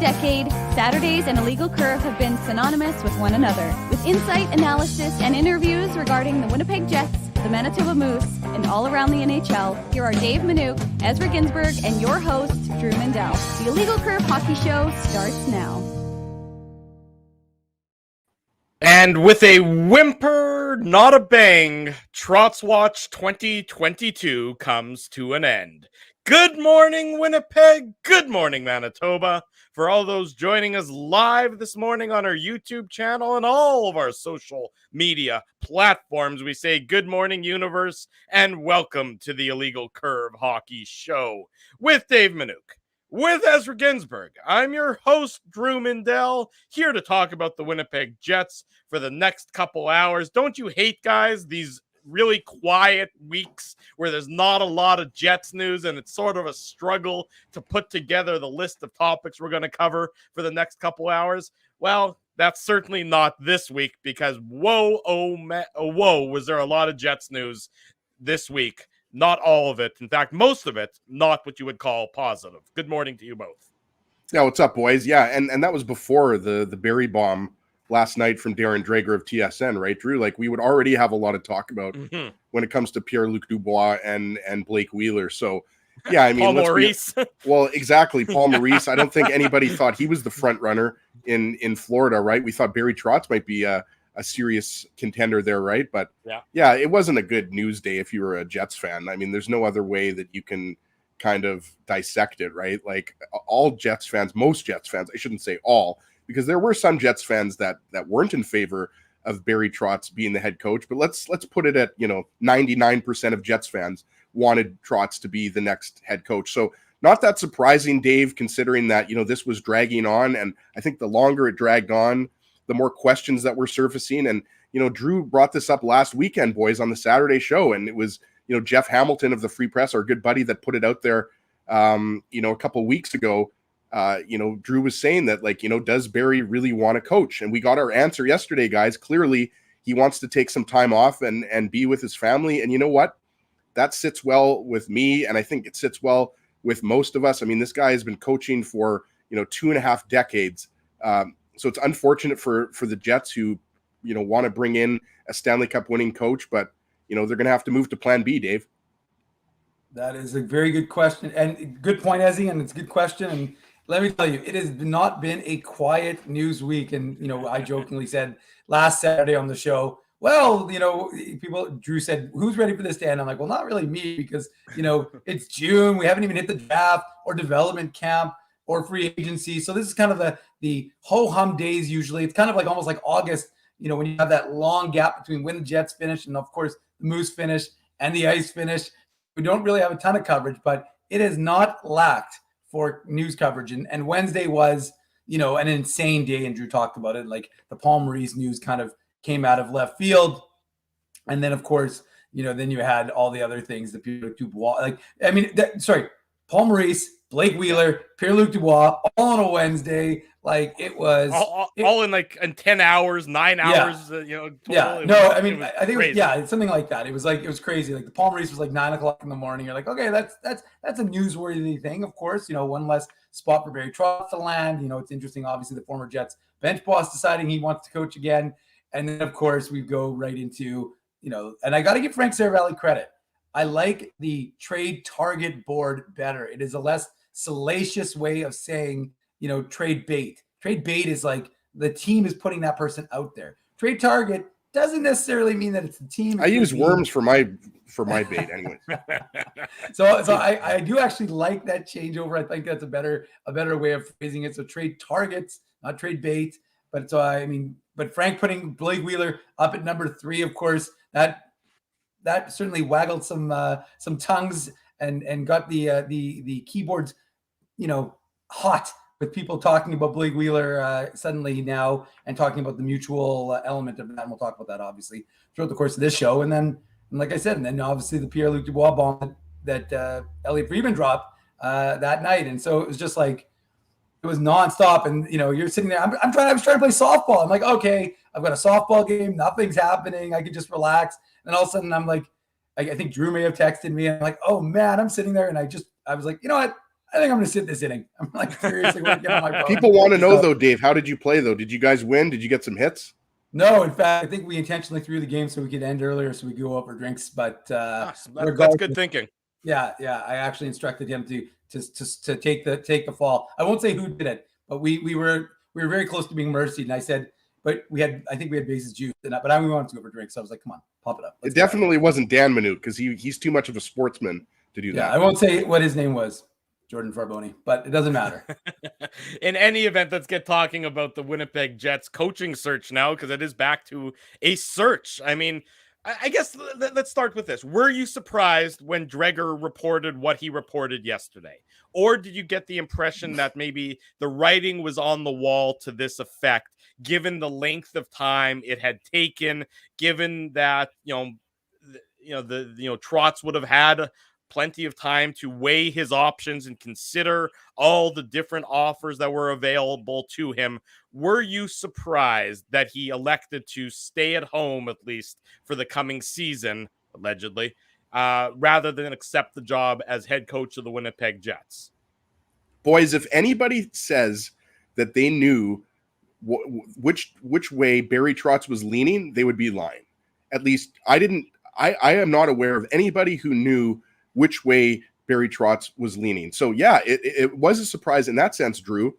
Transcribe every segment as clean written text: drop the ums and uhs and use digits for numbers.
decade, Saturdays and Illegal Curve have been synonymous with one another. With insight, analysis, and interviews regarding the Winnipeg Jets, the Manitoba Moose, and all around the NHL, here are Dave Minuk, Ezra Ginsburg, and your host, Drew Mindell. The Illegal Curve Hockey Show starts now. And with a whimper, not a bang, Trotz Watch 2022 comes to an end. Good morning, Winnipeg. Good morning, Manitoba. For all those joining us live this morning on our YouTube channel and all of our social media platforms, we say good morning, universe, and welcome to the Illegal Curve Hockey Show with Dave Minuk. With Ezra Ginsburg, I'm your host, Drew Mindell, here to talk about the Winnipeg Jets for the next couple hours. Don't you hate, guys, these really quiet weeks where there's not a lot of Jets news and it's sort of a struggle to put together the list of topics we're going to cover for the next couple hours? Well, that's certainly not this week because whoa, was there a lot of Jets news this week. Not all of it. In fact, most of it, not what you would call positive. Good morning to you both. Yeah, what's up, boys? Yeah, and that was before the Berry bomb last night from Darren Drager of TSN, right, Drew? Like, we would already have a lot to talk about when it comes to Pierre-Luc Dubois and Blake Wheeler. So, yeah, I mean, Paul Maurice. Well, exactly, Paul Maurice. I don't think anybody thought he was the front runner in Florida, right? We thought Barry Trotz might be a serious contender there, right? But yeah, it wasn't a good news day if you were a Jets fan. I mean, there's no other way that you can kind of dissect it, right? Like, all Jets fans, most Jets fans, I shouldn't say all, because there were some Jets fans that weren't in favor of Barry Trotz being the head coach. But let's put it at, 99% of Jets fans wanted Trotz to be the next head coach. So not that surprising, Dave, considering that, this was dragging on. And I think the longer it dragged on, the more questions that were surfacing. And, Drew brought this up last weekend, boys, on the Saturday show. And it was, Jeff Hamilton of the Free Press, our good buddy, that put it out there, a couple of weeks ago. Drew was saying that, like, does Barry really want to coach? And we got our answer yesterday, guys. Clearly, he wants to take some time off and be with his family. And you know what? That sits well with me. And I think it sits well with most of us. I mean, this guy has been coaching for, 2.5 decades. So it's unfortunate for the Jets who, want to bring in a Stanley Cup winning coach, but, they're going to have to move to plan B, Dave. That is a very good question and good point, Ezzy, and it's a good question. And let me tell you, it has not been a quiet news week. And, I jokingly said last Saturday on the show, well, Drew said, who's ready for this day? And I'm like, well, not really me, because, it's June. We haven't even hit the draft or development camp or free agency. So this is kind of the ho-hum days usually. It's kind of like almost like August, when you have that long gap between when the Jets finish and, of course, the Moose finish and the Ice finish. We don't really have a ton of coverage, but it has not lacked for news coverage. And Wednesday was, an insane day, and Drew talked about it. Like, the Paul Maurice news kind of came out of left field. And then, of course, then you had all the other things, the Pierre-Luc Dubois. Paul Maurice, Blake Wheeler, Pierre-Luc Dubois, all on a Wednesday. Like, it was all in 10 hours, 9 hours, total. Yeah. No, I think it was, it's something like that. It was crazy. Like, the Paul Maurice was like 9:00 in the morning. You're like, okay, that's a newsworthy thing. Of course, one less spot for Barry Trotz to land. It's interesting. Obviously, the former Jets bench boss deciding he wants to coach again. And then, of course, we go right into, and I got to give Frank Saravalli credit. I like the trade target board better. It is a less salacious way of saying, trade bait. Trade bait is like the team is putting that person out there. Trade target doesn't necessarily mean that it's the team. I use worms for my bait anyways. So I do actually like that changeover. I think that's a better way of phrasing it. So trade targets, not trade bait. But but Frank putting Blake Wheeler up at number 3, of course, that certainly waggled some tongues and got the keyboards, hot with people talking about Blake Wheeler suddenly now and talking about the mutual element of that. And we'll talk about that obviously throughout the course of this show. And then, like I said, and then obviously the Pierre-Luc Dubois bomb that Elliot Friedman dropped that night. And so it was just like, it was nonstop. And, you're sitting there, I was trying to play softball. I'm like, okay, I've got a softball game. Nothing's happening. I could just relax. And all of a sudden I'm like, I think Drew may have texted me. And I'm like, oh man, I'm sitting there. And I was like, you know what? I think I'm going to sit this inning. I'm like seriously going to get on my phone. People want to know though, Dave, how did you play though? Did you guys win? Did you get some hits? No, in fact, I think we intentionally threw the game so we could end earlier so we could go out for drinks. But that's good thinking. Yeah. I actually instructed him to take the fall. I won't say who did it, but we were very close to being mercied. And I said, but I think we had bases juiced, but we wanted to go for drinks. So I was like, come on, pop it up. It definitely wasn't Dan Minuk because he's too much of a sportsman to do that. Yeah, I won't say what his name was. Jordan Farboni, but it doesn't matter. In any event, let's get talking about the Winnipeg Jets coaching search now, because it is back to a search. I mean, I guess let's start with this. Were you surprised when Dreger reported what he reported yesterday? Or did you get the impression that maybe the writing was on the wall to this effect, given the length of time it had taken, given that, Trotz would have had plenty of time to weigh his options and consider all the different offers that were available to him? Were you surprised that he elected to stay at home, at least for the coming season, allegedly, rather than accept the job as head coach of the Winnipeg Jets? Boys, if anybody says that they knew which way Barry Trotz was leaning, they would be lying. At least I am not aware of anybody who knew which way Barry Trotz was leaning. So yeah, it was a surprise in that sense, Drew.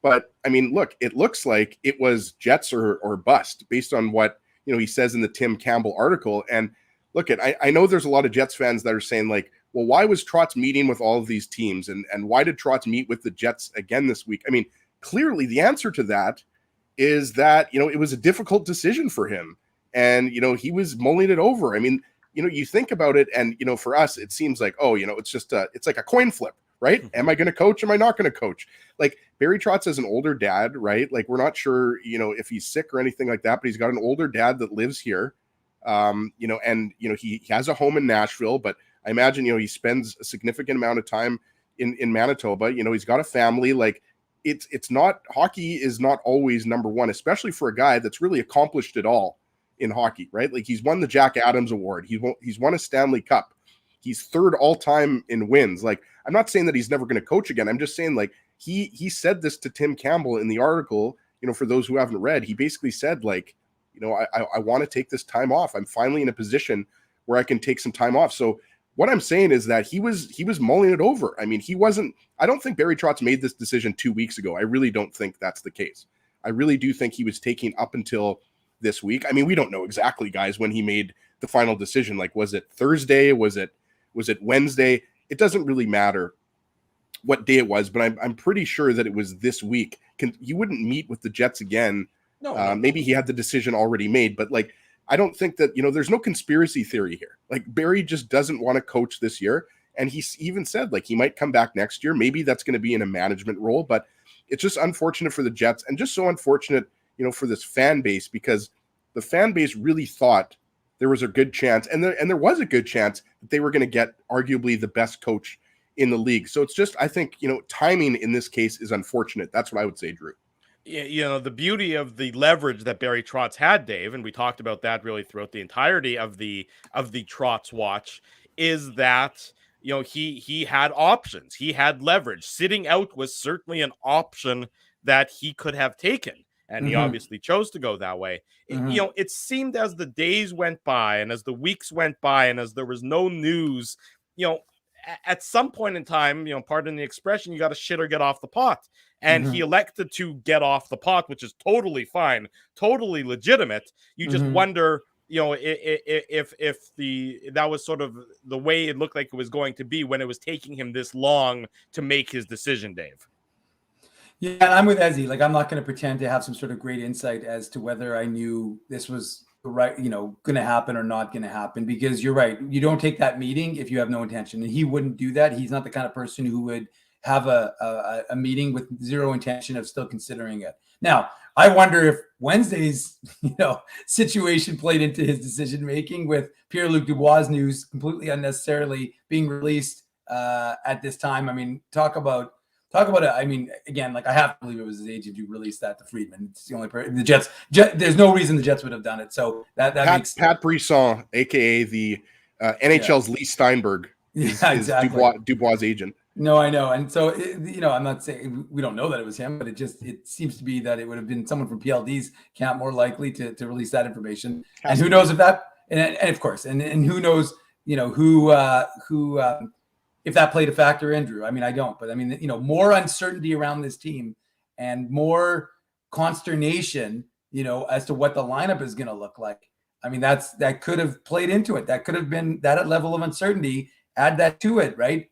But I mean, look, it looks like it was Jets or bust based on what he says in the Tim Campbell article. And look, I know there's a lot of Jets fans that are saying like, well, why was Trotz meeting with all of these teams, and why did Trotz meet with the Jets again this week? I mean, clearly the answer to that is that it was a difficult decision for him, and he was mulling it over. I mean, you think about it, and for us, it seems like, it's just it's like a coin flip, right? Am I going to coach? Am I not going to coach? Like Barry Trotz is an older dad, right? Like we're not sure, if he's sick or anything like that, but he's got an older dad that lives here, and he has a home in Nashville, but I imagine he spends a significant amount of time in Manitoba. He's got a family. Like it's not, hockey is not always number one, especially for a guy that's really accomplished it all in hockey, right? Like he's won the Jack Adams Award. He's won a Stanley Cup. He's third all time in wins. Like, I'm not saying that he's never going to coach again. I'm just saying like he said this to Tim Campbell in the article, for those who haven't read, he basically said like, I want to take this time off. I'm finally in a position where I can take some time off. So what I'm saying is that he was mulling it over. I mean, I don't think Barry Trotz made this decision 2 weeks ago. I really don't think that's the case. I really do think he was taking up until this week. I mean, we don't know exactly, guys, when he made the final decision. Like, was it Thursday? Was it Wednesday? It doesn't really matter what day it was, but I'm pretty sure that it was this week. You wouldn't meet with the Jets again. No. Maybe he had the decision already made, but like, I don't think that, there's no conspiracy theory here. Like Barry just doesn't want to coach this year. And he even said like he might come back next year. Maybe that's going to be in a management role, but it's just unfortunate for the Jets, and just so unfortunate, for this fan base, because the fan base really thought there was a good chance, and there was a good chance that they were going to get arguably the best coach in the league. So it's just, I think, timing in this case is unfortunate. That's what I would say, Drew. Yeah, the beauty of the leverage that Barry Trotz had, Dave, and we talked about that really throughout the entirety of the Trotz watch, is that he had options, he had leverage. Sitting out was certainly an option that he could have taken, and he obviously chose to go that way. It seemed as the days went by and as the weeks went by and as there was no news, at some point in time, pardon the expression, you got to shit or get off the pot. And he elected to get off the pot, which is totally fine, totally legitimate. You just wonder, if that was sort of the way it looked like it was going to be when it was taking him this long to make his decision, Dave. Yeah, and I'm with Ezzy. Like, I'm not going to pretend to have some sort of great insight as to whether I knew this was right, going to happen or not going to happen, because you're right. You don't take that meeting if you have no intention, and he wouldn't do that. He's not the kind of person who would have a meeting with zero intention of still considering it. Now, I wonder if Wednesday's, situation played into his decision making with Pierre-Luc Dubois' news completely unnecessarily being released at this time. I mean, talk about it. I mean, again, like, I have to believe it was his agent who released that to Friedman. It's the only person. The Jets. There's no reason the Jets would have done it. So that makes Pat Brisson, aka the NHL's Lee Steinberg, is exactly Dubois' agent. No, I know. And so, I'm not saying we don't know that it was him, but it seems to be that it would have been someone from PLD's camp more likely to release that information. And who knows if that, and of course, and who knows, who if that played a factor in, Drew. I mean, I don't, but I mean, more uncertainty around this team and more consternation, as to what the lineup is going to look like. I mean, that could have played into it. That could have been that level of uncertainty. Add that to it, right?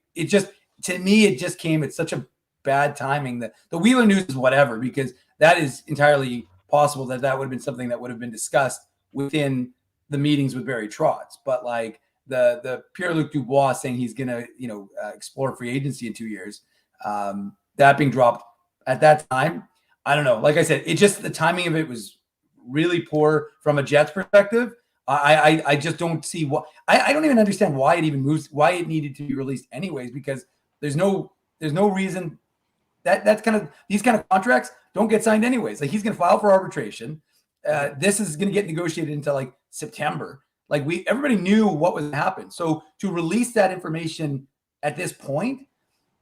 To me, it just came at such a bad timing that the Wheeler news is whatever, because that is entirely possible that would have been something that would have been discussed within the meetings with Barry Trotz. But like the Pierre-Luc Dubois saying he's going to, explore free agency in 2 years, that being dropped at that time, I don't know. Like I said, the timing of it was really poor from a Jets perspective. I just don't see what I don't even understand why it even moves, why it needed to be released anyways, because there's no reason that's kind of these kind of contracts don't get signed anyways. Like he's going to file for arbitration. This is going to get negotiated into like September. Like everybody knew what was happening. So to release that information at this point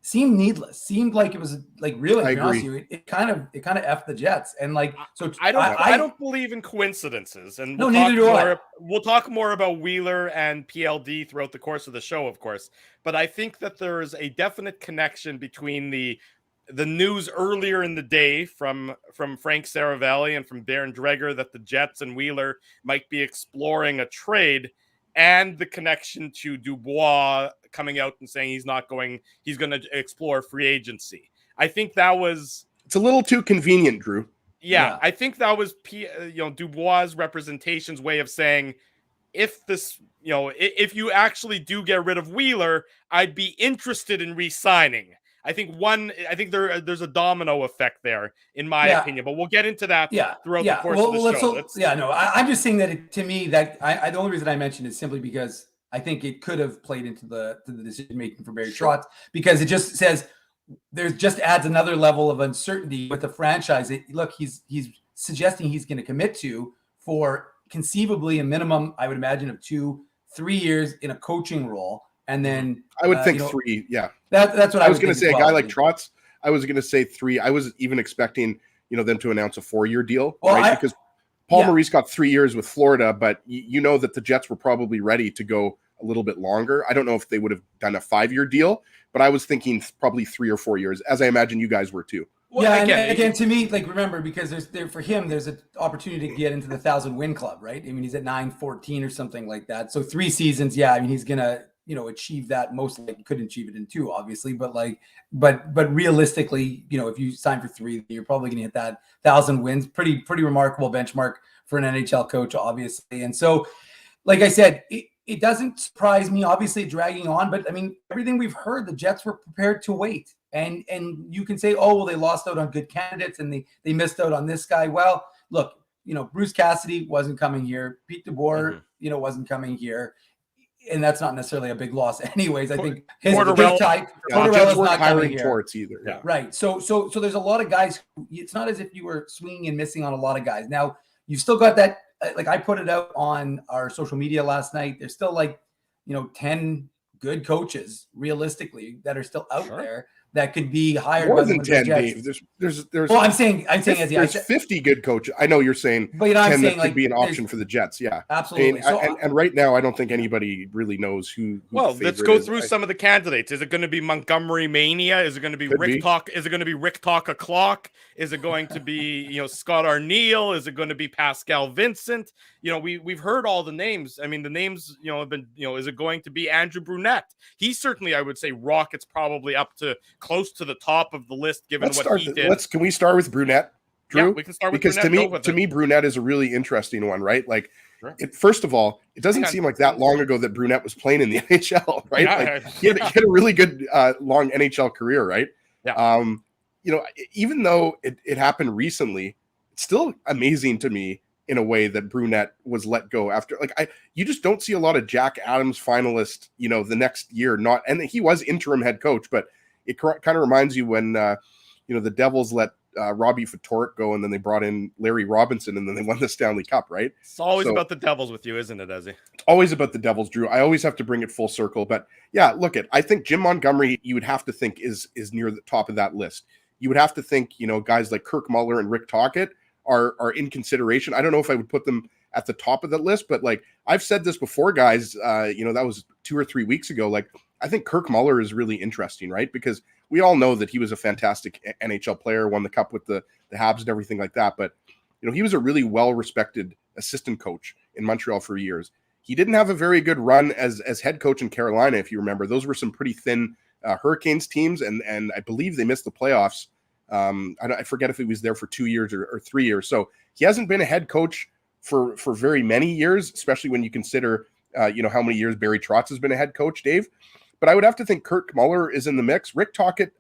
seemed needless. Seemed like it was like really. I agree. You, it kind of effed the Jets. And like so, I don't believe in coincidences. And we'll talk more about Wheeler and PLD throughout the course of the show, of course. But I think that there's a definite connection between the news earlier in the day from Frank Saravelli and from Darren Dreger that the Jets and Wheeler might be exploring a trade, and the connection to Dubois coming out and saying he's going to explore free agency. I think that was... It's a little too convenient, Drew. Yeah. I think that was Dubois' representation's way of saying, if you actually do get rid of Wheeler, I'd be interested in re-signing. I think there's a domino effect there, in my opinion, but we'll get into that throughout the course of the show. I'm just saying that to me, that the only reason I mentioned is simply because I think it could have played into the decision making for Barry Trotz, because it just says just adds another level of uncertainty with the franchise. He's suggesting he's going to commit to for conceivably a minimum, I would imagine, of 2-3 years in a coaching role. And then I would think 3. Yeah, that's what I was going to say. A guy like Trotz, I was going to say 3. I was even expecting, them to announce a 4-year deal, right? Because Paul Maurice got 3 years with Florida, but that the Jets were probably ready to go a little bit longer. I don't know if they would have done a 5-year deal, but I was thinking probably 3 or 4 years, as I imagine you guys were too. Well, again, to me, like, remember, because for him, there's an opportunity to get into the 1,000-win club, right? I mean, he's at 9-14 or something like that. So 3 seasons, he's gonna achieve that. Most likely couldn't achieve it in 2, obviously, but realistically, if you sign for 3, you're probably going to hit that 1,000 wins. Pretty remarkable benchmark for an NHL coach, obviously. And so, like I said, it doesn't surprise me, obviously, dragging on, but I mean, everything we've heard, the Jets were prepared to wait. And you can say, oh, well, they lost out on good candidates and they missed out on this guy. Well, look, Bruce Cassidy wasn't coming here. Pete DeBoer, wasn't coming here. And that's not necessarily a big loss anyways. I think Porterell is not hiring Torts either. Yeah. Right. So there's a lot of guys it's not as if you were swinging and missing on a lot of guys. Now, you've still got that, like I put it out on our social media last night. There's still 10 good coaches realistically that are still out there that could be hired. More than 10, Dave. There's well, I'm saying there's 50 good coaches. I know you're saying, but 10 I'm saying, that could be an option for the Jets. Yeah, absolutely. And right now, I don't think anybody really knows who well, let's go through some of the candidates. Is it going to be Montgomery Mania? Is it going to be Rick Talk? Is it going to be Rick Talk o'clock? Is it going to be Scott Arneal? Is it going to be Pascal Vincent? We've heard all the names. I mean, the names have been is it going to be Andrew Brunette? He certainly, I would say, rockets probably up to close to the top of the list, given what he did. Can we start with Brunette, Drew? Yeah, we can start with because Brunette. to me, Brunette is a really interesting one, right? Like, first of all, it doesn't seem like that long ago that Brunette was playing in the NHL, right? Yeah. He had a really good long NHL career, right? Yeah. Even though it happened recently, it's still amazing to me in a way that Brunette was let go after. You just don't see a lot of Jack Adams finalists, the next year. And he was interim head coach, but it kind of reminds you when, the Devils let Robbie Ftorek go, and then they brought in Larry Robinson, and then they won the Stanley Cup, right? It's always about the Devils with you, isn't it, Ezzy? Always about the Devils, Drew. I always have to bring it full circle. But yeah, look, I think Jim Montgomery, you would have to think is near the top of that list. You would have to think, guys like Kirk Muller and Rick Tocchet are in consideration. I don't know if I would put them at the top of the list, but like I've said this before, guys, that was 2 or 3 weeks ago. Like I think Kirk Muller is really interesting, right? Because we all know that he was a fantastic NHL player, won the cup with the Habs and everything like that. But, he was a really well-respected assistant coach in Montreal for years. He didn't have a very good run as head coach in Carolina, if you remember. Those were some pretty thin Hurricanes teams, and I believe they missed the playoffs. I forget if he was there for 2 years or 3 years. So he hasn't been a head coach for very many years, especially when you consider, how many years Barry Trotz has been a head coach, Dave. But I would have to think Kirk Muller is in the mix. Rick Tocchet,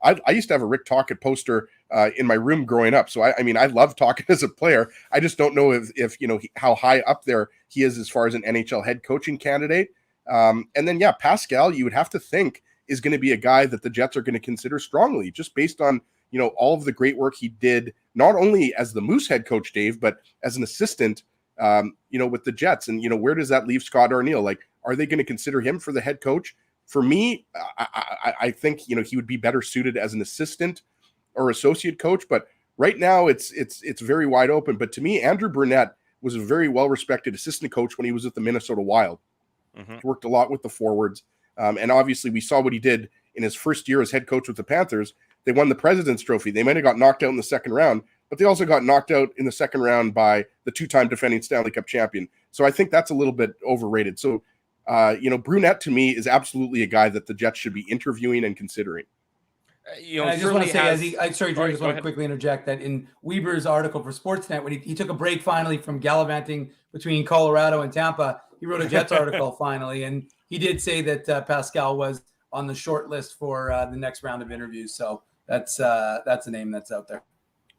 I used to have a Rick Tocchet poster in my room growing up. So, I love Tocchet as a player. I just don't know if how high up there he is as far as an NHL head coaching candidate. And then, Pascal, you would have to think is going to be a guy that the Jets are going to consider strongly, just based on, all of the great work he did, not only as the Moose head coach, Dave, but as an assistant, with the Jets. And, where does that leave Scott Arniel? Like, are they going to consider him for the head coach? For me, I think, he would be better suited as an assistant or associate coach. But right now it's very wide open. But to me, Andrew Brunette was a very well-respected assistant coach when he was at the Minnesota Wild. Mm-hmm. He worked a lot with the forwards. And obviously we saw what he did in his first year as head coach with the Panthers. They won the President's Trophy. They might have got knocked out in the second round, but they also got knocked out in the second round by the 2-time defending Stanley Cup champion. So I think that's a little bit overrated. So, Brunette to me is absolutely a guy that the Jets should be interviewing and considering. I just want to say, I just want to quickly interject that in Weber's article for Sportsnet, when he took a break finally from gallivanting between Colorado and Tampa, he wrote a Jets article finally, and he did say that Pascal was on the short list for the next round of interviews. So that's a name that's out there.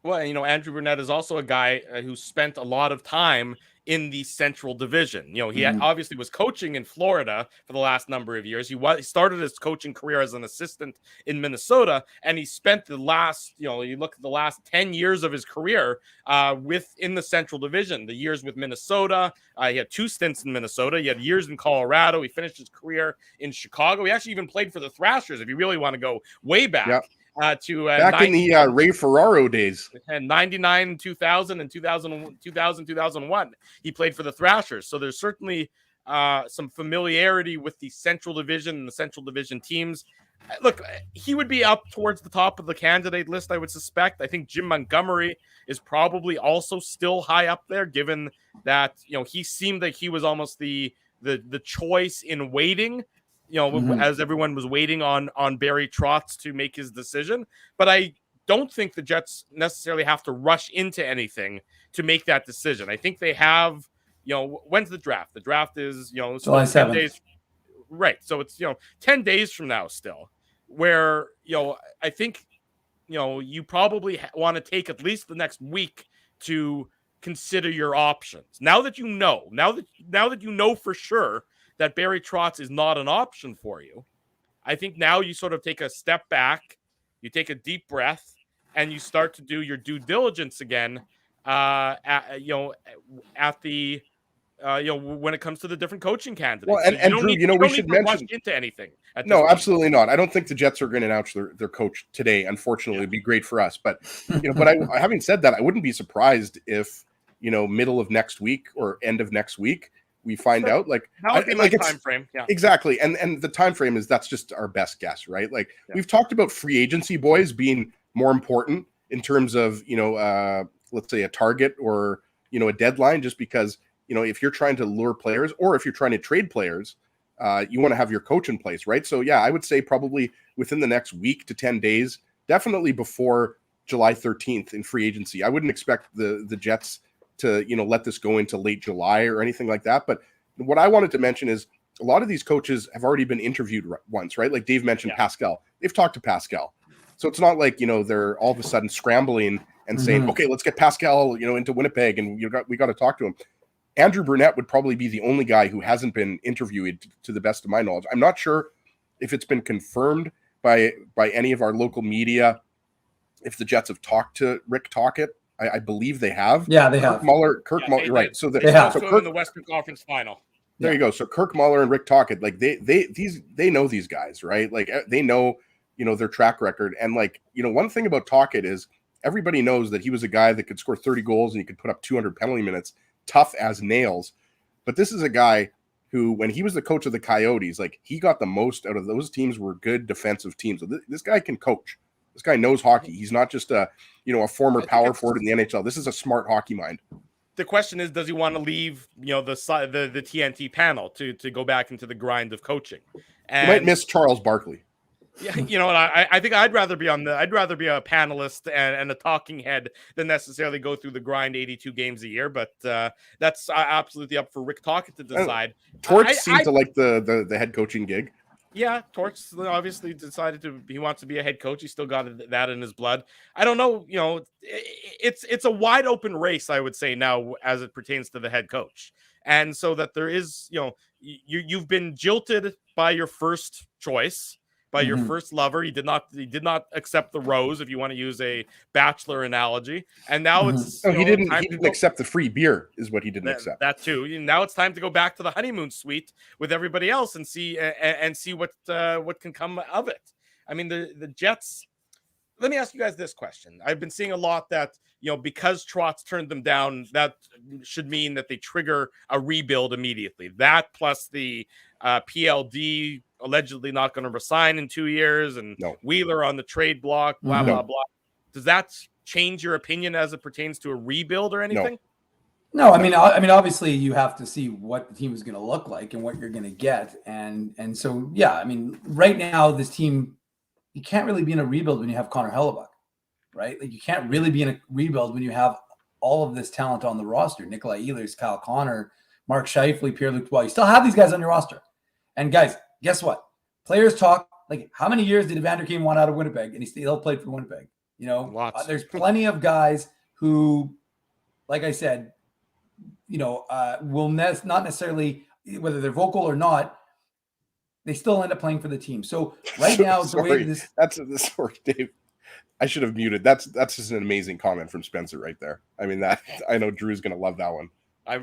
Well, Andrew Brunette is also a guy who spent a lot of time in the Central Division. He obviously was coaching in Florida for the last number of years. He started his coaching career as an assistant in Minnesota, and he spent the last, you look at the last 10 years of his career in the Central Division. The years with Minnesota, he had 2 stints in Minnesota. He had years in Colorado. He finished his career in Chicago. He actually even played for the Thrashers, if you really want to go way back. Yep. Back in the Ray Ferraro days, and 99, 2000, and 2001, he played for the Thrashers. So there's certainly some familiarity with the Central Division and the Central Division teams. Look, he would be up towards the top of the candidate list, I would suspect. I think Jim Montgomery is probably also still high up there, given that he seemed like he was almost the choice in waiting. As everyone was waiting on Barry Trotz to make his decision. But I don't think the Jets necessarily have to rush into anything to make that decision. I think they have, when's the draft? The draft is, July 10 7th. days. Right. So it's, 10 days from now still, where, I think, you probably want to take at least the next week to consider your options. Now that you know for sure that Barry Trotz is not an option for you, I think now you sort of take a step back, you take a deep breath, and you start to do your due diligence again. When it comes to the different coaching candidates. Well, and Drew, we should mention into anything. No, absolutely not. I don't think the Jets are going to announce their coach today. Unfortunately, it'd be great for us. But having said that, I wouldn't be surprised if middle of next week or end of next week we find out. Like that would be my time frame. Yeah, exactly. And the time frame that's just our best guess, right? Like we've talked about free agency, boys, being more important in terms of let's say a target or a deadline, just because if you're trying to lure players or if you're trying to trade players, you want to have your coach in place, right? So I would say probably within the next week to 10 days, definitely before July 13th in free agency. I wouldn't expect the Jets to let this go into late July or anything like that. But what I wanted to mention is a lot of these coaches have already been interviewed once, right? Like Dave mentioned, Pascal. They've talked to Pascal, so it's not like they're all of a sudden scrambling and saying, okay, let's get Pascal into Winnipeg and we got to talk to him. Andrew Brunette would probably be the only guy who hasn't been interviewed to the best of my knowledge. I'm not sure if it's been confirmed by any of our local media if the Jets have talked to Rick Tocchet. I believe they have. Yeah, they have. Muller, Muller, right? So they have. So Kirk in the Western Conference Final. There you go. So Kirk Muller and Rick Tocchet, like they know these guys, right? Like they know, their track record. And like, one thing about Tocchet is everybody knows that he was a guy that could score 30 goals and he could put up 200 penalty minutes, tough as nails. But this is a guy who, when he was the coach of the Coyotes, like he got the most out of those teams were good defensive teams. So this guy can coach. This guy knows hockey. He's not just a former power forward in the NHL. This is a smart hockey mind. The question is, does he want to leave, the TNT panel to go back into the grind of coaching? And you might miss Charles Barkley. Yeah, I think I'd rather be a panelist and a talking head than necessarily go through the grind 82 games a year. But that's absolutely up for Rick Tocchet to decide. Torch seemed to like the head coaching gig. Yeah, Torch obviously decided he wants to be a head coach. He's still got that in his blood. I don't know, it's a wide open race, I would say now, as it pertains to the head coach. And so that there is, you've been jilted by your first choice, by your first lover. He did not accept the rose, if you want to use a Bachelor analogy. And now it's he didn't accept the free beer, is what he didn't accept. That too. Now it's time to go back to the honeymoon suite with everybody else and see what can come of it. I mean, the Jets. Let me ask you guys this question. I've been seeing a lot that, because Trotz turned them down, that should mean that they trigger a rebuild immediately. That plus the PLD allegedly not going to resign in 2 years, and Wheeler on the trade block, blah, blah, blah. Does that change your opinion as it pertains to a rebuild or anything? No, I mean, obviously you have to see what the team is going to look like and what you're going to get. And so, yeah, I mean, right now this team, you can't really be in a rebuild when you have Connor Hellebuck, right? Like you can't really be in a rebuild when you have all of this talent on the roster. Nikolai Ehlers, Kyle Connor, Mark Scheifele, Pierre-Luc Dubois. You still have these guys on your roster. And guys, guess what? Players talk, like how many years did Evander Kane want out of Winnipeg? And he still played for Winnipeg. Lots. There's plenty of guys who, like I said, will not necessarily, whether they're vocal or not, they still end up playing for the team. So right now, sorry, sorry, Dave. I should have muted. That's just an amazing comment from Spencer right there. I mean, I know Drew's going to love that one.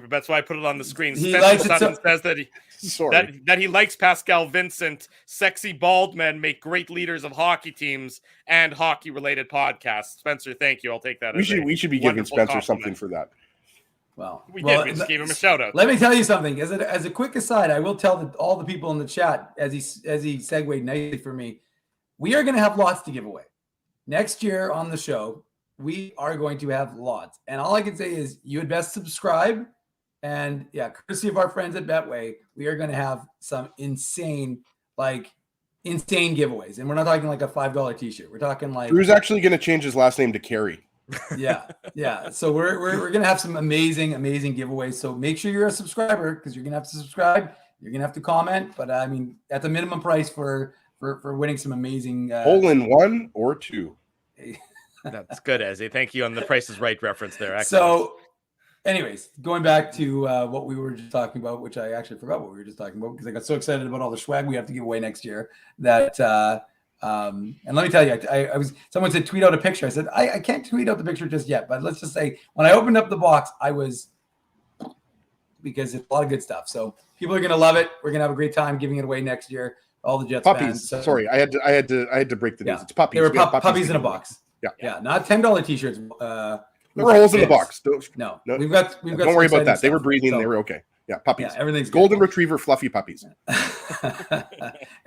That's why I put it on the screen. He Spencer Sutton says that he likes Pascal Vincent. Sexy bald men make great leaders of hockey teams and hockey-related podcasts. Spencer, thank you. I'll take that. We should be giving Spencer something for that. Well, we just gave him a shout out. Let me tell you something. As a quick aside, I will tell all the people in the chat as he segued nicely for me. We are going to have lots to give away next year on the show. We are going to have lots, and all I can say is you had best subscribe. And yeah, courtesy of our friends at Betway, we are going to have some insane giveaways, and we're not talking like a $5 t-shirt. We're talking like Drew's actually going to change his last name to Carey. Yeah. So we're gonna have some amazing giveaways. So make sure you're a subscriber, because you're gonna have to subscribe. You're gonna have to comment. But I mean, at the minimum price for winning some amazing hole in one or two. That's good, Ezzy. Thank you on the Price is Right reference there. Excellent. So, anyways, going back to what we were just talking about, which I actually forgot what we were just talking about because I got so excited about all the swag we have to give away next year that. And let me tell you, someone said tweet out a picture. I said, I can't tweet out the picture just yet, but let's just say when I opened up the box, because it's a lot of good stuff. So people are going to love it. We're going to have a great time giving it away next year. All the Jets puppies. Fans. So, sorry. I had to break the news. Yeah. It's puppies. They were puppies in a box. Yeah. Not $10 t-shirts. There were holes in the box. No. We've got. Don't worry about that. Stuff. They were breathing. They were okay. Yeah, puppies. Yeah, everything's golden good. retriever, fluffy puppies.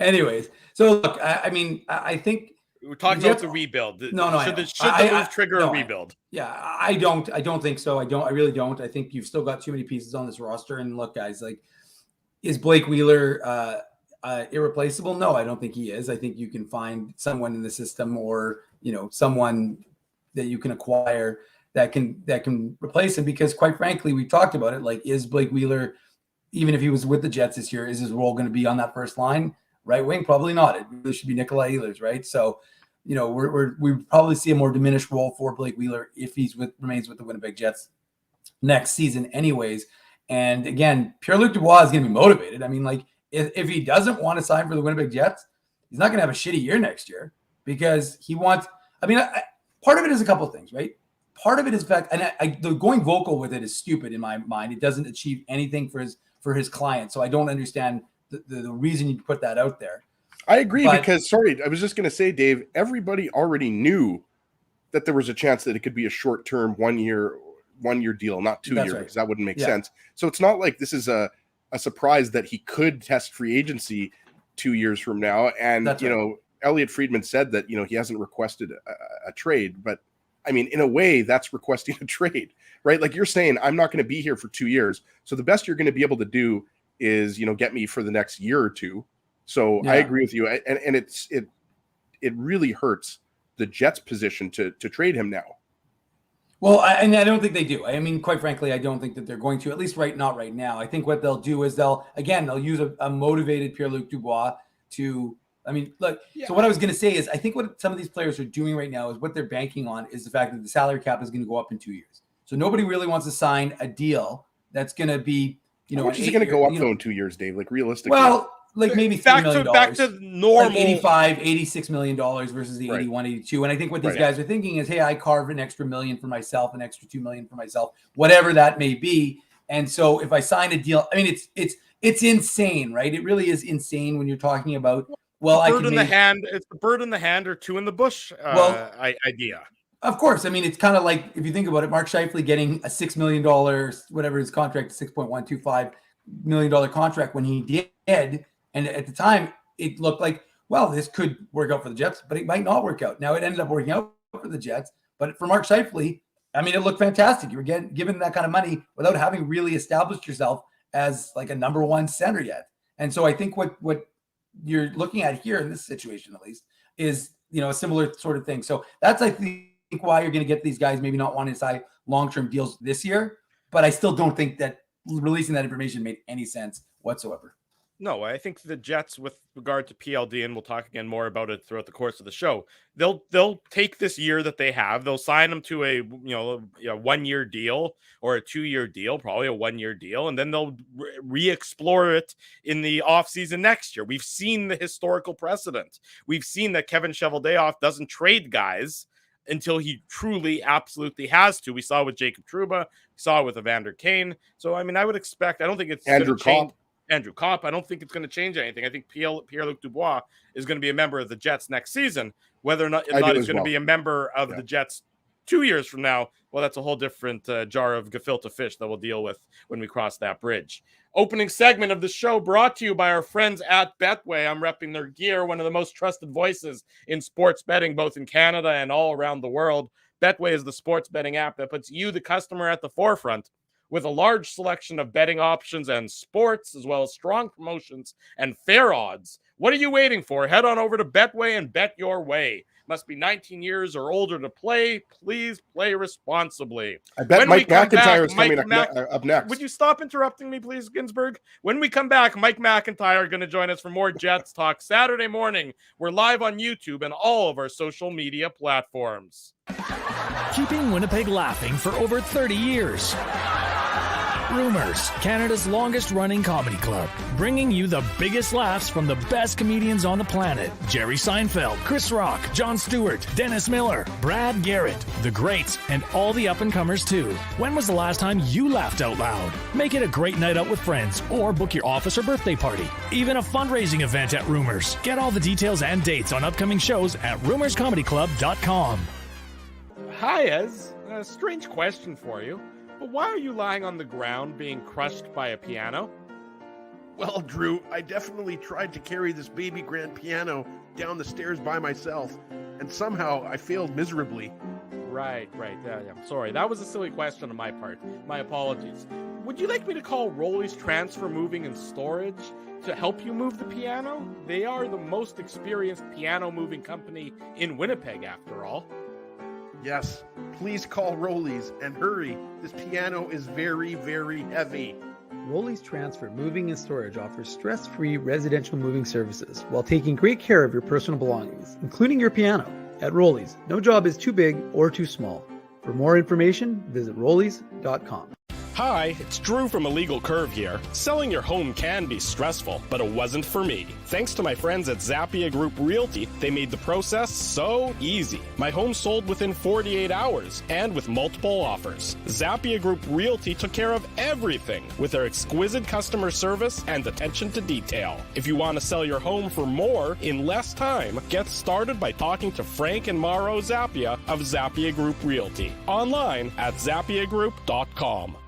Anyways, so look, I mean, I think we're talking about the rebuild. No. Should the move trigger a rebuild? I don't think so. I really don't. I think you've still got too many pieces on this roster. And look, guys, like, is Blake Wheeler irreplaceable? No, I don't think he is. I think you can find someone in the system, or someone that you can acquire that can replace him, because quite frankly, we talked about it. Like, is Blake Wheeler, even if he was with the Jets this year, is his role going to be on that first line? Right wing? Probably not. It really should be Nikolai Ehlers, right? So, we probably see a more diminished role for Blake Wheeler if he remains with the Winnipeg Jets next season anyways. And again, Pierre-Luc Dubois is going to be motivated. I mean, like, if he doesn't want to sign for the Winnipeg Jets, he's not going to have a shitty year next year, because he wants – I mean, part of it is a couple of things, right? Part of it is fact, and the going vocal with it is stupid in my mind. It doesn't achieve anything for his client. So I don't understand the reason you put that out there. I agree because, sorry, I was just going to say, Dave, everybody already knew that there was a chance that it could be a short-term one year deal, not 2 years, because that wouldn't make sense. So it's not like this is a surprise that he could test free agency 2 years from now. And, Elliot Friedman said that, he hasn't requested a trade, but I mean, in a way that's requesting a trade, right? Like you're saying, I'm not going to be here for 2 years. So the best you're going to be able to do is, get me for the next year or two. So I agree with you. And it really hurts the Jets' position to trade him now. Well, I don't think they do. I mean, quite frankly, I don't think that they're going to, at least not right now. I think what they'll do is they'll use a motivated Pierre-Luc Dubois to, So what I was going to say is I think what some of these players are doing right now is what they're banking on is the fact that the salary cap is going to go up in 2 years. So nobody really wants to sign a deal that's going to be, how much is it going to go up though in 2 years, Dave? Like realistically? Well, like maybe $3 million. Back to normal. Like $86 million versus the 81, 82. And I think what these guys are thinking is, hey, I carve an extra $1 million for myself, an extra $2 million for myself, whatever that may be. And so if I sign a deal, I mean, it's insane, right? It really is insane when you're talking about, bird in the hand. It's the bird in the hand or two in the bush idea. Of course. I mean, it's kind of like, if you think about it, Mark Scheifele getting a $6 million, whatever his contract, $6.125 million contract when he did. And at the time, it looked like, well, this could work out for the Jets, but it might not work out. Now it ended up working out for the Jets. But for Mark Scheifele, I mean, it looked fantastic. You were given that kind of money without having really established yourself as like a number one center yet. And so I think what you're looking at here in this situation, at least, is, a similar sort of thing. So that's, I think, why you're going to get these guys maybe not wanting to sign long-term deals this year. But I still don't think that releasing that information made any sense whatsoever. No, I think the Jets, with regard to PLD, and we'll talk again more about it throughout the course of the show, they'll take this year that they have, they'll sign them to a 1 year deal or a 2 year deal, probably a 1 year deal, and then they'll re-explore it in the offseason next year. We've seen the historical precedent. We've seen that Kevin Cheveldayoff doesn't trade guys until he truly, absolutely has to. We saw it with Jacob Trouba, we saw it with Evander Kane. So, I mean, I would expect, I don't think it's Andrew Kopp. I don't think it's going to change anything. I think Pierre-Luc Dubois is going to be a member of the Jets next season. Whether or not he's going to be a member of the Jets 2 years from now, well, that's a whole different jar of gefilte fish that we'll deal with when we cross that bridge. Opening segment of the show brought to you by our friends at Betway. I'm repping their gear, one of the most trusted voices in sports betting, both in Canada and all around the world. Betway is the sports betting app that puts you, the customer, at the forefront, with a large selection of betting options and sports, as well as strong promotions and fair odds. What are you waiting for? Head on over to Betway and bet your way. Must be 19 years or older to play. Please play responsibly. I bet Mike McIntyre is coming up next. Would you stop interrupting me, please, Ginsburg? When we come back, Mike McIntyre is going to join us for more Jets Talk Saturday morning. We're live on YouTube and all of our social media platforms. Keeping Winnipeg laughing for over 30 years. Rumors, Canada's longest-running comedy club, bringing you the biggest laughs from the best comedians on the planet. Jerry Seinfeld, Chris Rock, Jon Stewart, Dennis Miller, Brad Garrett, the greats, and all the up-and-comers too. When was the last time you laughed out loud? Make it a great night out with friends, or book your office or birthday party. Even a fundraising event at Rumors. Get all the details and dates on upcoming shows at rumorscomedyclub.com. Hi, Ez. A strange question for you. But why are you lying on the ground being crushed by a piano? Well, Drew, I definitely tried to carry this baby grand piano down the stairs by myself, and somehow I failed miserably. Right. Yeah, I'm sorry. That was a silly question on my part. My apologies. Would you like me to call Rolly's Transfer Moving and Storage to help you move the piano? They are the most experienced piano moving company in Winnipeg, after all. Yes, please call Rolly's and hurry. This piano is very, very heavy. Rolly's Transfer Moving and Storage offers stress-free residential moving services while taking great care of your personal belongings, including your piano. At Rolly's, no job is too big or too small. For more information, visit rollys.com. Hi, it's Drew from Illegal Curve here. Selling your home can be stressful, but it wasn't for me. Thanks to my friends at Zappia Group Realty, they made the process so easy. My home sold within 48 hours and with multiple offers. Zappia Group Realty took care of everything with their exquisite customer service and attention to detail. If you want to sell your home for more in less time, get started by talking to Frank and Mauro Zappia of Zappia Group Realty. Online at zappiagroup.com.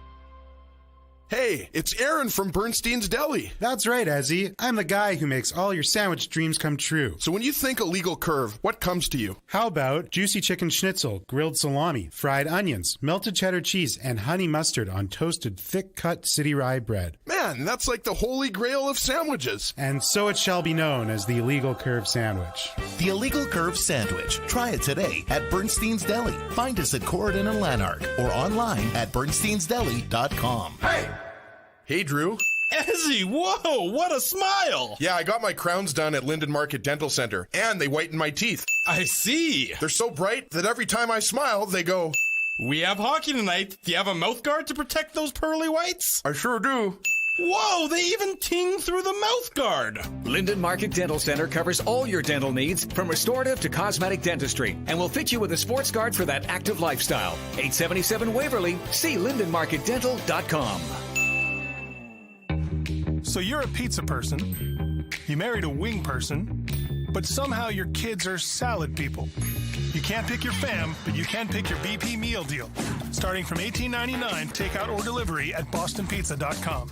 Hey, it's Aaron from Bernstein's Deli. That's right, Ezzy. I'm the guy who makes all your sandwich dreams come true. So when you think Illegal Curve, what comes to you? How about juicy chicken schnitzel, grilled salami, fried onions, melted cheddar cheese, and honey mustard on toasted thick-cut city rye bread? Man, that's like the holy grail of sandwiches. And so it shall be known as the Illegal Curve Sandwich. The Illegal Curve Sandwich. Try it today at Bernstein's Deli. Find us at Corridon and Lanark or online at bernsteinsdeli.com. Hey, Drew. Ezzy, whoa, what a smile! Yeah, I got my crowns done at Linden Market Dental Center, and they whitened my teeth. I see. They're so bright that every time I smile, they go... We have hockey tonight. Do you have a mouth guard to protect those pearly whites? I sure do. Whoa, they even ting through the mouth guard. Linden Market Dental Center covers all your dental needs from restorative to cosmetic dentistry and will fit you with a sports guard for that active lifestyle. 877 Waverly. See lindenmarketdental.com. So you're a pizza person, you married a wing person, but somehow your kids are salad people. You can't pick your fam, but you can pick your BP meal deal. Starting from $18.99, takeout or delivery at bostonpizza.com.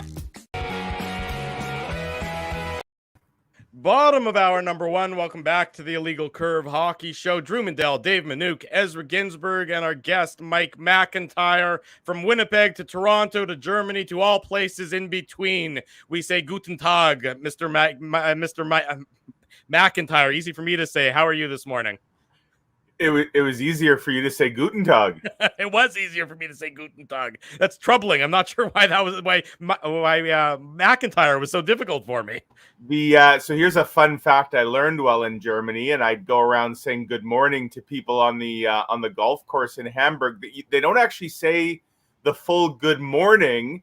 Bottom of hour number one. Welcome back to the Illegal Curve Hockey Show. Drew Mindell, Dave Minuk, Ezra Ginsburg, and our guest Mike McIntyre. From Winnipeg to Toronto to Germany to all places in between. We say Guten Tag, Mr. McIntyre. Easy for me to say. How are you this morning? It was easier for you to say Guten Tag. It was easier for me to say Guten Tag. That's troubling. I'm not sure why McIntyre was so difficult for me. So here's a fun fact I learned while in Germany, and I'd go around saying good morning to people on the golf course in Hamburg. They don't actually say the full good morning.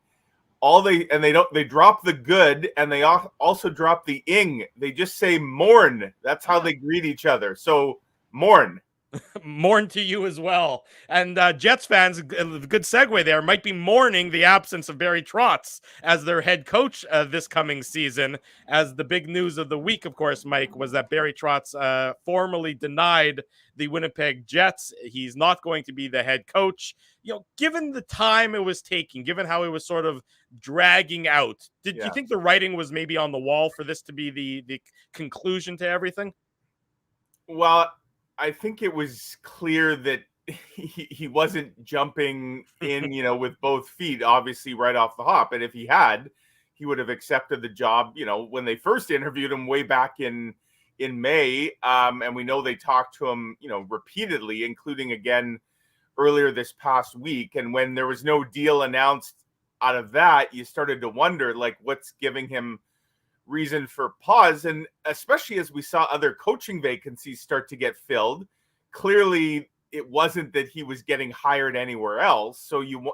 They drop the good, and they also drop the ing. They just say morn. That's how they greet each other. So morn. Mourn to you as well. And Jets fans, a good segue there, might be mourning the absence of Barry Trotz as their head coach this coming season, as the big news of the week, of course, Mike, was that Barry Trotz formally denied the Winnipeg Jets. He's not going to be the head coach. You know, given the time it was taking, given how it was sort of dragging out, did you think the writing was maybe on the wall for this to be the conclusion to everything? Well, I think it was clear that he wasn't jumping in, with both feet, obviously right off the hop. And if he had, he would have accepted the job, when they first interviewed him way back in May. And we know they talked to him, repeatedly, including again earlier this past week. And when there was no deal announced out of that, you started to wonder, like, what's giving him reason for pause. And especially as we saw other coaching vacancies start to get filled, clearly it wasn't that he was getting hired anywhere else. So you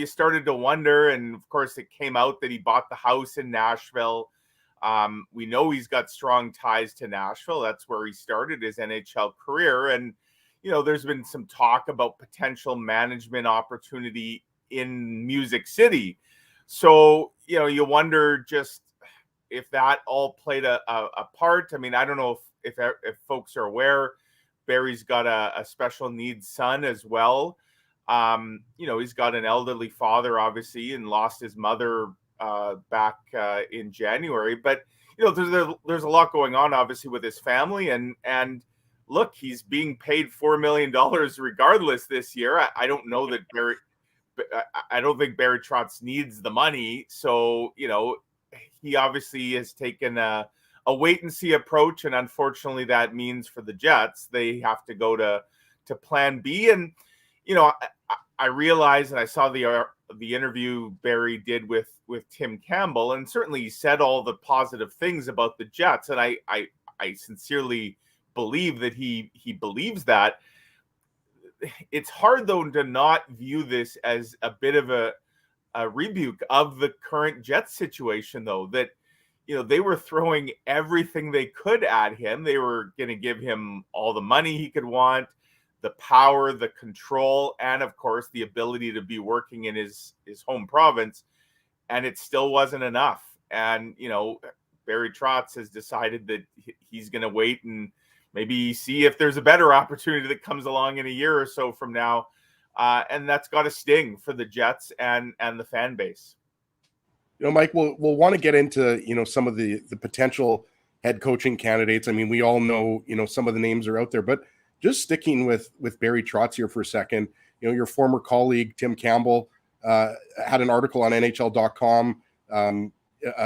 started to wonder. And of course it came out that he bought the house in Nashville. We know he's got strong ties to Nashville. That's where he started his NHL career. And there's been some talk about potential management opportunity in Music City. So you wonder just if that all played a part. I mean, I don't know if folks are aware, Barry's got a special needs son as well. He's got an elderly father, obviously, and lost his mother back in January. But there's a lot going on, obviously, with his family. And look, he's being paid $4 million regardless this year. I don't know that I don't think Barry Trotz needs the money. So he obviously has taken a wait and see approach, and unfortunately that means for the Jets they have to go to plan B. And I realized, and I saw the interview Barry did with Tim Campbell, and certainly he said all the positive things about the Jets, and I sincerely believe that he believes that. It's hard though to not view this as a bit of rebuke of the current Jets situation, though, that, they were throwing everything they could at him. They were going to give him all the money he could want, the power, the control, and of course, the ability to be working in his home province. And it still wasn't enough. And, Barry Trotz has decided that he's going to wait and maybe see if there's a better opportunity that comes along in a year or so from now. And that's got a sting for the Jets and the fan base. Mike, we'll want to get into, some of the potential head coaching candidates. I mean, we all know, some of the names are out there, but just sticking with Barry Trotz here for a second, your former colleague, Tim Campbell, had an article on NHL.com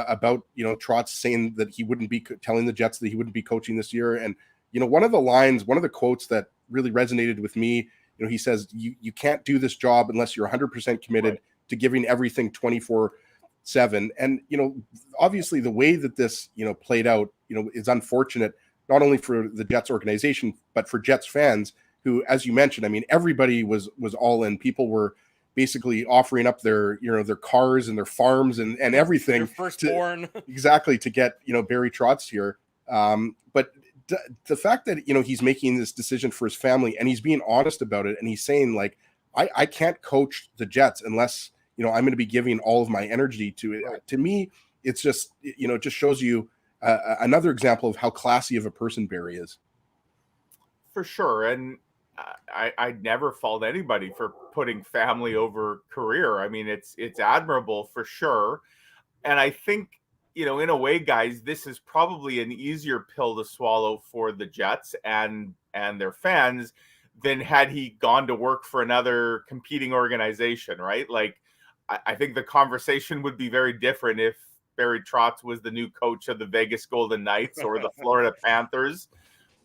about, Trotz saying that he wouldn't be telling the Jets that he wouldn't be coaching this year. And, one of the quotes that really resonated with me, he says, you can't do this job unless you're 100% committed to giving everything 24/7. And, obviously the way that this, played out, is unfortunate, not only for the Jets organization, but for Jets fans who, as you mentioned, I mean, everybody was all in. People were basically offering up their, their cars and their farms and everything. Their firstborn. Exactly, to get, Barry Trotz here. But the fact that, he's making this decision for his family and he's being honest about it. And he's saying, like, I can't coach the Jets unless, I'm going to be giving all of my energy to it. To me, it's just, it just shows you another example of how classy of a person Barry is. For sure. And I'd never fault anybody for putting family over career. I mean, it's admirable for sure. And I think, in a way, guys, this is probably an easier pill to swallow for the Jets and their fans than had he gone to work for another competing organization, right? Like, I think the conversation would be very different if Barry Trotz was the new coach of the Vegas Golden Knights or the Florida Panthers,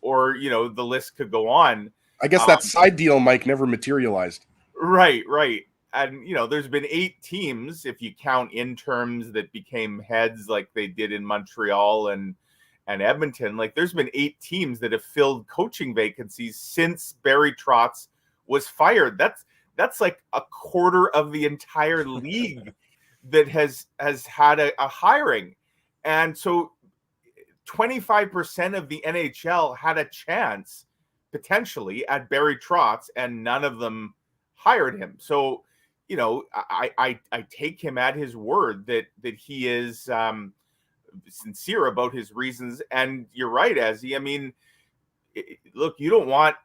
or, the list could go on. I guess that side deal, Mike, never materialized. Right. And, there's been 8 teams, if you count in terms that became heads like they did in Montreal and Edmonton. Like, there's been 8 teams that have filled coaching vacancies since Barry Trotz was fired. That's like a quarter of the entire league that has had a hiring. And so 25% of the NHL had a chance potentially at Barry Trotz, and none of them hired him. So, I take him at his word that he is sincere about his reasons. And you're right, Ezzy. I mean, look, you don't want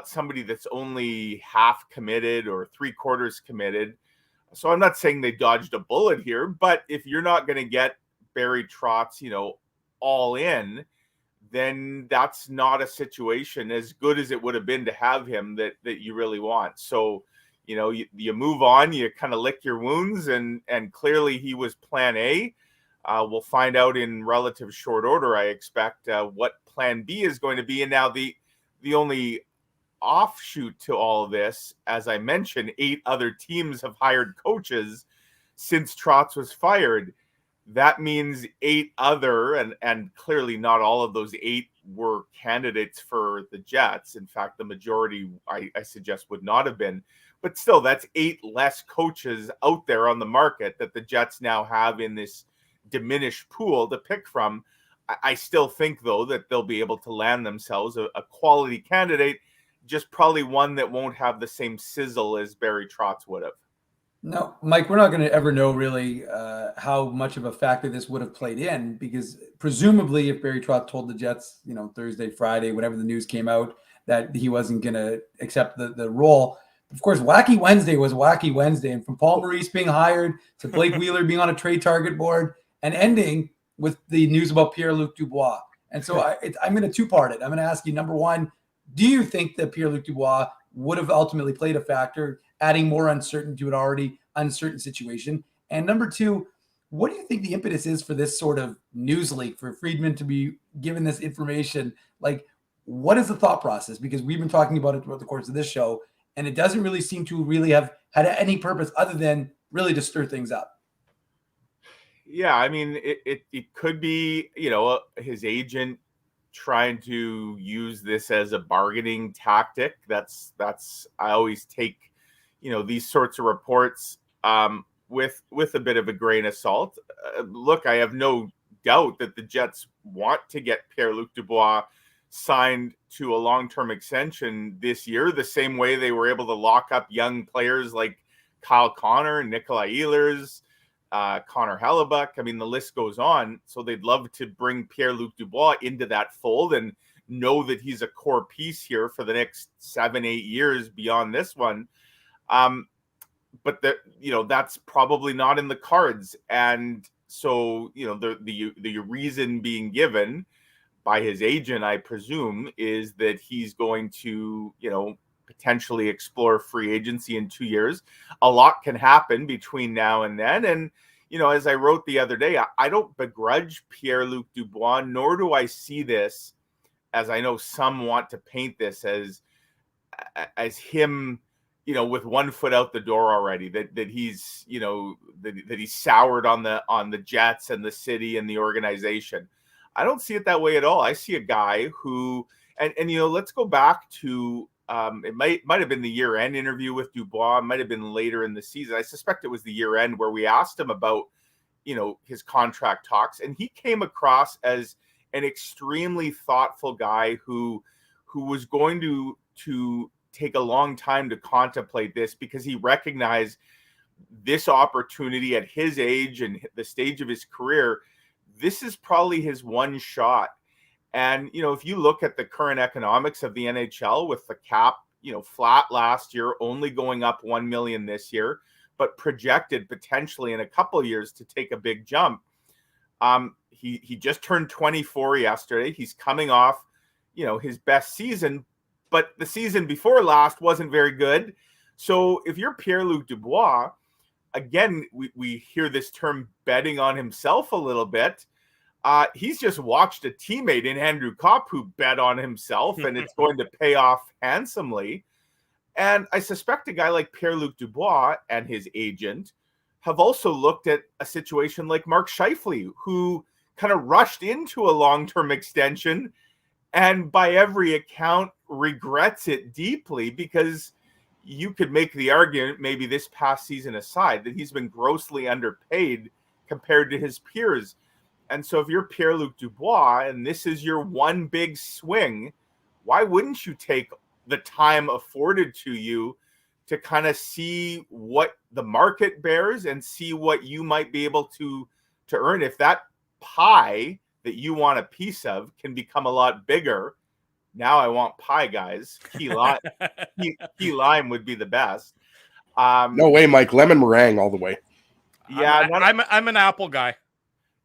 somebody that's only half committed or 3/4 committed. So I'm not saying they dodged a bullet here, but if you're not going to get Barry Trotz, all in, then that's not a situation as good as it would have been to have him that you really want. So, you move on, you kind of lick your wounds, and clearly he was plan A. We'll find out in relative short order, I expect, what plan B is going to be. And now the only offshoot to all of this, as I mentioned, 8 other teams have hired coaches since Trotz was fired. That means 8 other, and clearly not all of those 8 were candidates for the Jets. In fact, the majority, I suggest, would not have been. But still, that's 8 less coaches out there on the market that the Jets now have in this diminished pool to pick from. I still think, though, that they'll be able to land themselves a quality candidate, just probably one that won't have the same sizzle as Barry Trotz would have. No, Mike, we're not going to ever know really how much of a factor this would have played in, because presumably if Barry Trotz told the Jets, Thursday, Friday, whenever the news came out, that he wasn't going to accept the role. Of course, Wacky Wednesday was Wacky Wednesday. And from Paul Maurice being hired to Blake Wheeler being on a trade target board and ending with the news about Pierre-Luc Dubois. And so I'm going to 2-part it. I'm going to ask you, number one, do you think that Pierre-Luc Dubois would have ultimately played a factor, adding more uncertainty to an already uncertain situation? And number two, what do you think the impetus is for this sort of news leak, for Friedman to be given this information? Like, what is the thought process? Because we've been talking about it throughout the course of this show, and it doesn't really seem to really have had any purpose other than really to stir things up. Yeah, I mean, it could be, his agent trying to use this as a bargaining tactic. That's I always take, these sorts of reports with a bit of a grain of salt. Look, I have no doubt that the Jets want to get Pierre-Luc Dubois signed to a long-term extension this year, the same way they were able to lock up young players like Kyle Connor, Nikolai Ehlers, Connor Hellebuck. I mean, the list goes on. So they'd love to bring Pierre-Luc Dubois into that fold and know that he's a core piece here for the next 7-8 years beyond this one. But that's probably not in the cards. And so, the reason being given by his agent, I presume, is that he's going to, potentially explore free agency in 2 years. A lot can happen between now and then. And, as I wrote the other day, I don't begrudge Pierre-Luc Dubois, nor do I see this, as I know some want to paint this as him, with 1 foot out the door already, that he's, that he's soured on the Jets and the city and the organization. I don't see it that way at all. I see a guy who, and let's go back to, it might have been the year-end interview with Dubois. It might have been later in the season. I suspect it was the year-end where we asked him about, his contract talks, and he came across as an extremely thoughtful guy who was going to take a long time to contemplate this, because he recognized this opportunity at his age and the stage of his career. This is probably his one shot. And, if you look at the current economics of the NHL with the cap, flat last year, only going up 1 million this year, but projected potentially in a couple of years to take a big jump. He just turned 24 yesterday. He's coming off, his best season, but the season before last wasn't very good. So if you're Pierre-Luc Dubois, again, we hear this term betting on himself a little bit. He's just watched a teammate in Andrew Kopp who bet on himself, and it's going to pay off handsomely. And I suspect a guy like Pierre-Luc Dubois and his agent have also looked at a situation like Mark Scheifele, who kind of rushed into a long-term extension and by every account regrets it deeply, because you could make the argument, maybe this past season aside, that he's been grossly underpaid compared to his peers. And so if you're Pierre-Luc Dubois and this is your one big swing, why wouldn't you take the time afforded to you to kind of see what the market bears and see what you might be able to earn? If that pie that you want a piece of can become a lot bigger, now I want pie, guys. Key lime would be the best. No way, Mike. Lemon meringue all the way. Yeah, I'm an apple guy.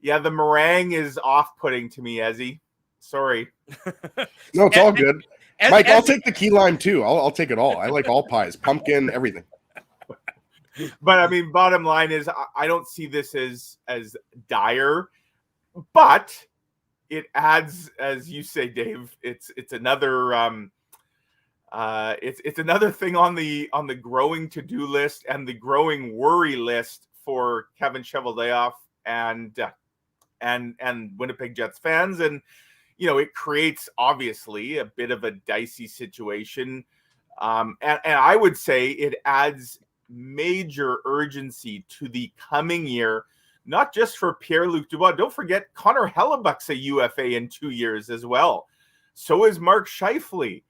Yeah, the meringue is off-putting to me, Ezzy. Sorry. No, it's all good. Mike, I'll take the key lime too. I'll take it all. I like all pies, pumpkin, everything. But I mean, bottom line is, I don't see this as dire, but it adds, as you say, Dave. It's another it's another thing on the growing to-do list and the growing worry list for Kevin Cheveldayoff and Winnipeg Jets fans. And it creates obviously a bit of a dicey situation. And I would say it adds major urgency to the coming year, not just for Pierre-Luc Dubois. Don't forget, Connor Hellebuck's a UFA in 2 years as well. So is Mark Scheifele,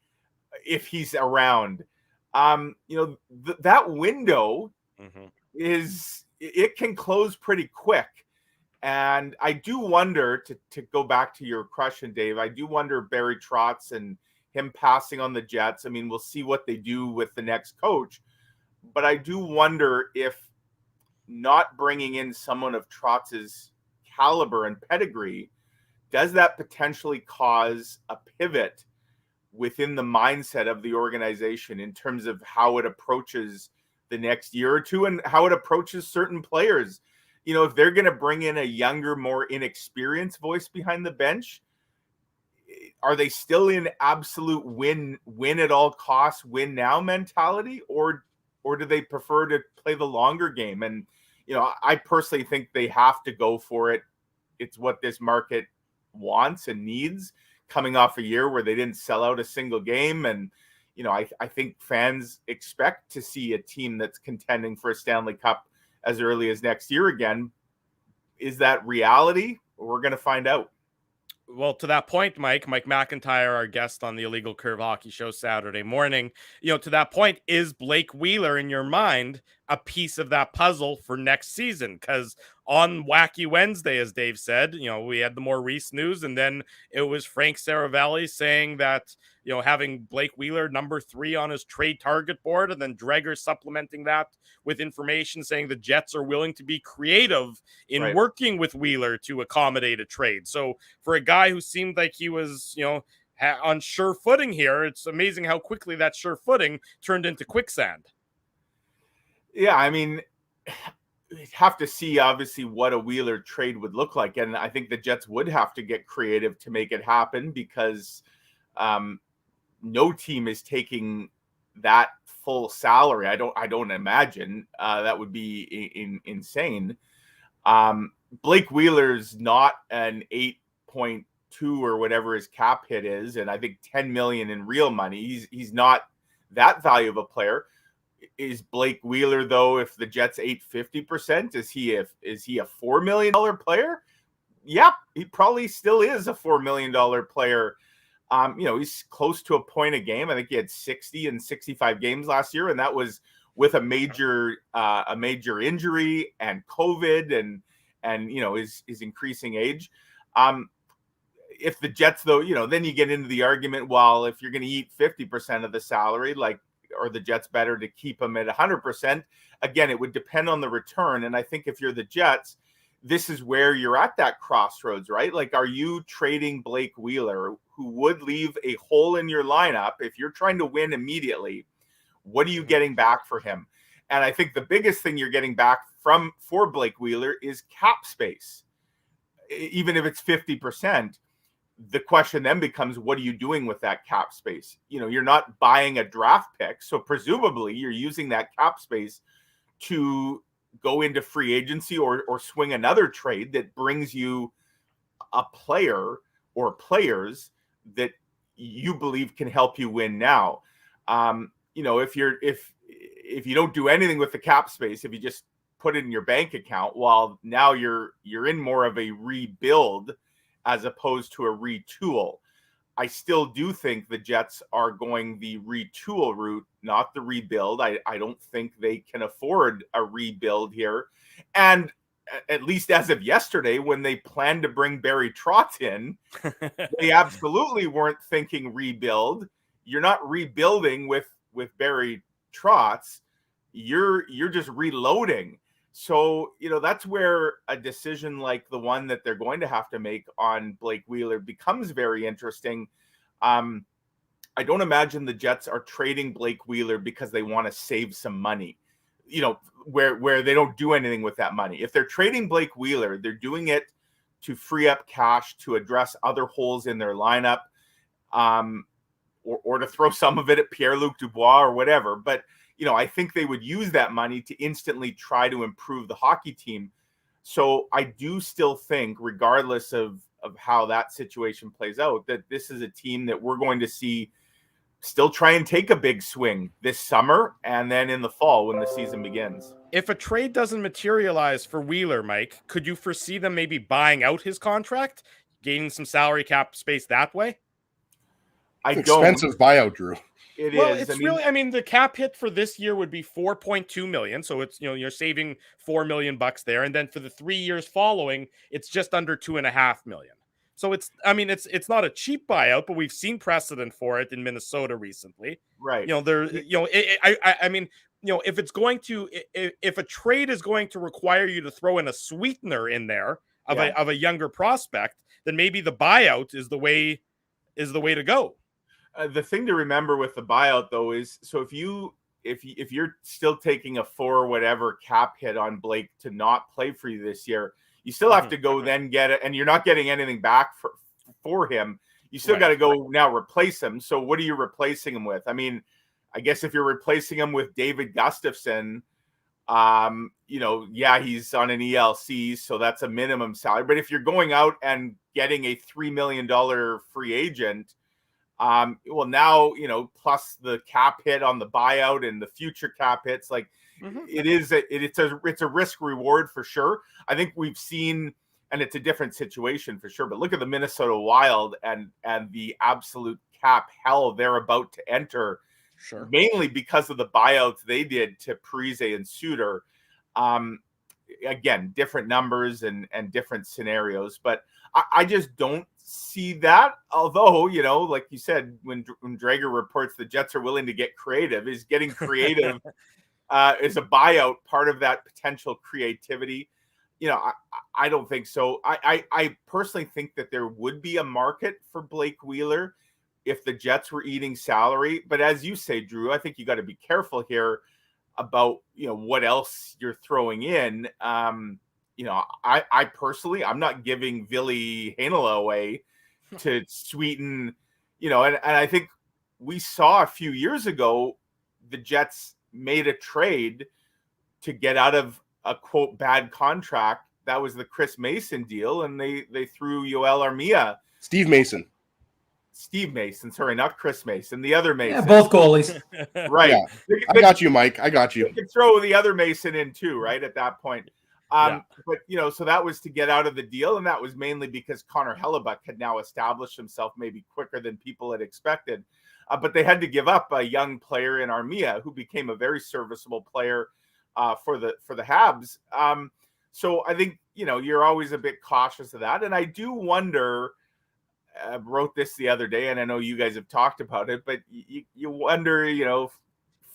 if he's around. That window it can close pretty quick. And I do wonder, to go back to your question, Dave, I do wonder Barry Trotz and him passing on the Jets. I mean, we'll see what they do with the next coach. But I do wonder if not bringing in someone of Trotz's caliber and pedigree, does that potentially cause a pivot within the mindset of the organization in terms of how it approaches the next year or two and how it approaches certain players? If they're going to bring in a younger, more inexperienced voice behind the bench, are they still in absolute win at all costs, win now mentality, or do they prefer to play the longer game? And I personally think they have to go for it. It's what this market wants and needs, coming off a year where they didn't sell out a single game. And I think fans expect to see a team that's contending for a Stanley Cup as early as next year again. Is that reality? We're going to find out. Well, to that point, Mike McIntyre, our guest on the Illegal Curve Hockey Show Saturday morning, to that point, is Blake Wheeler, in your mind, a piece of that puzzle for next season? Because on Wacky Wednesday, as Dave said, we had the Maurice news, and then it was Frank Saravalli saying that, having Blake Wheeler number 3 on his trade target board, and then Dreger supplementing that with information saying the Jets are willing to be creative in working with Wheeler to accommodate a trade. So for a guy who seemed like he was, on sure footing here, it's amazing how quickly that sure footing turned into quicksand. Yeah, I mean, have to see obviously what a Wheeler trade would look like, and I think the Jets would have to get creative to make it happen, because no team is taking that full salary. I don't imagine that would be insane. Blake Wheeler's not an 8.2 or whatever his cap hit is, and I think 10 million in real money. He's not that value of a player. Is Blake Wheeler, though, if the Jets ate 50%, is he a $4 million player? Yeah, he probably still is a $4 million player. He's close to a point a game. I think he had 60 and 65 games last year, and that was with a major injury and COVID and his increasing age. If the Jets, though, then you get into the argument, well, if you're going to eat 50% of the salary, or the Jets better to keep him at 100%. Again, it would depend on the return. And I think if you're the Jets, this is where you're at that crossroads, right? Are you trading Blake Wheeler, who would leave a hole in your lineup? If you're trying to win immediately, what are you getting back for him? And I think the biggest thing you're getting back for Blake Wheeler is cap space. Even if it's 50%, the question then becomes, what are you doing with that cap space? You're not buying a draft pick. So presumably you're using that cap space to go into free agency or swing another trade that brings you a player or players that you believe can help you win now. If you don't do anything with the cap space, if you just put it in your bank account, well, now you're in more of a rebuild as opposed to a retool. I still do think the Jets are going the retool route, not the rebuild. I don't think they can afford a rebuild here. And at least as of yesterday, when they planned to bring Barry Trotz in, they absolutely weren't thinking rebuild. You're not rebuilding with Barry Trotz. You're just reloading. So, that's where a decision like the one that they're going to have to make on Blake Wheeler becomes very interesting. I don't imagine the Jets are trading Blake Wheeler because they want to save some money, where they don't do anything with that money. If they're trading Blake Wheeler, they're doing it to free up cash to address other holes in their lineup, or to throw some of it at Pierre-Luc Dubois or whatever. But I think they would use that money to instantly try to improve the hockey team. So I do still think, regardless of how that situation plays out, that this is a team that we're going to see still try and take a big swing this summer and then in the fall when the season begins. If a trade doesn't materialize for Wheeler, Mike, could you foresee them maybe buying out his contract, gaining some salary cap space that way? Expensive buyout, Drew. The cap hit for this year would be $4.2 million. So it's, you're saving $4 million there. And then for the 3 years following, it's just under $2.5 million. So it's not a cheap buyout, but we've seen precedent for it in Minnesota recently. Right. If a trade is going to require you to throw in a sweetener in there of a younger prospect, then maybe the buyout is the way to go. The thing to remember with the buyout, though, is so if you're still taking a 4 or whatever cap hit on Blake to not play for you this year, you still have to go then get it, and you're not getting anything back for him. You still got to go now replace him. So what are you replacing him with? I mean, I guess if you're replacing him with David Gustafson, he's on an ELC, so that's a minimum salary. But if you're going out and getting a $3 million free agent, now, plus the cap hit on the buyout and the future cap hits, it's a risk reward for sure. I think we've seen, and it's a different situation for sure, but look at the Minnesota Wild and the absolute cap hell they're about to enter, mainly because of the buyouts they did to Parise and Suter. Again, different numbers and different scenarios, but I just don't see that. Although, like you said, when Drager reports the Jets are willing to get creative, is getting creative is a buyout part of that potential creativity? I don't think so. I personally think that there would be a market for Blake Wheeler if the Jets were eating salary. But as you say, Drew, I think you got to be careful here about, what else you're throwing in. I personally, I'm not giving Ville Heinola away to sweeten, and I think we saw a few years ago, the Jets made a trade to get out of a quote bad contract. That was the Chris Mason deal. And they threw Yoel Armia. Steve Mason, sorry, not Chris Mason, the other Mason. Yeah, both goalies. Right. Yeah. I got you, Mike. I got you. You could throw the other Mason in too, right? At that point. But, so that was to get out of the deal. And that was mainly because Connor Hellebuck had now established himself maybe quicker than people had expected. But they had to give up a young player in Armia who became a very serviceable player for the Habs. So I think, you're always a bit cautious of that. And I do wonder, I wrote this the other day, and I know you guys have talked about it, but you wonder,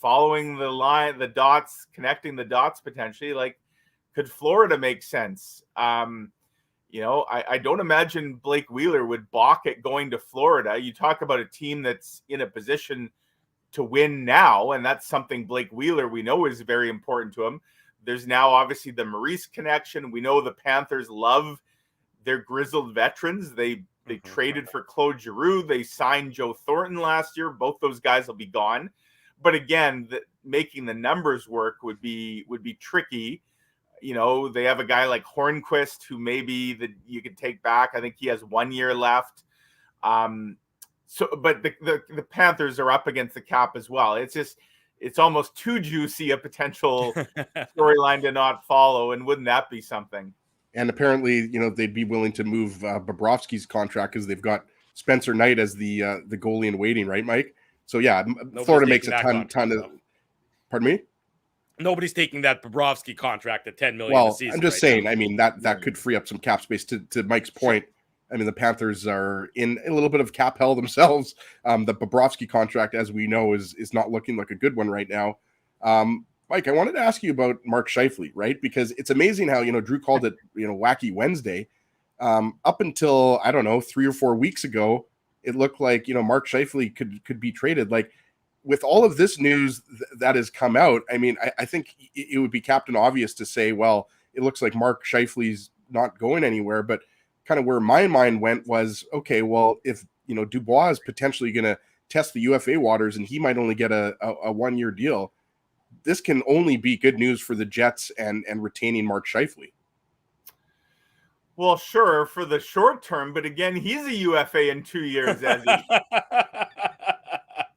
following the line, the dots, connecting the dots potentially, like, could Florida make sense? I don't imagine Blake Wheeler would balk at going to Florida. You talk about a team that's in a position to win now, and that's something Blake Wheeler, we know, is very important to him. There's now obviously the Maurice connection. We know the Panthers love their grizzled veterans. They traded for Claude Giroux. They signed Joe Thornton last year. Both those guys will be gone. But again, making the numbers work would be tricky. They have a guy like Hornquist who maybe that you could take back. I think he has 1 year left. But the Panthers are up against the cap as well. It's almost too juicy a potential storyline to not follow. And wouldn't that be something? And apparently, they'd be willing to move Bobrovsky's contract because they've got Spencer Knight as the goalie in waiting, right, Mike? So yeah, Florida makes a ton of. Pardon me? Nobody's taking that Bobrovsky contract at $10 million a season. I'm just saying. I mean, that could free up some cap space. To Mike's point, I mean, the Panthers are in a little bit of cap hell themselves. The Bobrovsky contract, as we know, is not looking like a good one right now. Mike, I wanted to ask you about Mark Scheifele, right? Because it's amazing how, Drew called it, Wacky Wednesday. Up until, I don't know, 3 or 4 weeks ago, it looked like, Mark Scheifele could be traded. Like, with all of this news that has come out, I mean, I think it would be Captain Obvious to say, well, it looks like Mark Scheifele's not going anywhere. But kind of where my mind went was, okay, well, if, Dubois is potentially going to test the UFA waters and he might only get a 1 year deal, this can only be good news for the Jets and retaining Mark Scheifele. Well, sure, for the short term, but again, he's a UFA in 2 years,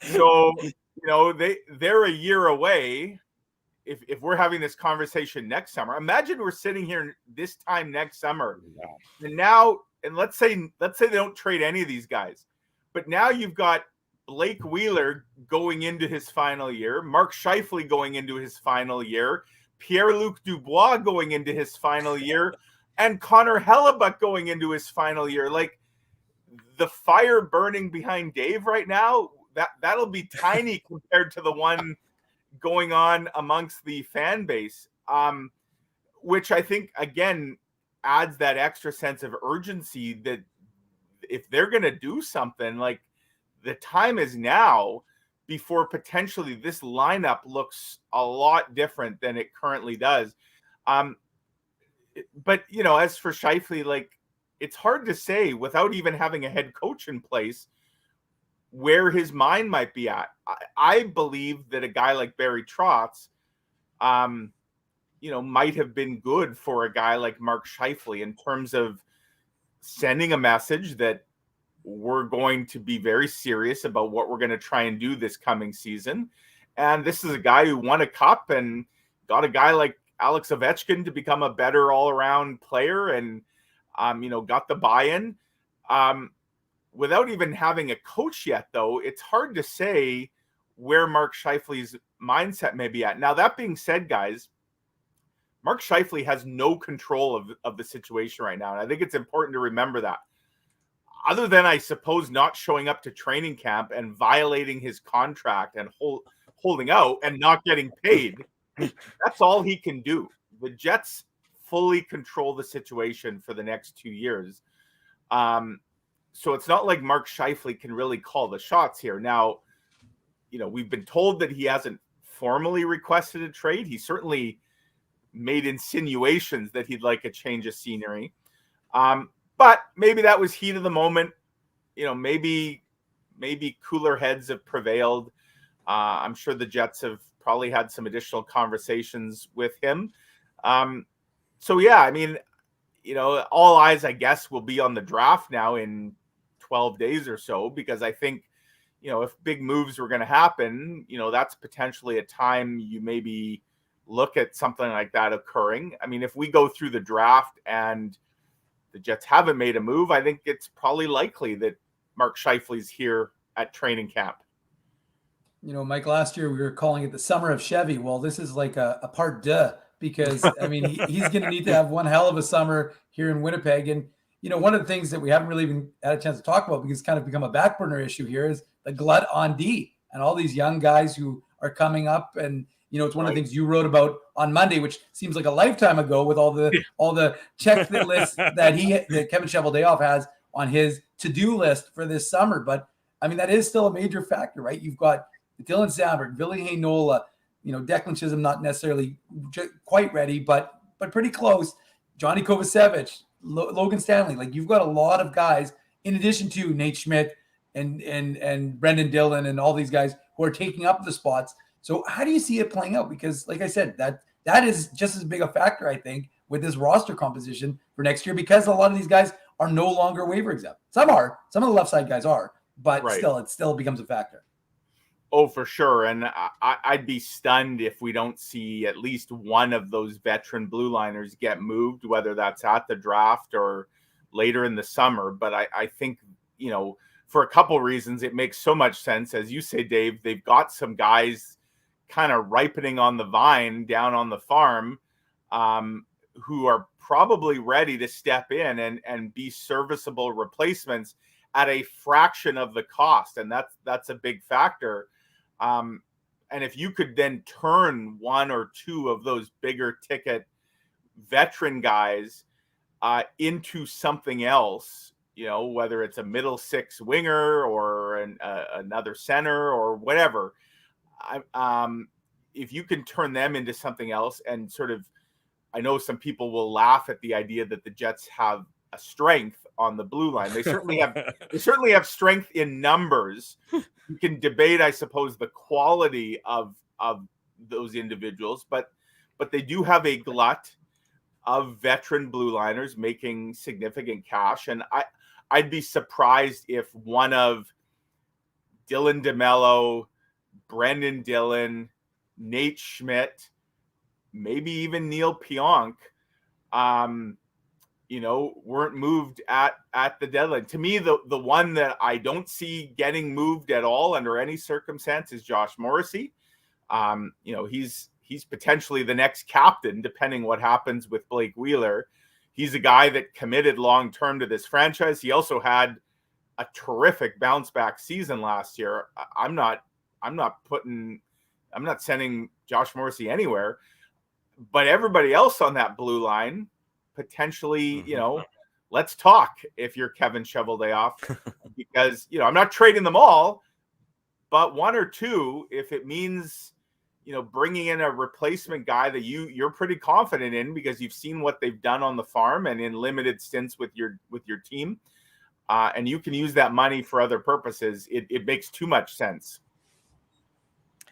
So, they're a year away. If we're having this conversation next summer, imagine we're sitting here this time next summer. And let's say they don't trade any of these guys, but now you've got Blake Wheeler going into his final year, Mark Scheifele going into his final year, Pierre-Luc Dubois going into his final year, and Connor Hellebuck going into his final year. Like, the fire burning behind Dave right now, that'll be tiny compared to the one going on amongst the fan base, which I think, again, adds that extra sense of urgency that if they're going to do something, like, the time is now before potentially this lineup looks a lot different than it currently does. But, as for Scheifele, like, it's hard to say without even having a head coach in place where his mind might be at. I believe that a guy like Barry Trotz, might have been good for a guy like Mark Scheifele in terms of sending a message that we're going to be very serious about what we're going to try and do this coming season. And this is a guy who won a cup and got a guy like Alex Ovechkin to become a better all-around player and, got the buy-in. Without even having a coach yet, though, it's hard to say where Mark Scheifele's mindset may be at. Now, that being said, guys, Mark Scheifele has no control of the situation right now. And I think it's important to remember that. Other than, I suppose, not showing up to training camp and violating his contract and holding out and not getting paid, that's all he can do. The Jets fully control the situation for the next 2 years. So it's not like Mark Scheifele can really call the shots here. Now, we've been told that he hasn't formally requested a trade. He certainly made insinuations that he'd like a change of scenery. But maybe that was heat of the moment. Maybe cooler heads have prevailed. I'm sure the Jets have probably had some additional conversations with him. So yeah, I mean, all eyes, I guess, will be on the draft now in 12 days or so, because I think, if big moves were going to happen, that's potentially a time you maybe look at something like that occurring. I mean, if we go through the draft and the Jets haven't made a move, I think it's probably likely that Mark Scheifele's here at training camp. Mike, last year we were calling it the summer of Chevy. Well, this is like a part deux, because I mean, he's going to need to have one hell of a summer here in Winnipeg. And, one of the things that we haven't really even had a chance to talk about, because it's kind of become a back burner issue here, is the glut on D and all these young guys who are coming up. And, it's one of the things you wrote about on Monday, which seems like a lifetime ago, with all the checklists that Kevin Cheveldayoff has on his to-do list for this summer. But I mean, that is still a major factor, right? You've got Dylan Samberg, Ville Heinola, Declan Chisholm, not necessarily quite ready, but pretty close. Johnny Kovacevic, Logan Stanley. Like, you've got a lot of guys, in addition to Nate Schmidt and Brendan Dillon and all these guys who are taking up the spots. So how do you see it playing out? Because, like I said, that is just as big a factor, I think, with this roster composition for next year, because a lot of these guys are no longer waiver exempt. Some are. Some of the left side guys are. But it still becomes a factor. Oh, for sure. And I'd be stunned if we don't see at least one of those veteran blue liners get moved, whether that's at the draft or later in the summer. But I think, for a couple reasons, it makes so much sense. As you say, Dave, they've got some guys kind of ripening on the vine down on the farm who are probably ready to step in and be serviceable replacements at a fraction of the cost. And that's a big factor. And if you could then turn one or two of those bigger ticket veteran guys into something else, whether it's a middle six winger or another center or whatever, if you can turn them into something else and sort of, I know some people will laugh at the idea that the Jets have a strength on the blue line. They certainly have strength in numbers. You can debate, I suppose, the quality of those individuals, but they do have a glut of veteran blue liners making significant cash. And I'd be surprised if one of Dylan DeMello, Brendan Dillon, Nate Schmidt, maybe even Neil Pionk, weren't moved at the deadline. To me, the one that I don't see getting moved at all under any circumstance is Josh Morrissey. He's potentially the next captain, depending what happens with Blake Wheeler. He's a guy that committed long-term to this franchise. He also had a terrific bounce back season last year. I'm not sending Josh Morrissey anywhere, but everybody else on that blue line, potentially, let's talk if you're Kevin Cheveldayoff, because, I'm not trading them all, but one or two, if it means, bringing in a replacement guy that you're pretty confident in because you've seen what they've done on the farm and in limited stints with your team, and you can use that money for other purposes, it makes too much sense.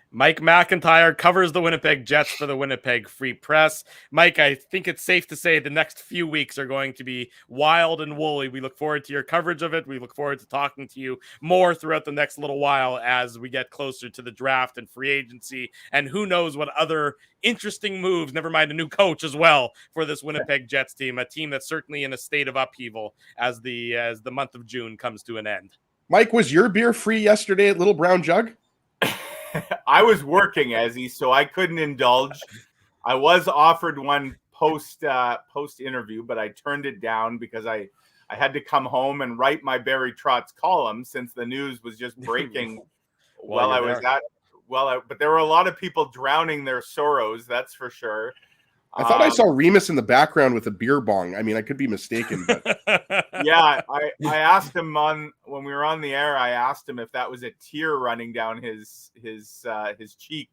Mike McIntyre covers the Winnipeg Jets for the Winnipeg Free Press. Mike, I think it's safe to say the next few weeks are going to be wild and woolly. We look forward to your coverage of it. We look forward to talking to you more throughout the next little while as we get closer to the draft and free agency, and who knows what other interesting moves, never mind a new coach as well, for this Winnipeg Jets team, a team that's certainly in a state of upheaval as the month of June comes to an end. Mike, was your beer free yesterday at Little Brown Jug? I was working, Ezzy, so I couldn't indulge. I was offered one post interview, but I turned it down because I had to come home and write my Barry Trotz column since the news was just breaking but there were a lot of people drowning their sorrows, that's for sure. I thought I saw Remus in the background with a beer bong. I mean, I could be mistaken, but yeah, I asked him when we were on the air. I asked him if that was a tear running down his cheek,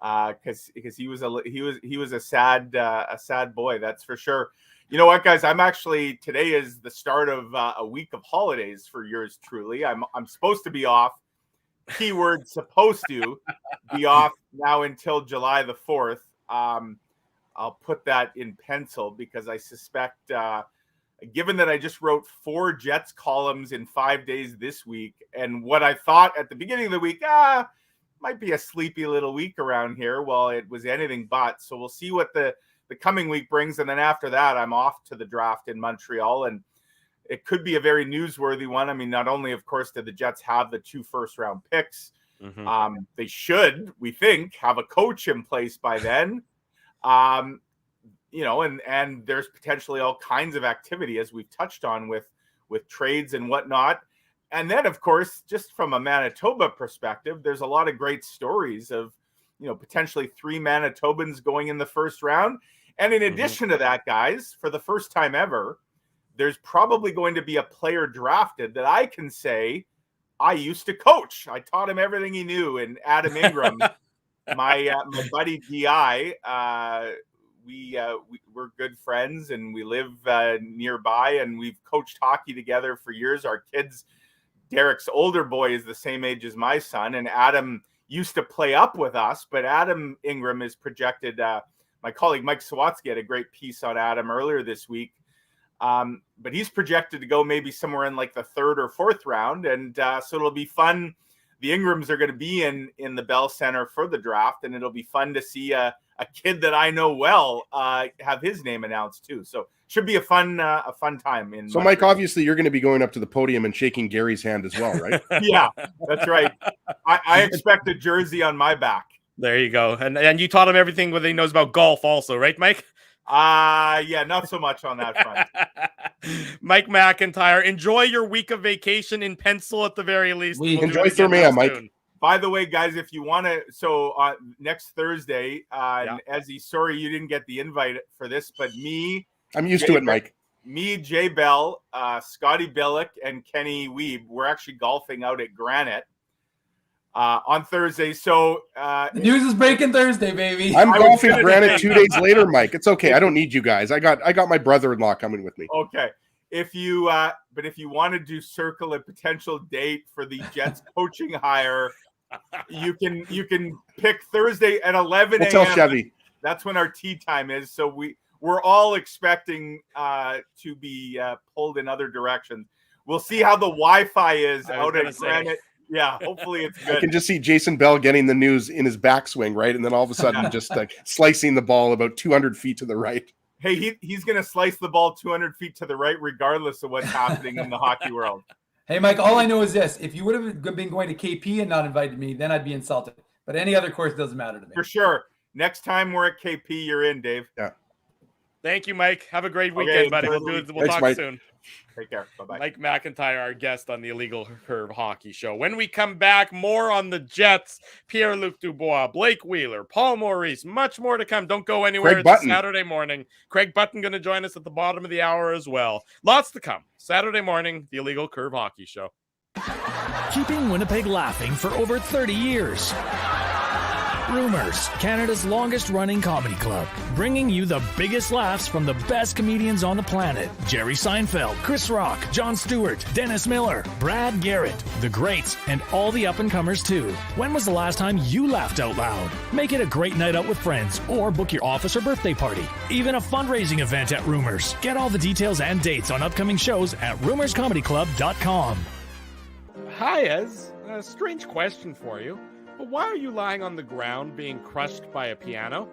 because he was a sad boy, that's for sure. You know what, guys? Today is the start of a week of holidays for yours truly. I'm supposed to be off. Keyword supposed to be off now until July the 4th. I'll put that in pencil because I suspect, given that I just wrote 4 Jets columns in 5 days this week, and what I thought at the beginning of the week, might be a sleepy little week around here. Well, it was anything but. So we'll see what the coming week brings. And then after that, I'm off to the draft in Montreal, and it could be a very newsworthy one. I mean, not only, of course, did the Jets have the 2 first-round picks, they should, we think, have a coach in place by then. And there's potentially all kinds of activity, as we've touched on, with trades and whatnot. And then, of course, just from a Manitoba perspective, there's a lot of great stories of, potentially 3 Manitobans going in the first round. And in addition to that, guys, for the first time ever, there's probably going to be a player drafted that I can say I used to coach. I taught him everything he knew. And Adam Ingram, my buddy DI, we're good friends and we live nearby, and we've coached hockey together for years. Our kids, Derek's older boy is the same age as my son, and Adam used to play up with us, but Adam Ingram is projected. My colleague Mike Sawatsky had a great piece on Adam earlier this week, but he's projected to go maybe somewhere in like the 3rd or 4th round, and so it'll be fun. The Ingrams are going to be in the Bell Center for the draft, and it'll be fun to see a kid that I know well have his name announced too. So should be a fun time. So Mike, obviously you're going to be going up to the podium and shaking Gary's hand as well, right? Yeah, that's right. I expect a jersey on my back. There you go. And you taught him everything what he knows about golf also, right, Mike? Yeah, not so much on that front. Mike McIntyre, enjoy your week of vacation in pencil at the very least. Enjoy Thermea, Mike. Soon. By the way, guys, if you want to, next Thursday, Ezzy, sorry you didn't get the invite for this, but I'm used to it, Mike. Me, Jay Bell, Scotty Billick, and Kenny Weeb, we're actually golfing out at Granite on Thursday. So the news is breaking Thursday, baby. I'm golfing Granite 2 days later, Mike. It's okay. I don't need you guys. I got my brother-in-law coming with me. Okay. If you wanted to circle a potential date for the Jets coaching hire, you can pick Thursday at 11 a.m. We'll tell Chevy. That's when our tea time is. So we're all expecting to be pulled in other directions. We'll see how the Wi-Fi is out at Granite. Yeah, hopefully it's good. I can just see Jason Bell getting the news in his backswing, right? And then all of a sudden just slicing the ball about 200 feet to the right. Hey, he's going to slice the ball 200 feet to the right regardless of what's happening in the hockey world. Hey, Mike, all I know is this. If you would have been going to KP and not invited me, then I'd be insulted. But any other course doesn't matter to me. For sure. Next time we're at KP, you're in, Dave. Yeah. Thank you, Mike. Have a great weekend, buddy. We'll talk Mike. soon. Take care. Bye-bye. Mike McIntyre, our guest on the Illegal Curve Hockey Show. When we come back, more on the Jets, Pierre-Luc Dubois, Blake Wheeler, Paul Maurice, much more to come. Don't go anywhere. Craig Button. Saturday morning. Craig Button going to join us at the bottom of the hour as well. Lots to come. Saturday morning, the Illegal Curve Hockey Show. Keeping Winnipeg laughing for over 30 years. Rumors, Canada's longest running comedy club, bringing you the biggest laughs from the best comedians on the planet. Jerry Seinfeld, Chris Rock, Jon Stewart, Dennis Miller, Brad Garrett, the greats, and all the up-and-comers too. When was the last time you laughed out loud? Make it a great night out with friends or book your office or birthday party. Even a fundraising event at Rumors. Get all the details and dates on upcoming shows at rumorscomedyclub.com. Hi, Ez. A strange question for you. But why are you lying on the ground being crushed by a piano?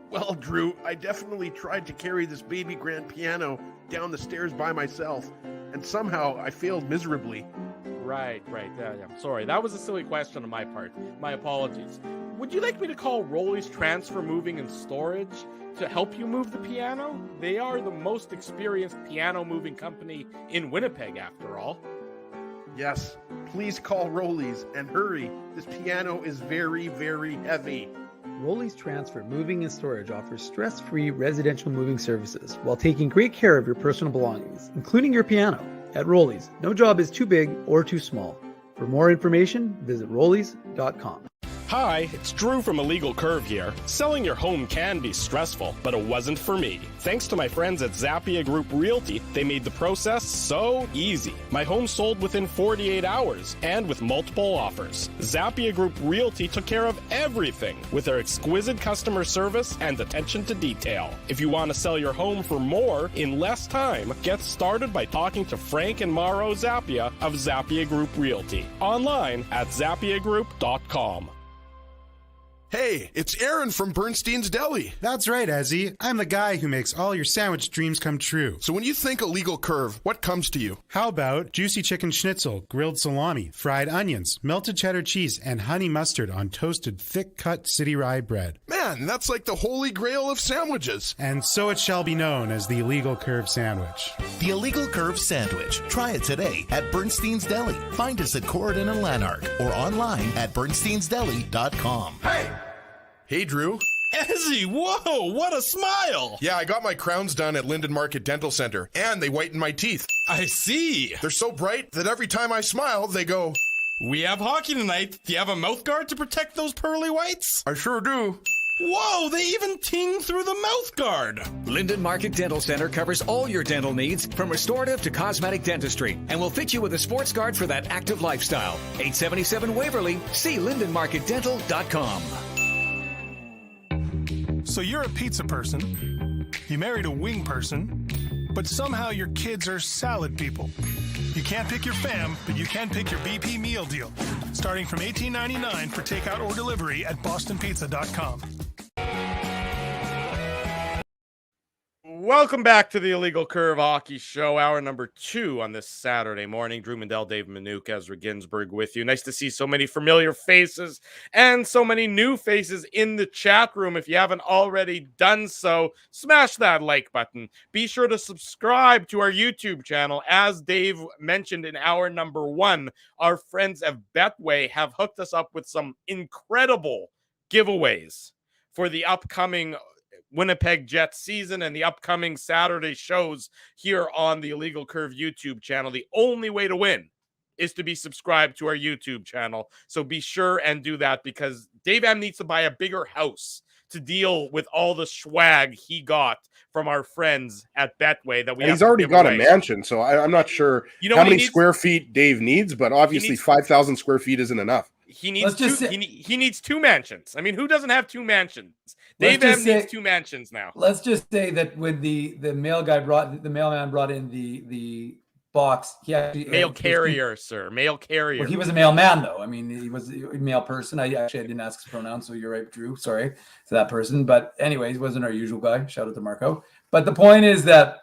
Well, Drew, I definitely tried to carry this baby grand piano down the stairs by myself, and somehow I failed miserably. Right. Yeah. Sorry, that was a silly question on my part. My apologies. Would you like me to call Rolly's Transfer Moving and Storage to help you move the piano? They are the most experienced piano moving company in Winnipeg, after all. Yes, please call Rolly's and hurry. This piano is very, very heavy. Rolly's Transfer Moving and Storage offers stress-free residential moving services while taking great care of your personal belongings, including your piano. At Rolly's, no job is too big or too small. For more information, visit rollys.com. Hi, it's Drew from Illegal Curve here. Selling your home can be stressful, but it wasn't for me. Thanks to my friends at Zappia Group Realty, they made the process so easy. My home sold within 48 hours and with multiple offers. Zappia Group Realty took care of everything with their exquisite customer service and attention to detail. If you want to sell your home for more in less time, get started by talking to Frank and Mauro Zappia of Zappia Group Realty. Online at zappiagroup.com. Hey, it's Aaron from Bernstein's Deli. That's right, Ezzy. I'm the guy who makes all your sandwich dreams come true. So when you think Illegal Curve, what comes to you? How about juicy chicken schnitzel, grilled salami, fried onions, melted cheddar cheese, and honey mustard on toasted thick-cut city rye bread? Man, that's like the holy grail of sandwiches. And so it shall be known as the Illegal Curve Sandwich. The Illegal Curve Sandwich. Try it today at Bernstein's Deli. Find us at Corridon and Lanark or online at bernsteinsdeli.com. Hey, Drew. Ezzy, whoa, what a smile! Yeah, I got my crowns done at Linden Market Dental Center, and they whiten my teeth. I see. They're so bright that every time I smile, they go... We have hockey tonight. Do you have a mouth guard to protect those pearly whites? I sure do. Whoa, they even ting through the mouth guard. Linden Market Dental Center covers all your dental needs from restorative to cosmetic dentistry and will fit you with a sports guard for that active lifestyle. 877 Waverly. See lindenmarketdental.com. So you're a pizza person, you married a wing person, but somehow your kids are salad people. You can't pick your fam, but you can pick your BP meal deal, starting from $18.99 for takeout or delivery at bostonpizza.com. Welcome back to the Illegal Curve Hockey Show, hour number 2 on this Saturday morning. Drew Mindell, Dave Minuk, Ezra Ginsburg with you. Nice to see so many familiar faces and so many new faces in the chat room. If you haven't already done so, smash that like button. Be sure to subscribe to our YouTube channel. As Dave mentioned in hour number 1, our friends at Betway have hooked us up with some incredible giveaways for the upcoming Winnipeg Jets season and the upcoming Saturday shows here on the Illegal Curve YouTube channel. The only way to win is to be subscribed to our YouTube channel. So be sure and do that, because Dave M needs to buy a bigger house to deal with all the swag he got from our friends at Betway. That he's already got a mansion, so I'm not sure how many square feet Dave needs, but obviously 5,000 square feet isn't enough. He needs he needs 2 mansions. I mean, who doesn't have 2 mansions? Dave M needs 2 mansions now. Let's just say that when the mailman brought in the box, he actually mail carrier. Well, he was a mailman, though. I mean, he was a male person. I didn't ask his pronouns, so you're right, Drew. Sorry to that person. But anyways, he wasn't our usual guy. Shout out to Marco. But the point is that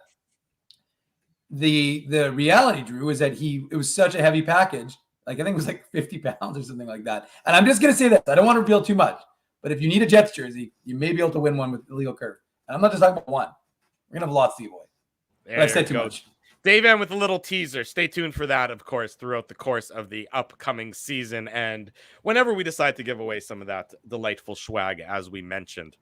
the reality, Drew, is that it was such a heavy package. Like, I think it was like 50 pounds or something like that. And I'm just going to say this. I don't want to reveal too much. But if you need a Jets jersey, you may be able to win one with Illegal Curve. And I'm not just talking about one. We're going to have lots to give away. But I said too much. Dave M with a little teaser. Stay tuned for that, of course, throughout the course of the upcoming season. And whenever we decide to give away some of that delightful swag, as we mentioned.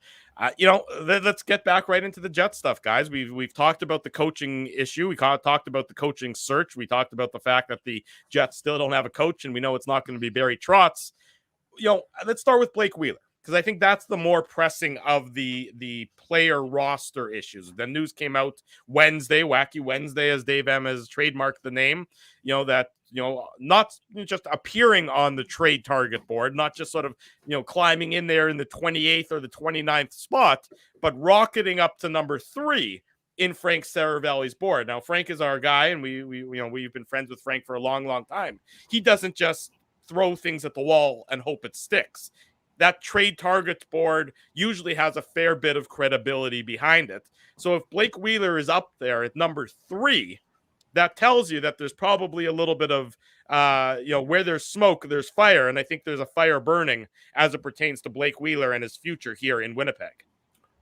Let's get back right into the Jets stuff, guys. We've talked about the coaching issue. We talked about the coaching search. We talked about the fact that the Jets still don't have a coach, and we know it's not going to be Barry Trotz. Let's start with Blake Wheeler. because I think that's the more pressing of the player roster issues. The news came out Wednesday, Wacky Wednesday, as Dave M has trademarked the name, that, not just appearing on the trade target board, not just sort of, climbing in there in the 28th or the 29th spot, but rocketing up to number 3 in Frank Saravelli's board. Now, Frank is our guy, and we've been friends with Frank for a long, long time. He doesn't just throw things at the wall and hope it sticks. That trade target board usually has a fair bit of credibility behind it. So if Blake Wheeler is up there at number 3, that tells you that there's probably a little bit of, where there's smoke, there's fire. And I think there's a fire burning as it pertains to Blake Wheeler and his future here in Winnipeg.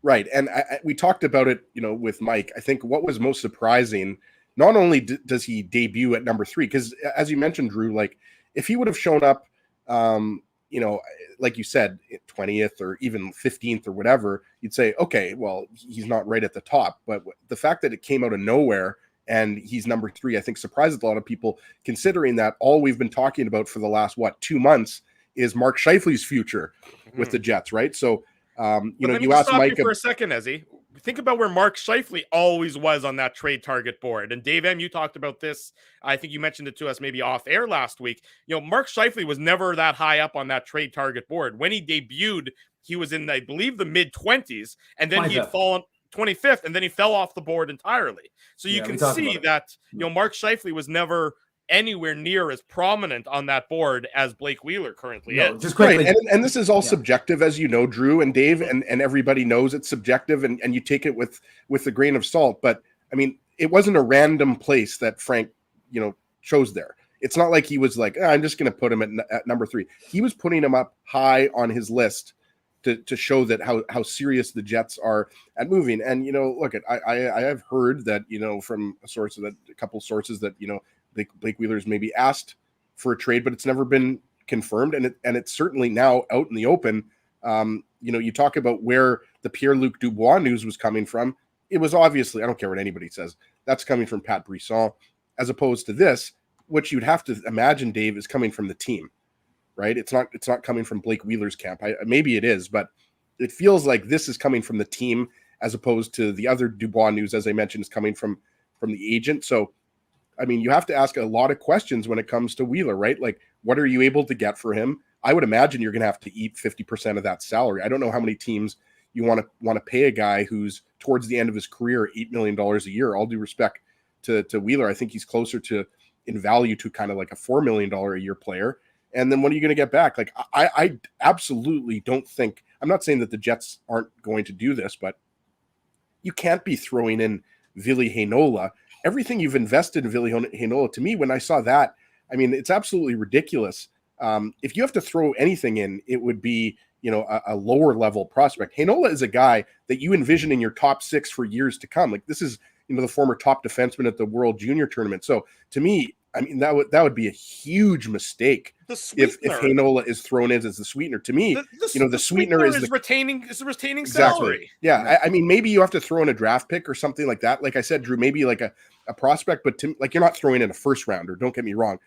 Right. And we talked about it, with Mike. I think what was most surprising, not only does he debut at number 3, because as you mentioned, Drew, like if he would have shown up, like you said, 20th or even 15th or whatever, you'd say, okay, well, he's not right at the top. But the fact that it came out of nowhere and he's number 3, I think surprises a lot of people, considering that all we've been talking about for the last, 2 months is Mark Scheifele's future with the Jets, right? So, you asked Mike for a second, Ezzy. Think about where Mark Scheifele always was on that trade target board. And Dave M, you talked about this. I think you mentioned it to us maybe off air last week. Mark Scheifele was never that high up on that trade target board. When he debuted, he was in, I believe, the mid-20s, and then he had fallen 25th, and then he fell off the board entirely. So you can see that, Mark Scheifele was never anywhere near as prominent on that board as Blake Wheeler currently is. Just quickly. Right. And this is all subjective, as you know, Drew and Dave, and everybody knows it's subjective, and you take it with a grain of salt. But I mean, it wasn't a random place that Frank, chose there. It's not like he was like, I'm just going to put him at number 3. He was putting him up high on his list to show that how serious the Jets are at moving. And, look, I have heard that, from a couple sources that, Blake Wheeler's maybe asked for a trade, but it's never been confirmed. And it's certainly now out in the open. You talk about where the Pierre-Luc Dubois news was coming from. It was obviously, I don't care what anybody says, that's coming from Pat Brisson, as opposed to this, which you'd have to imagine, Dave, is coming from the team, right? It's not coming from Blake Wheeler's camp. Maybe it is, but it feels like this is coming from the team as opposed to the other Dubois news, as I mentioned, is coming from the agent. So, I mean, you have to ask a lot of questions when it comes to Wheeler, right? Like, what are you able to get for him? I would imagine you're going to have to eat 50% of that salary. I don't know how many teams you want to pay a guy who's towards the end of his career $8 million a year. All due respect to Wheeler, I think he's closer to, in value, to kind of like a $4 million a year player. And then what are you going to get back? Like, I absolutely don't think, I'm not saying that the Jets aren't going to do this, but you can't be throwing in Ville Heinola. Everything you've invested in Ville Heinola, to me, when I saw that, I mean, it's absolutely ridiculous. If you have to throw anything in, it would be, a lower level prospect. Heinola is a guy that you envision in your top 6 for years to come. Like, this is, the former top defenseman at the World Junior Tournament. So to me, I mean, that would be a huge mistake if Heinola is thrown in as the sweetener. To me, the sweetener is retaining exactly. Salary. Yeah, I mean, maybe you have to throw in a draft pick or something like that. Like I said, Drew, maybe like a prospect, but you're not throwing in a first rounder. Don't get me wrong.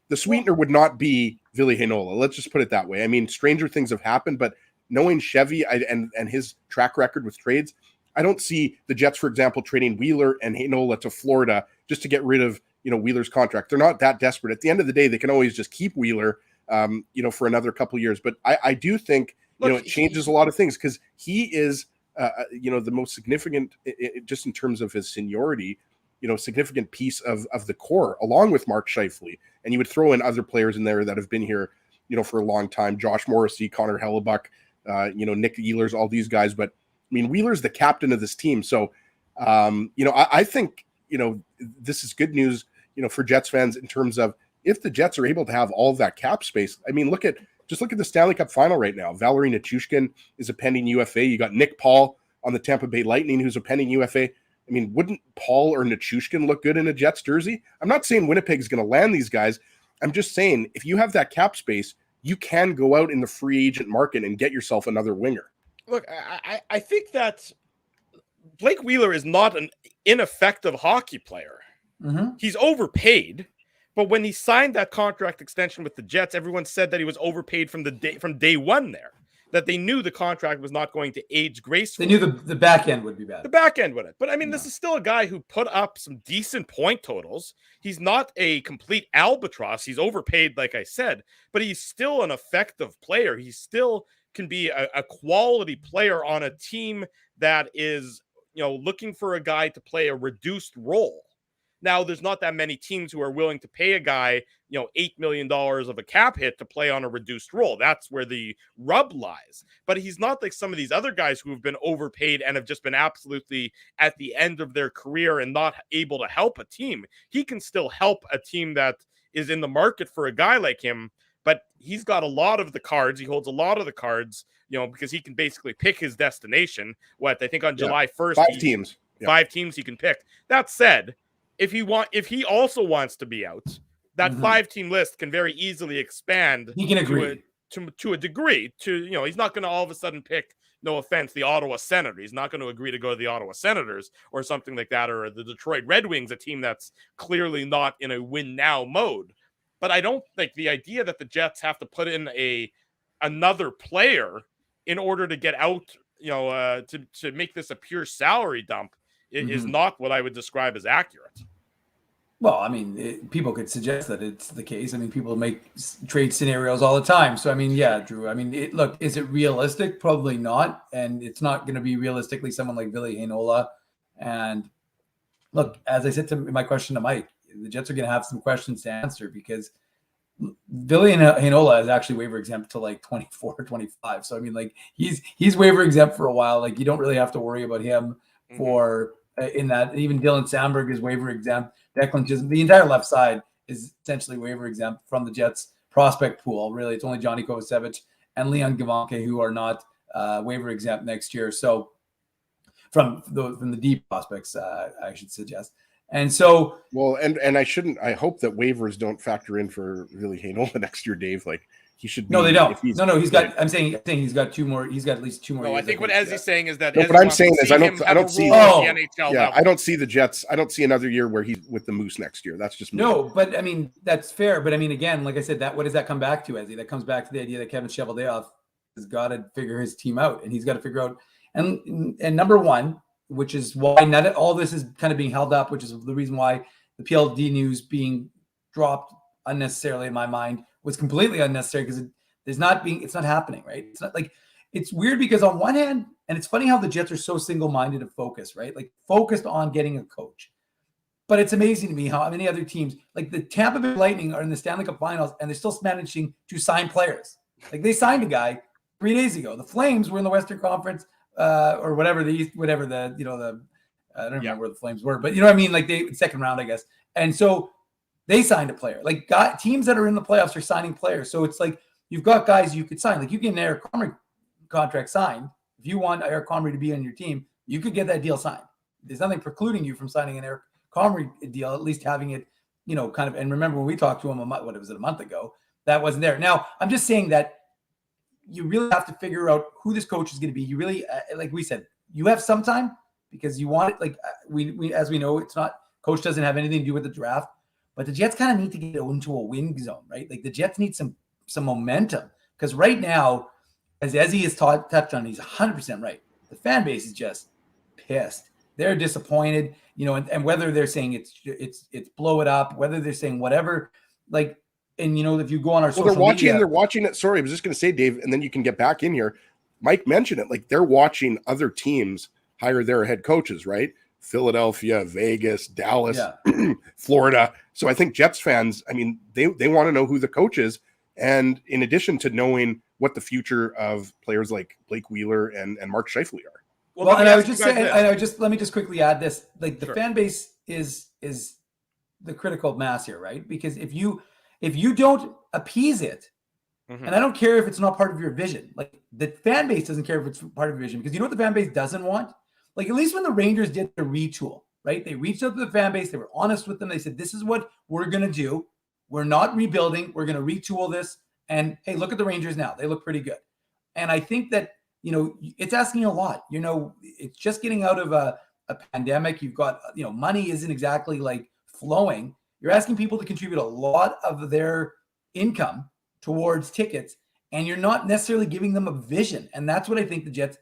The sweetener would not be Ville Heinola. Let's just put it that way. I mean, stranger things have happened, but knowing Chevy and his track record with trades, I don't see the Jets, for example, trading Wheeler and Heinola to Florida just to get rid of Wheeler's contract. They're not that desperate. At the end of the day, they can always just keep Wheeler, for another couple of years. But I do think, it changes a lot of things because he is, the most significant, just in terms of his seniority, significant piece of the core, along with Mark Scheifele. And you would throw in other players in there that have been here, for a long time. Josh Morrissey, Connor Hellebuck, Nick Ehlers, all these guys. But I mean, Wheeler's the captain of this team. So, I think, this is good news, for Jets fans in terms of if the Jets are able to have all of that cap space. I mean, look at the Stanley Cup final right now. Valeri Nichushkin is a pending UFA. You got Nick Paul on the Tampa Bay Lightning, who's a pending UFA. I mean, wouldn't Paul or Nichushkin look good in a Jets jersey? I'm not saying Winnipeg's going to land these guys. I'm just saying if you have that cap space, you can go out in the free agent market and get yourself another winger. Look, I think that Blake Wheeler is not an ineffective hockey player. Mm-hmm. He's overpaid, but when he signed that contract extension with the Jets, everyone said that he was overpaid from day one there. that they knew the contract was not going to age gracefully. They knew the back end would be bad. The back end would it. But I mean, this is still a guy who put up some decent point totals. He's not a complete albatross. He's overpaid, like I said, but he's still an effective player. He still can be a quality player on a team that is, looking for a guy to play a reduced role. Now, there's not that many teams who are willing to pay a guy, $8 million of a cap hit to play on a reduced role. That's where the rub lies. But he's not like some of these other guys who have been overpaid and have just been absolutely at the end of their career and not able to help a team. He can still help a team that is in the market for a guy like him, but he's got a lot of the cards. He holds a lot of the cards, because he can basically pick his destination. I think on July 1st, 5 teams. 5 teams he can pick. That said, if he also wants to be out, that 5-team list can very easily expand. He can agree to a degree. He's not going to all of a sudden pick, no offense, the Ottawa Senators. He's not going to agree to go to the Ottawa Senators or something like that, or the Detroit Red Wings, a team that's clearly not in a win now mode. But I don't think the idea that the Jets have to put in another player in order to get out, to make this a pure salary dump is not what I would describe as accurate. Well, I mean, people could suggest that it's the case. I mean, people make trade scenarios all the time. So, I mean, yeah, Drew, I mean, look, is it realistic? Probably not. And it's not going to be realistically someone like Ville Heinola. And look, as I said to my question to Mike, the Jets are going to have some questions to answer because Ville Heinola is actually waiver exempt to like 24 or 25. So, I mean, like he's waiver exempt for a while. Like you don't really have to worry about him for in that. Even Dylan Sandberg is waiver exempt. Declan Chisholm, the entire left side is essentially waiver exempt from the Jets prospect pool. Really, it's only Johnny Kovacevic and Leon Gawanke who are not waiver exempt next year. So from the deep prospects, I should suggest. And so, well, and I hope that waivers don't factor in for Ville Heinola next year, Dave. Like he should. No, they don't. No, he's got. I'm saying he's got 2 more. He's got at least 2 more. No, I think what Ezzy's saying is that. No, what I'm saying is I don't see. I don't see the Jets. I don't see another year where he's with the Moose next year. That's just me. No, but I mean that's fair. But I mean, again, like I said, what does that come back to, Ezzy? That comes back to the idea that Kevin Cheveldayoff has got to figure his team out, and he's got to figure out. And number one, which is why not all this is kind of being held up, which is the reason why the PLD news being dropped unnecessarily in my mind was completely unnecessary because it's not happening, right? It's not like it's weird because on one hand, and it's funny how the Jets are so single-minded and focused, right? Like focused on getting a coach. But it's amazing to me how many other teams, like the Tampa Bay Lightning, are in the Stanley Cup Finals and they're still managing to sign players. Like they signed a guy 3 days ago. The Flames were in the Western Conference or whatever I don't remember where the Flames were, but you know what I mean? Like second round, I guess. And so they signed a player. Like teams that are in the playoffs are signing players. So it's like you've got guys you could sign. Like you get an Eric Comrie contract signed. If you want Eric Comrie to be on your team, you could get that deal signed. There's nothing precluding you from signing an Eric Comrie deal, at least having it, kind of. And remember when we talked to him a month ago, that wasn't there. Now I'm just saying that you really have to figure out who this coach is going to be. You really, like we said, you have some time because you want it. Like we as we know, it's not coach doesn't have anything to do with the draft, but the Jets kind of need to get into a win zone, right? Like the Jets need some momentum because right now, as Ezzy has touched on, he's 100% right. The fan base is just pissed. They're disappointed, and whether they're saying it's blow it up, whether they're saying whatever, like. And, if you go on our social media. They're watching it. Sorry, I was just going to say, Dave, and then you can get back in here. Mike mentioned it. Like, they're watching other teams hire their head coaches, right? Philadelphia, Vegas, Dallas, Florida. So I think Jets fans, I mean, they want to know who the coach is. And in addition to knowing what the future of players like Blake Wheeler and Mark Scheifele are. Well, and I was just saying, let me just quickly add this. Like, the fan base is the critical mass here, right? Because if you don't appease it, and I don't care if it's not part of your vision, like the fan base doesn't care if it's part of your vision, because you know what the fan base doesn't want? Like at least when the Rangers did the retool, right? They reached out to the fan base. They were honest with them. They said, this is what we're going to do. We're not rebuilding. We're going to retool this. And hey, look at the Rangers now. They look pretty good. And I think that, it's asking a lot. It's just getting out of a pandemic. You've got, money isn't exactly like flowing. You're asking people to contribute a lot of their income towards tickets. and you're not necessarily giving them a vision. And that's what I think the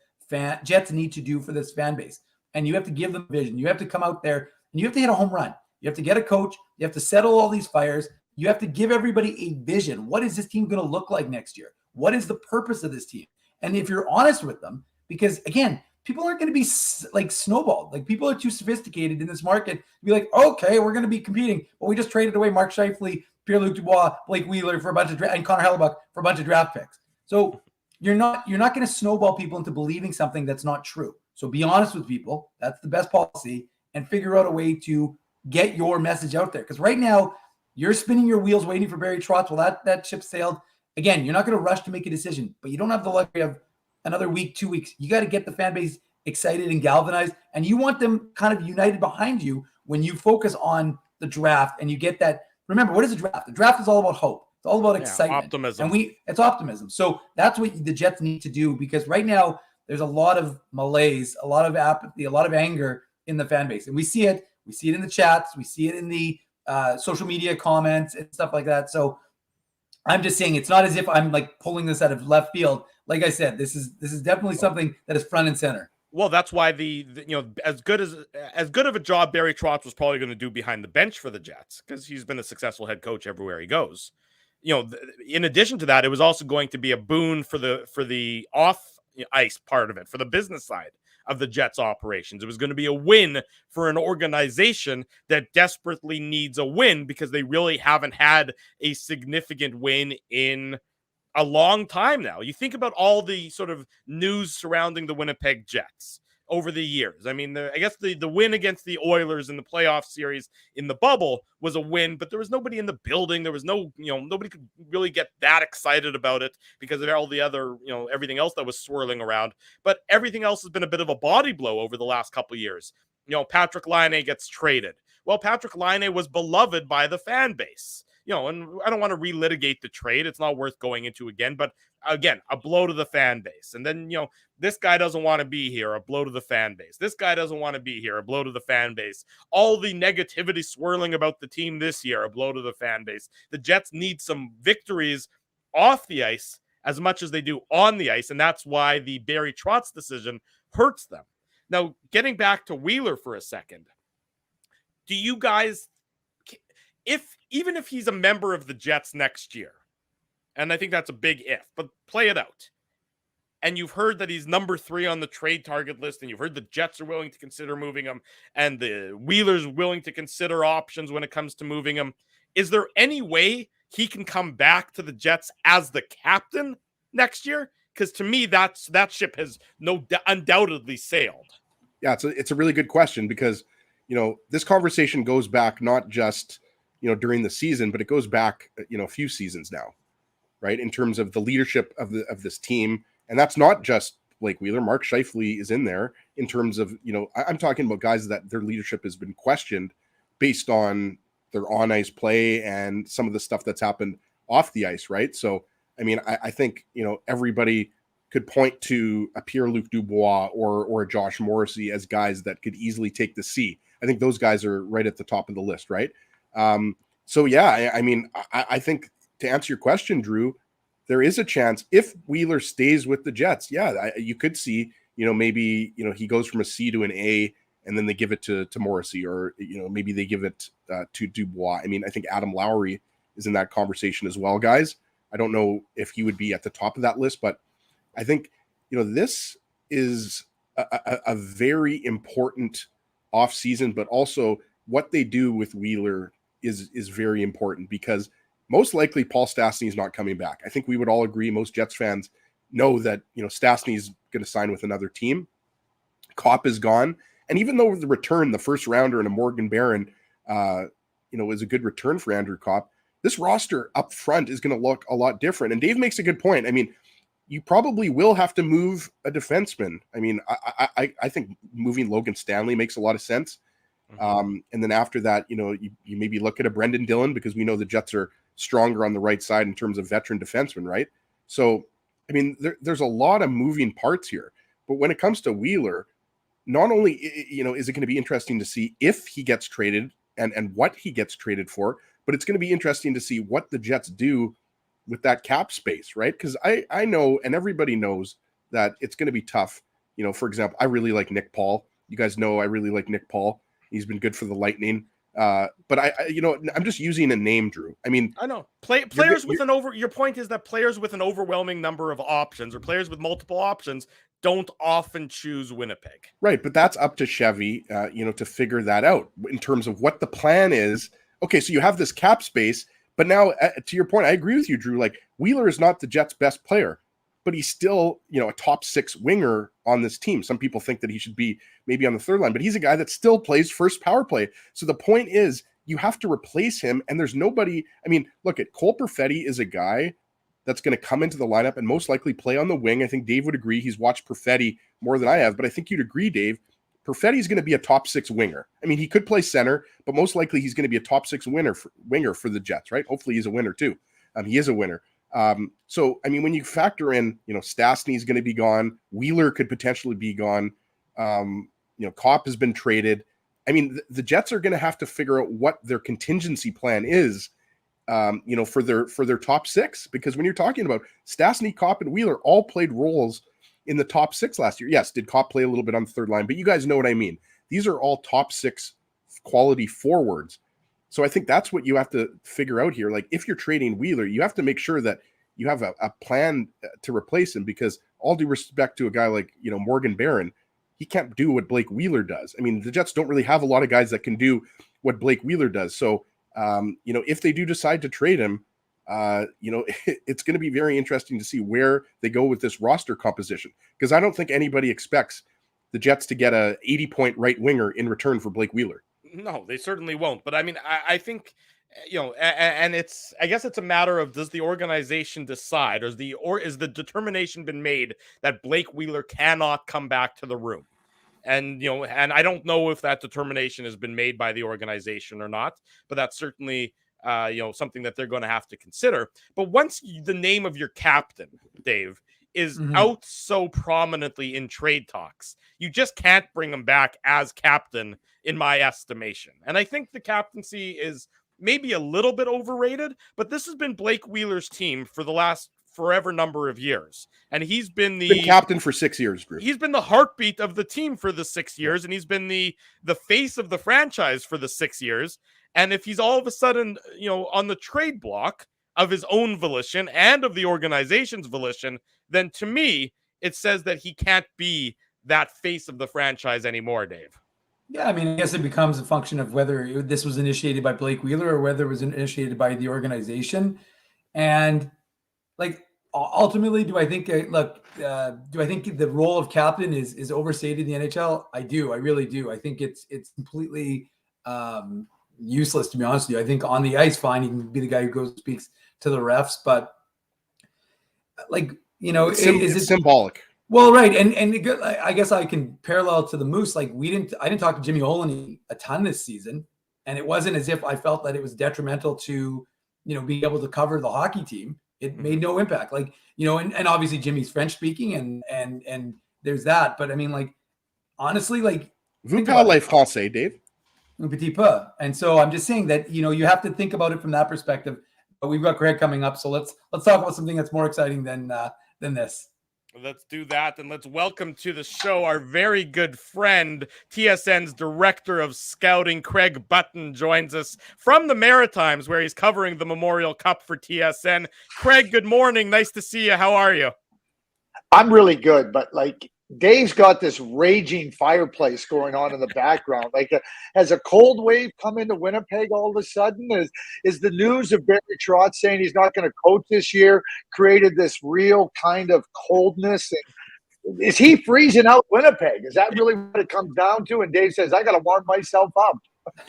Jets need to do for this fan base. And you have to give them vision. You have to come out there and you have to hit a home run. You have to get a coach. You have to settle all these fires. You have to give everybody a vision. What is this team going to look like next year? What is the purpose of this team? And if you're honest with them, because again, people aren't going to be like snowballed. Like, people are too sophisticated in this market to be like, okay, we're going to be competing. Well, we just traded away Mark Scheifele, Pierre-Luc Dubois, Blake Wheeler for a bunch of and Connor Hellebuck for a bunch of draft picks. So you're not going to snowball people into believing something that's not true. So be honest with people. That's the best policy, and figure out a way to get your message out there. Because right now you're spinning your wheels waiting for Barry Trotz. Well, that ship sailed. Again, you're not going to rush to make a decision, but you don't have the luxury of another week, 2 weeks. You got to get the fan base excited and galvanized, and you want them kind of united behind you when you focus on the draft and you get that. Remember, what is a draft? The draft is all about hope. It's all about excitement. Optimism. And it's optimism. So that's what the Jets need to do, because right now there's a lot of malaise, a lot of apathy, a lot of anger in the fan base. And we see it. We see it in the chats. We see it in the social media comments and stuff like that. So I'm just saying, it's not as if I'm like pulling this out of left field. Like I said, this is definitely something that is front and center. Well, that's why the as good of a job Barry Trotz was probably going to do behind the bench for the Jets, because he's been a successful head coach everywhere he goes. In addition to that, it was also going to be a boon for the off ice part of it, for the business side of the Jets operations. It was going to be a win for an organization that desperately needs a win, because they really haven't had a significant win in a long time now. You think about all the sort of news surrounding the Winnipeg Jets over the years. I mean, I guess the win against the Oilers in the playoff series in the bubble was a win, but there was nobody in the building. There was nobody could really get that excited about it because of all the other, everything else that was swirling around. But everything else has been a bit of a body blow over the last couple of years. Patrick Laine gets traded. Well, Patrick Laine was beloved by the fan base. And I don't want to relitigate the trade. It's not worth going into again. But again, a blow to the fan base. And then, this guy doesn't want to be here, a blow to the fan base. This guy doesn't want to be here, a blow to the fan base. All the negativity swirling about the team this year, a blow to the fan base. The Jets need some victories off the ice as much as they do on the ice. And that's why the Barry Trotz decision hurts them. Now, getting back to Wheeler for a second, do you guys, even if he's a member of the Jets next year, and I think that's a big if, but play it out, and you've heard that he's number 3 on the trade target list, and you've heard the Jets are willing to consider moving him, and the Wheeler's willing to consider options when it comes to moving him, is there any way he can come back to the Jets as the captain next year? Because to me, that ship has undoubtedly sailed. Yeah, it's a really good question, because this conversation goes back not just during the season, but it goes back a few seasons now, right? In terms of the leadership of this team, and that's not just Blake Wheeler. Mark Scheifele is in there. In terms of I'm talking about guys that their leadership has been questioned based on their on ice play and some of the stuff that's happened off the ice, right? So I mean, I think everybody could point to a Pierre-Luc Dubois or a Josh Morrissey as guys that could easily take the C. I think those guys are right at the top of the list, right? So yeah, I mean, I think to answer your question, Drew, there is a chance if Wheeler stays with the Jets. Yeah, you could see, maybe, he goes from a C to an A, and then they give it to Morrissey, or, maybe they give it to Dubois. I mean, I think Adam Lowry is in that conversation as well, guys. I don't know if he would be at the top of that list, but I think, this is a very important offseason, but also what they do with Wheeler is very important, because most likely Paul Stastny is not coming back. I think we would all agree, most Jets fans know that, Stastny is going to sign with another team. Kopp is gone. And even though the first rounder and a Morgan Barron, is a good return for Andrew Kopp, this roster up front is going to look a lot different. And Dave makes a good point. I mean, you probably will have to move a defenseman. I mean, I think moving Logan Stanley makes a lot of sense. And then after that, you maybe look at a Brendan Dillon, because we know the Jets are stronger on the right side in terms of veteran defensemen, right? So, I mean, there's a lot of moving parts here. But when it comes to Wheeler, not only, is it going to be interesting to see if he gets traded and what he gets traded for, but it's going to be interesting to see what the Jets do with that cap space, right? Because I know, and everybody knows that it's going to be tough. You know, for example, I really like Nick Paul. You guys know I really like Nick Paul. He's been good for the Lightning. But I'm just using a name, Drew. I mean, I know your point is that players with an overwhelming number of options or players with multiple options don't often choose Winnipeg. Right. But that's up to Chevy, to figure that out in terms of what the plan is. Okay. So you have this cap space, but now to your point, I agree with you, Drew. Like, Wheeler is not the Jets' best player, but he's still, a top 6 winger on this team. Some people think that he should be maybe on the third line, but he's a guy that still plays first power play. So the point is, you have to replace him, and there's nobody. I mean, look at Cole Perfetti is a guy that's going to come into the lineup and most likely play on the wing. I think Dave would agree. He's watched Perfetti more than I have, but I think you'd agree, Dave. Perfetti is going to be a top 6 winger. I mean, he could play center, but most likely he's going to be a top 6 winger for the Jets, right? Hopefully he's a winner too. He is a winner. So, I mean, when you factor in, Stastny's going to be gone, Wheeler could potentially be gone. Kopp has been traded. I mean, the Jets are going to have to figure out what their contingency plan is, for their top 6, because when you're talking about Stastny, Kopp, and Wheeler all played roles in the top 6 last year. Yes, did Kopp play a little bit on the third line, but you guys know what I mean. These are all top 6 quality forwards. So I think that's what you have to figure out here. Like, if you're trading Wheeler, you have to make sure that you have a plan to replace him, because all due respect to a guy like, Morgan Barron, he can't do what Blake Wheeler does. I mean, the Jets don't really have a lot of guys that can do what Blake Wheeler does. So, if they do decide to trade him, it's going to be very interesting to see where they go with this roster composition, because I don't think anybody expects the Jets to get a 80-point right winger in return for Blake Wheeler. No, they certainly won't. But I mean, I think, and I guess it's a matter of, does the organization decide, or is the determination been made that Blake Wheeler cannot come back to the room? And, and I don't know if that determination has been made by the organization or not, but that's certainly, something that they're going to have to consider. But once the name of your captain, Dave, is out so prominently in trade talks, you just can't bring him back as captain, in my estimation. And I think the captaincy is maybe a little bit overrated, but this has been Blake Wheeler's team for the last forever number of years. And he's been the captain for 6 years, Drew. He's been the heartbeat of the team for the 6 years, and he's been the face of the franchise for the 6 years. And if he's all of a sudden, on the trade block of his own volition and of the organization's volition, then to me, it says that he can't be that face of the franchise anymore, Dave. Yeah, I mean, I guess it becomes a function of whether this was initiated by Blake Wheeler or whether it was initiated by the organization. And ultimately, do I think the role of captain is overstated in the NHL? I do. I really do. I think it's completely useless, to be honest with you. I think on the ice, fine, he can be the guy who goes and speaks to the refs, but it's symbolic. Well, right, and I guess I can parallel to the Moose. I didn't talk to Jimmy Olney a ton this season, and it wasn't as if I felt that it was detrimental to being able to cover the hockey team. It made no impact. And obviously Jimmy's French speaking, and there's that. But I mean, honestly, vous parlez français, Dave? Un petit peu. And so I'm just saying that you have to think about it from that perspective. But we've got Greg coming up, so let's talk about something that's more exciting than this. Let's do that, and let's welcome to the show our very good friend, TSN's Director of Scouting, Craig Button, joins us from the Maritimes, where he's covering the Memorial Cup for TSN. Craig, good morning. Nice to see you. How are you? I'm really good, but Dave's got this raging fireplace going on in the background. Has a cold wave come into Winnipeg all of a sudden? Is the news of Barry Trotz saying he's not going to coach this year created this real kind of coldness? And is he freezing out Winnipeg? Is that really what it comes down to? And Dave says, I got to warm myself up.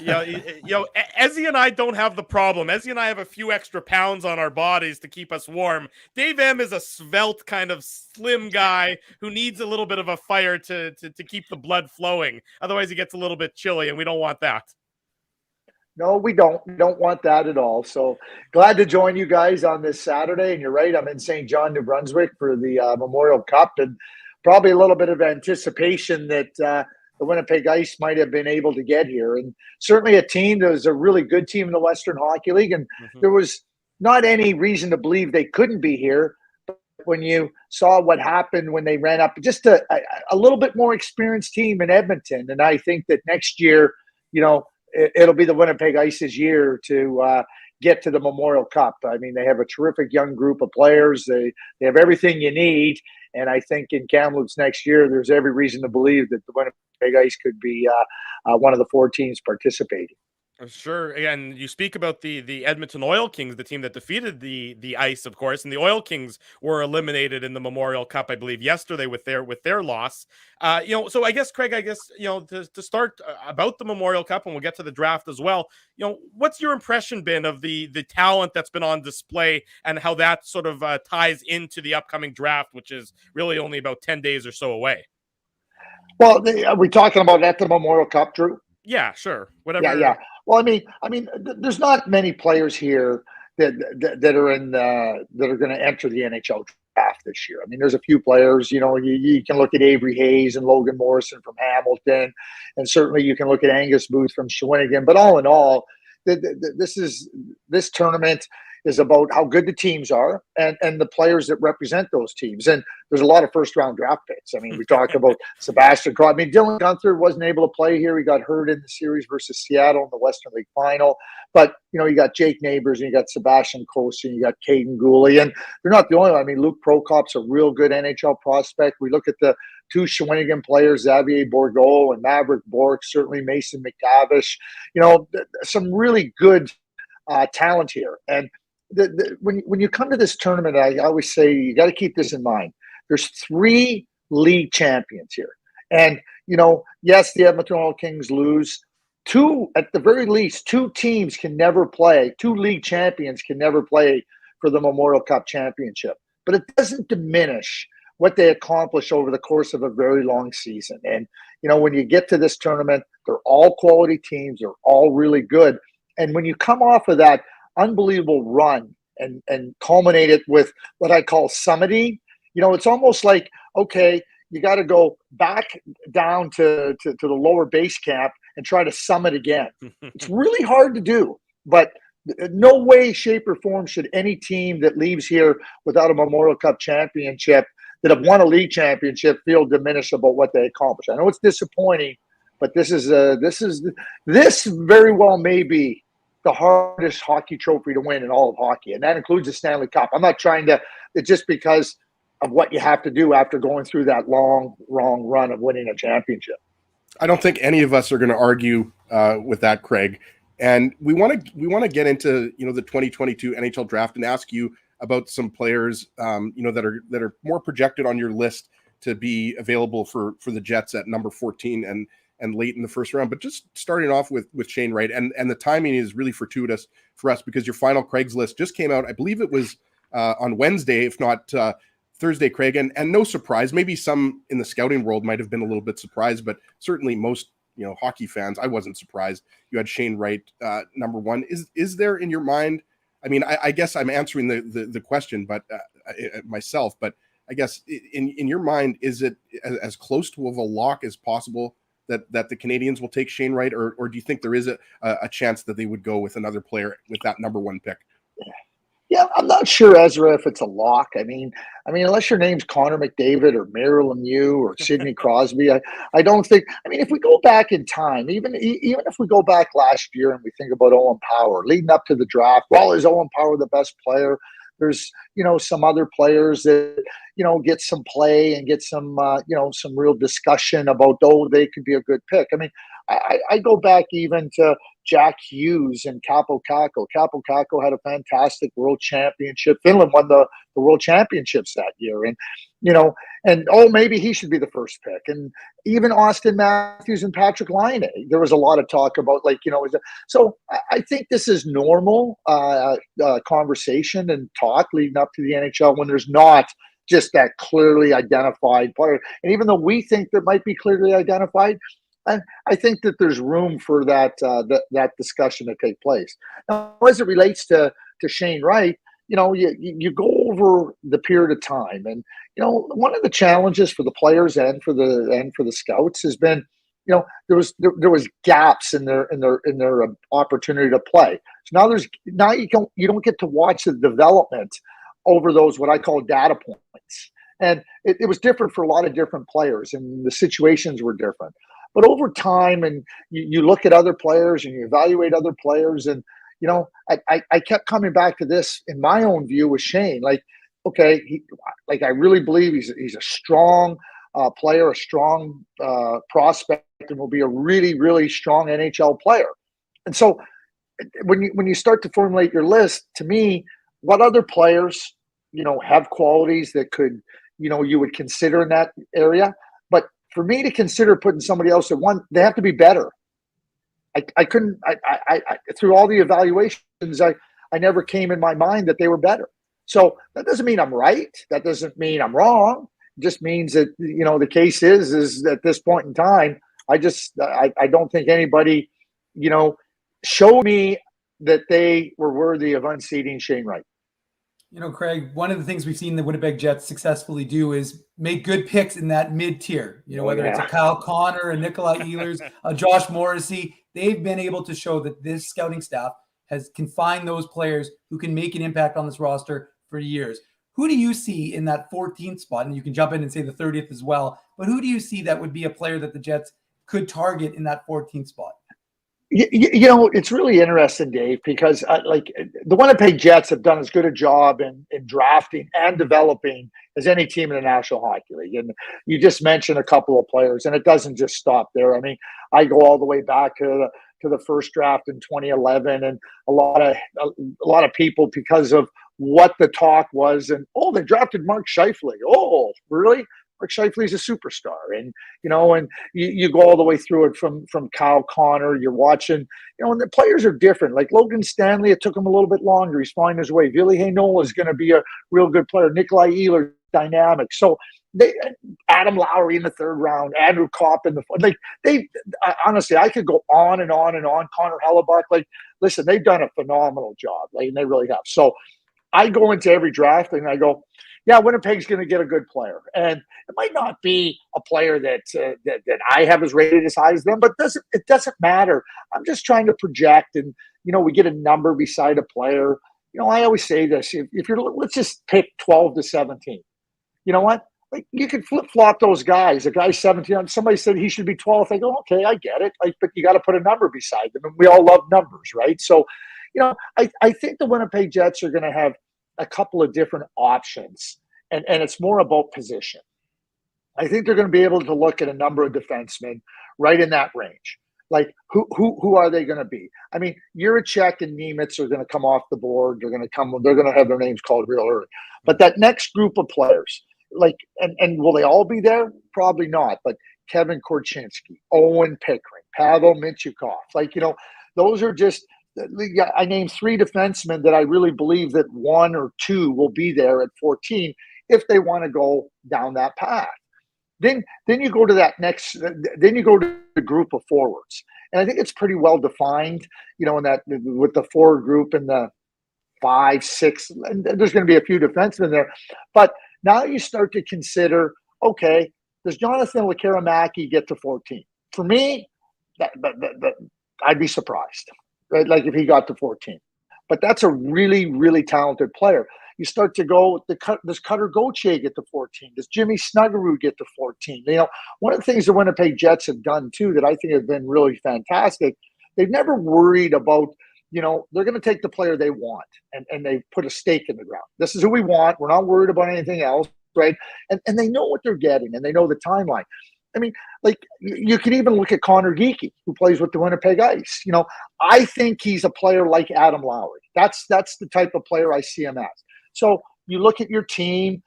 Ezzy and I don't have the problem. Ezzy and I have a few extra pounds on our bodies to keep us warm. Dave M is a svelte kind of slim guy who needs a little bit of a fire to keep the blood flowing. Otherwise, he gets a little bit chilly, and we don't want that. No, we don't. We don't want that at all. So glad to join you guys on this Saturday. And you're right, I'm in St. John, New Brunswick for the Memorial Cup, and probably a little bit of anticipation that the Winnipeg Ice might have been able to get here. And certainly a team that was a really good team in the Western Hockey League. And there was not any reason to believe they couldn't be here. But when you saw what happened when they ran up, just a little bit more experienced team in Edmonton. And I think that next year, it'll be the Winnipeg Ice's year to get to the Memorial Cup. I mean, they have a terrific young group of players. They have everything you need. And I think in Kamloops next year, there's every reason to believe that the Winnipeg Ice could be one of the 4 teams participating. Sure. And you speak about the Edmonton Oil Kings, the team that defeated the Ice, of course, and the Oil Kings were eliminated in the Memorial Cup, I believe, yesterday with their loss. So I guess, Craig, to start about the Memorial Cup, and we'll get to the draft as well. What's your impression been of the talent that's been on display and how that sort of ties into the upcoming draft, which is really only about 10 days or so away? Well, are we talking about at the Memorial Cup, Drew? Yeah, sure. Whatever. Yeah. Well, I mean, there's not many players here that are that are going to enter the NHL draft this year. I mean, there's a few players. You can look at Avery Hayes and Logan Morrison from Hamilton, and certainly you can look at Angus Booth from Shawinigan. But all in all, this tournament is about how good the teams are and the players that represent those teams. And there's a lot of first-round draft picks. I mean, we talk about Sebastian Crosby. I mean, Dylan Gunther wasn't able to play here. He got hurt in the series versus Seattle in the Western League Final. But, you got Jake Neighbors, and you got Sebastian Cosi, and you got Caden Gooley. And they're not the only one. I mean, Luke Prokop's a real good NHL prospect. We look at the 2 Shawinigan players, Xavier Bourgault and Maverick Bork, certainly Mason McTavish. Some really good talent here. And when you come to this tournament, I always say you got to keep this in mind. There's 3 league champions here. And, yes, the Edmonton Oil Kings lose. 2, at the very least, 2 teams can never play. 2 league champions can never play for the Memorial Cup championship. But it doesn't diminish what they accomplish over the course of a very long season. And, when you get to this tournament, they're all quality teams. They're all really good. And when you come off of that unbelievable run and culminate it with what I call summiting, it's almost like, okay, you got to go back down to the lower base camp and try to summit again. It's really hard to do, but no way, shape, or form should any team that leaves here without a Memorial Cup championship that have won a league championship feel diminished about what they accomplished. I know it's disappointing, but this very well may be the hardest hockey trophy to win in all of hockey, and that includes the Stanley Cup. I'm not trying to just because of what you have to do after going through that long run of winning a championship. I don't think any of us are going to argue with that, Craig. And we want to get into the 2022 NHL draft and ask you about some players that are more projected on your list to be available for the Jets at number 14 and late in the first round. But just starting off with Shane Wright, and the timing is really fortuitous for us because your final Craig's list just came out. I believe it was on Wednesday, if not Thursday, Craig. And no surprise, maybe some in the scouting world might have been a little bit surprised, but certainly most hockey fans, I wasn't surprised. You had Shane Wright number 1. Is there in your mind? I mean, I guess I'm answering the question, but myself. But I guess in your mind, is it as close to a lock as possible that the Canadians will take Shane Wright, or do you think there is a chance that they would go with another player with that number 1 pick? Yeah, I'm not sure, Ezra, if it's a lock. I mean, unless your name's Connor McDavid or Mario Lemieux or Sidney Crosby, I don't think. I mean, if we go back in time, even if we go back last year and we think about Owen Power leading up to the draft, well, is Owen Power the best player? There's some other players that get some play and get some some real discussion about they could be a good pick. I mean, I go back even to Jack Hughes and Capo Caco. Capo Caco had a fantastic world championship. Finland won the world championships that year. And, maybe he should be the first pick. And even Austin Matthews and Patrick Laine, there was a lot of talk about so I think this is normal conversation and talk leading up to the NHL when there's not just that clearly identified player. And even though we think there might be clearly identified, I think that there's room for that discussion to take place. Now, as it relates to Shane Wright, you go over the period of time, and one of the challenges for the players and for the scouts has been, there was gaps in their opportunity to play. So now you don't get to watch the development over those what I call data points. And it was different for a lot of different players, and the situations were different. But over time, and you look at other players and you evaluate other players, and I kept coming back to this in my own view with Shane. Like, okay, I really believe he's a strong player, a strong prospect, and will be a really, really strong NHL player. And so, when you start to formulate your list, to me, what other players have qualities that could you would consider in that area? But for me to consider putting somebody else at one, they have to be better. I couldn't. I through all the evaluations, I never came in my mind that they were better. So that doesn't mean I'm right. That doesn't mean I'm wrong. It just means that the case is at this point in time, I don't think anybody showed me that they were worthy of unseating Shane Wright. Craig, one of the things we've seen the Winnipeg Jets successfully do is make good picks in that mid-tier. Whether it's a Kyle Connor, a Nikolai Ehlers, a Josh Morrissey, they've been able to show that this scouting staff can find those players who can make an impact on this roster for years. Who do you see in that 14th spot? And you can jump in and say the 30th as well. But who do you see that would be a player that the Jets could target in that 14th spot? It's really interesting, Dave, because the Winnipeg Jets have done as good a job in drafting and developing as any team in the National Hockey League. And you just mentioned a couple of players, and it doesn't just stop there. I mean, I go all the way back to the first draft in 2011, and a lot of people, because of what the talk was, and they drafted Mark Scheifele. Oh, really? Mark Scheifele's a superstar, and and you go all the way through it from Kyle Connor. You're watching, and the players are different. Like Logan Stanley, it took him a little bit longer. He's finding his way. Ville Heinola is going to be a real good player. Nikolai Ehlers, dynamic. So Adam Lowry in the third round, Andrew Kopp in the honestly, I could go on and on and on. Connor Hellebuck, listen, they've done a phenomenal job, and they really have. So I go into every draft and I go, yeah, Winnipeg's going to get a good player, and it might not be a player that I have as rated as high as them, but it doesn't matter. I'm just trying to project, and we get a number beside a player. I always say this: if let's just pick 12 to 17. You know what? You could flip flop those guys. A guy 17, somebody said he should be 12th. I go, okay, I get it. But you got to put a number beside them, and we all love numbers, right? So, I think the Winnipeg Jets are going to have a couple of different options, and it's more about position. I think they're going to be able to look at a number of defensemen right in that range. Like who are they going to be? I mean, Juracek and Nemitz are going to come off the board. They're going to have their names called real early. But that next group of players, and will they all be there? Probably not. But Kevin Korchinski, Owen Pickering, Pavel Mintyukov, those are just. I named 3 defensemen that I really believe that 1 or 2 will be there at 14 if they want to go down that path. Then you go to that next. Then you go to the group of forwards, and I think it's pretty well defined. In that with the forward group and the 5, 6, and there's going to be a few defensemen there. But now you start to consider, okay, does Jonathan Lekkerimäki get to 14? For me, I'd be surprised. Right, like if he got to 14. But that's a really, really talented player. You start to go, does Cutter Gauthier get to 14? Does Jimmy Snuggerud get to 14? One of the things the Winnipeg Jets have done, too, that I think have been really fantastic, they've never worried about, they're going to take the player they want, and they put a stake in the ground. This is who we want. We're not worried about anything else, right? And they know what they're getting, and they know the timeline. I mean, you can even look at Connor Geekie, who plays with the Winnipeg Ice. I think he's a player like Adam Lowry. That's the type of player I see him as. So you look at your team.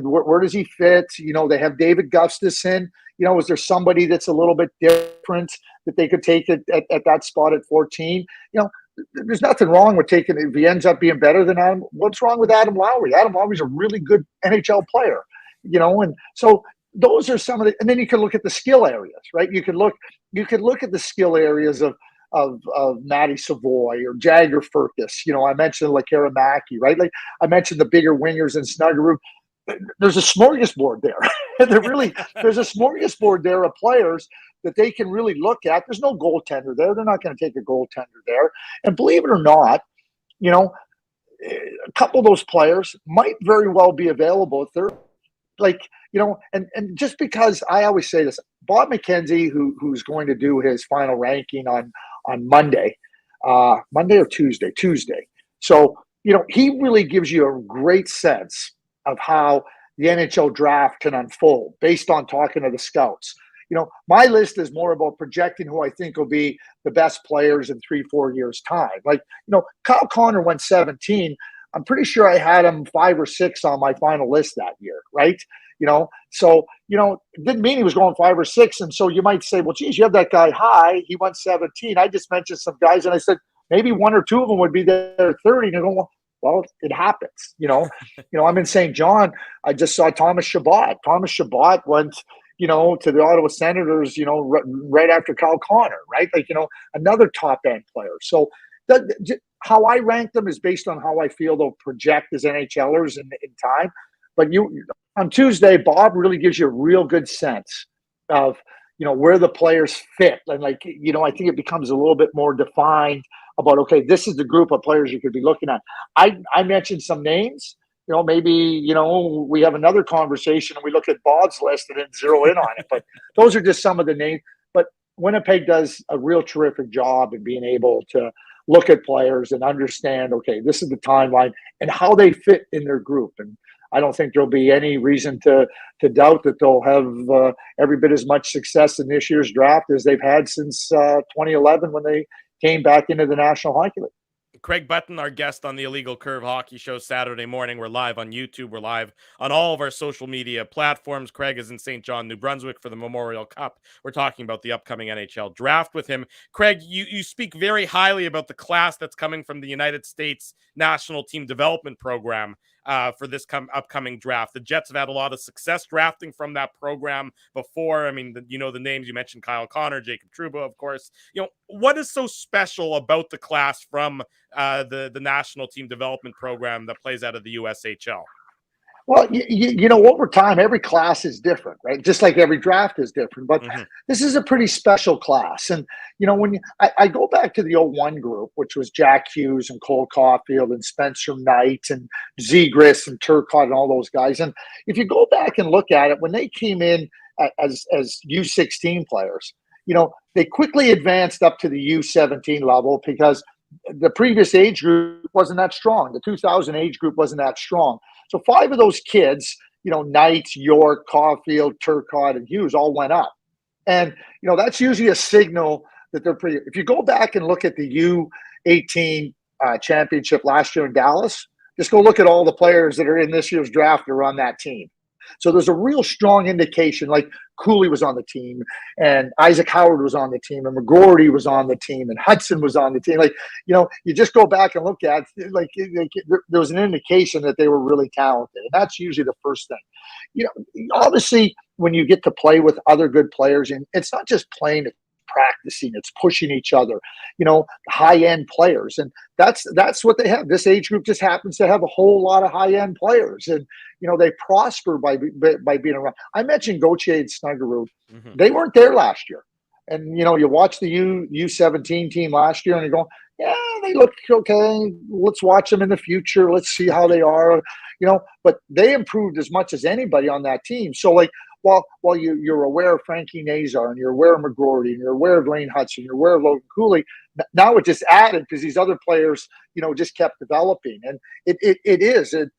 Where does he fit? They have David Gustafsson. Is there somebody that's a little bit different that they could take at that spot at 14? There's nothing wrong with taking if he ends up being better than Adam. What's wrong with Adam Lowry? Adam Lowry's a really good NHL player. And so. Those are some of the, and then you can look at the skill areas, right? You could look at the skill areas of Matty Savoy or Jagger Furcus. I mentioned Lekkerimäki, right? Like I mentioned the bigger wingers in Snuggerud. There's a smorgasbord there. There's a smorgasbord there of players that they can really look at. There's no goaltender there. They're not going to take a goaltender there. And believe it or not, a couple of those players might very well be available if they're and just because I always say this, Bob McKenzie, who's going to do his final ranking on Monday or Tuesday. So, he really gives you a great sense of how the NHL draft can unfold based on talking to the scouts. My list is more about projecting who I think will be the best players in 3-4 years' time. Kyle Connor went 17. I'm pretty sure I had him 5 or 6 on my final list that year, right? So, it didn't mean he was going 5 or 6. And so you might say, well, geez, you have that guy high. He went 17. I just mentioned some guys, and I said, maybe 1 or 2 of them would be there 30. And they're going, well, it happens. I'm in St. John. I just saw Thomas Chabot. Thomas Chabot went, to the Ottawa Senators, right after Kyle Connor, right? Another top end player. So how I rank them is based on how I feel they'll project as NHLers in time. But on Tuesday, Bob really gives you a real good sense of, where the players fit. And I think it becomes a little bit more defined about, okay, this is the group of players you could be looking at. I mentioned some names. Maybe, we have another conversation and we look at Bob's list and then zero in on it. But those are just some of the names. But Winnipeg does a real terrific job in being able to look at players and understand, okay, this is the timeline and how they fit in their group. And I don't think there'll be any reason to doubt that they'll have every bit as much success in this year's draft as they've had since 2011 when they came back into the National Hockey League. Craig Button, our guest on the Illegal Curve Hockey Show Saturday morning. We're live on YouTube. We're live on all of our social media platforms. Craig is in St. John, New Brunswick for the Memorial Cup. We're talking about the upcoming NHL draft with him. Craig, you speak very highly about the class that's coming from the United States National Team Development Program for this upcoming draft. The Jets have had a lot of success drafting from that program before. I mean, the names you mentioned, Kyle Connor, Jacob Trouba, of course. What is so special about the class from the National Team Development Program that plays out of the USHL? Well, over time, every class is different, right? Just like every draft is different. But this is a pretty special class. And, when I go back to the 01 group, which was Jack Hughes and Cole Caulfield and Spencer Knight and Zegras and Turcotte and all those guys. And if you go back and look at it, when they came in as U16 players, they quickly advanced up to the U17 level because the previous age group wasn't that strong. The 2000 age group wasn't that strong. So 5 of those kids, Knight, York, Caulfield, Turcotte, and Hughes all went up. And, that's usually a signal that they're pretty – if you go back and look at the U18 championship last year in Dallas, just go look at all the players that are in this year's draft that are on that team. So there's a real strong indication, like Cooley was on the team and Isaac Howard was on the team and McGroarty was on the team and Hudson was on the team. You just go back and look at there was an indication that they were really talented. And that's usually the first thing. Obviously when you get to play with other good players, and it's not just playing, it's practicing, it's pushing each other, high-end players. And that's what they have. This age group just happens to have a whole lot of high-end players. And, they prosper by being around. I mentioned Gauthier and Snuggerud. They weren't there last year. And, you watch the U17 team last year and you go, yeah, they look okay. Let's watch them in the future. Let's see how they are, but they improved as much as anybody on that team. So while you're aware of Frankie Nazar and you're aware of McGroarty and you're aware of Lane Hudson, you're aware of Logan Cooley, now it just added because these other players, just kept developing. And it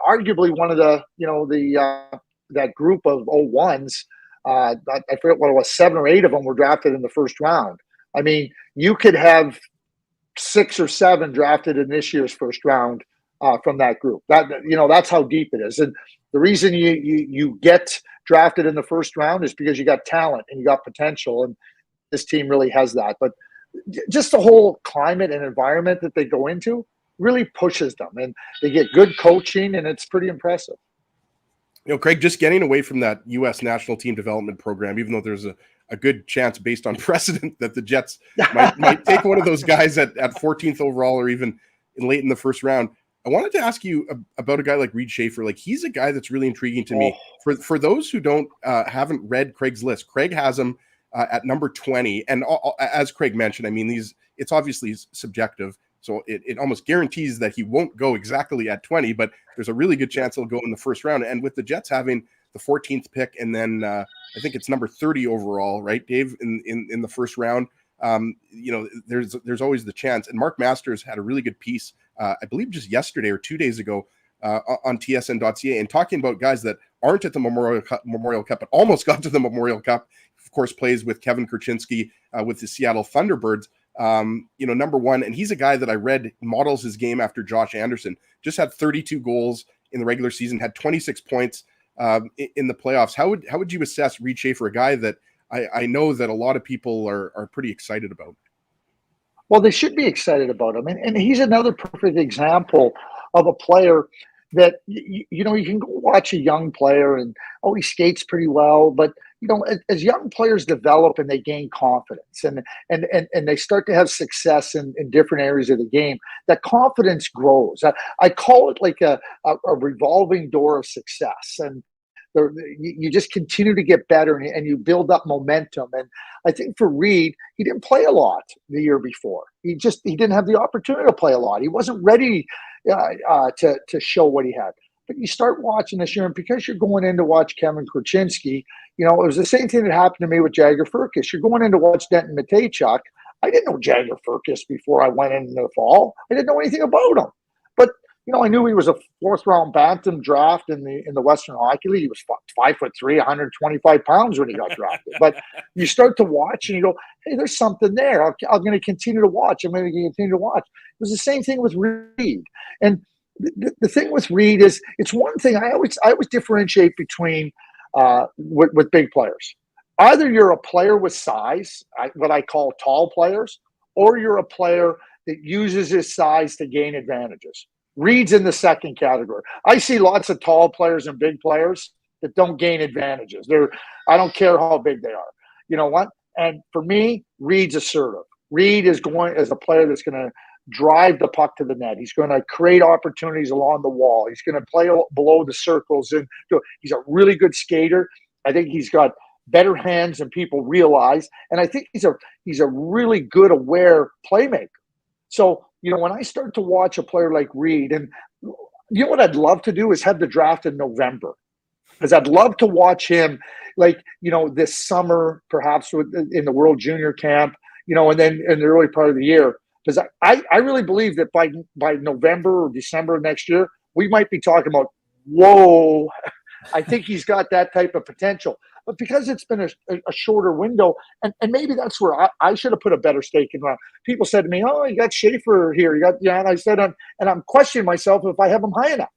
arguably one of the, that group of 01s, I forget what it was, 7 or 8 of them were drafted in the first round. I mean, you could have 6 or 7 drafted in this year's first round from that group. That's how deep it is. And the reason you get drafted in the first round is because you got talent and you got potential. And this team really has that. But just the whole climate and environment that they go into really pushes them, and they get good coaching, and it's pretty impressive. Craig, just getting away from that U.S. National Team Development Program, even though there's a good chance based on precedent that the Jets might take one of those guys at 14th overall or even late in the first round. I wanted to ask you about a guy like Reed Schaefer. He's a guy that's really intriguing to me. For those who haven't read Craig's list, Craig has him at number 20. And as Craig mentioned, I mean, it's obviously subjective. So it almost guarantees that he won't go exactly at 20, but there's a really good chance he'll go in the first round. And with the Jets having the 14th pick, and then I think it's number 30 overall, right, Dave, in the first round, there's always the chance. And Mark Masters had a really good piece, I believe just yesterday or 2 days ago, on tsn.ca, and talking about guys that aren't at the Memorial Cup, but almost got to the Memorial Cup. Of course, plays with Kevin Kurchinski with the Seattle Thunderbirds. Number one, and he's a guy that I read models his game after Josh Anderson. Just had 32 goals in the regular season, had 26 points in the playoffs. How would you assess Reed Schaefer, a guy that I know that a lot of people are pretty excited about? Well, they should be excited about him, and he's another perfect example of a player that you can go watch a young player and he skates pretty well, but as young players develop and they gain confidence and they start to have success in different areas of the game, that confidence grows. I call it like a revolving door of success, and you just continue to get better and you build up momentum. And I think for Reed, he didn't play a lot the year before. He didn't have the opportunity to play a lot. He wasn't ready to show what he had. But you start watching this year, and because you're going in to watch Kevin Kurchinski, it was the same thing that happened to me with Jagger Firkus. You're going in to watch Denton Mateychuk. I didn't know Jagger Firkus before I went into the fall. I didn't know anything about him. But I knew he was a fourth-round bantam draft in the Western Hockey League. He was 5'3", 125 pounds when he got drafted. But you start to watch, and you go, "Hey, there's something there. I'm going to continue to watch. I'm going to continue to watch." It was the same thing with Reed. And the thing with Reed is, it's one thing I always differentiate between with big players. Either you're a player with size, what I call tall players, or you're a player that uses his size to gain advantages. Reed's in the second category. I see lots of tall players and big players that don't gain advantages. I don't care how big they are. You know what? And for me, Reed's assertive. Reed is going as a player that's going to drive the puck to the net. He's going to create opportunities along the wall. He's going to play below the circles. And he's a really good skater. I think he's got better hands than people realize. And I think he's a really good, aware playmaker. So, when I start to watch a player like Reed, and what I'd love to do is have the draft in November, because I'd love to watch him this summer, perhaps in the World Junior Camp, and then in the early part of the year. Because I really believe that by November or December of next year, we might be talking about, whoa, I think he's got that type of potential. But because it's been a shorter window, and maybe that's where I should have put a better stake in ground. People said to me, "Oh, you got Schaefer here. And I said, I'm questioning myself if I have him high enough.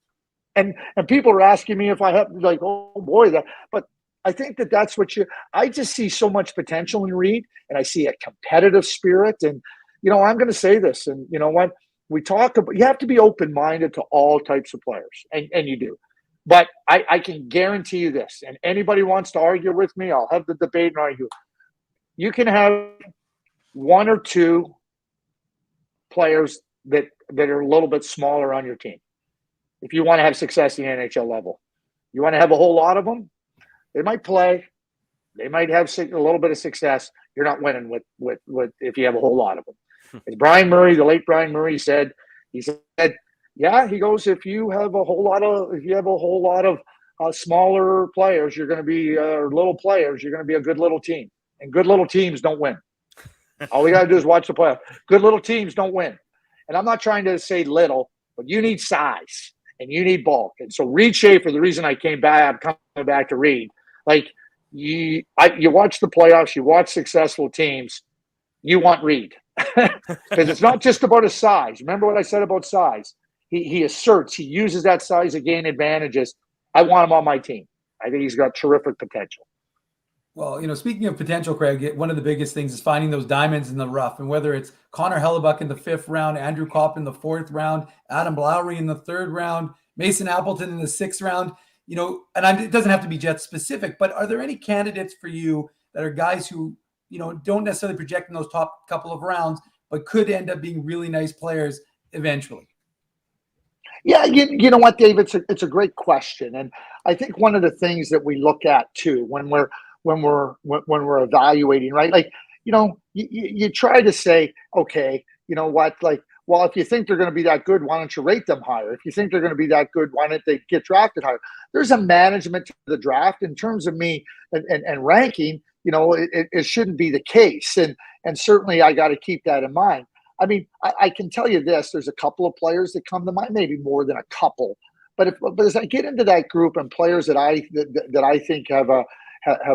And people are asking me if I have, like, oh boy, but I think that's what I just see so much potential in Reed, and I see a competitive spirit. And, I'm going to say this, and you know what? We talk about, you have to be open-minded to all types of players, and you do. But I can guarantee you this, and anybody wants to argue with me, I'll have the debate and argue. You can have one or two players that are a little bit smaller on your team if you want to have success in the NHL level. You want to have a whole lot of them, they might play. They might have a little bit of success. You're not winning with if you have a whole lot of them. As Brian Murray, the late Brian Murray said, yeah, he goes, if you have a whole lot of smaller players, you're going to be little players. You're going to be a good little team, and good little teams don't win. All we got to do is watch the playoff. Good little teams don't win, and I'm not trying to say little, but you need size and you need bulk. And so Reed Schaefer, the reason I'm coming back to Reed, like you watch the playoffs, you watch successful teams, you want Reed because it's not just about his size. Remember what I said about size. He asserts, he uses that size to gain advantages. I want him on my team. I think he's got terrific potential. Well, speaking of potential, Craig, one of the biggest things is finding those diamonds in the rough. And whether it's Connor Hellebuck in the 5th round, Andrew Kopp in the 4th round, Adam Lowry in the 3rd round, Mason Appleton in the 6th round, and it doesn't have to be Jets specific, but are there any candidates for you that are guys who, don't necessarily project in those top couple of rounds, but could end up being really nice players eventually? Yeah, you know what, Dave? It's a great question, and I think one of the things that we look at too when we're when we're evaluating, right? Like, you try to say, okay, you know what, like, well, if you think they're going to be that good, why don't you rate them higher? If you think they're going to be that good, why don't they get drafted higher? There's a management to the draft in terms of me and ranking. It shouldn't be the case, and certainly I got to keep that in mind. I mean, I can tell you this: there's a couple of players that come to mind, maybe more than a couple, but as I get into that group and players that I think have a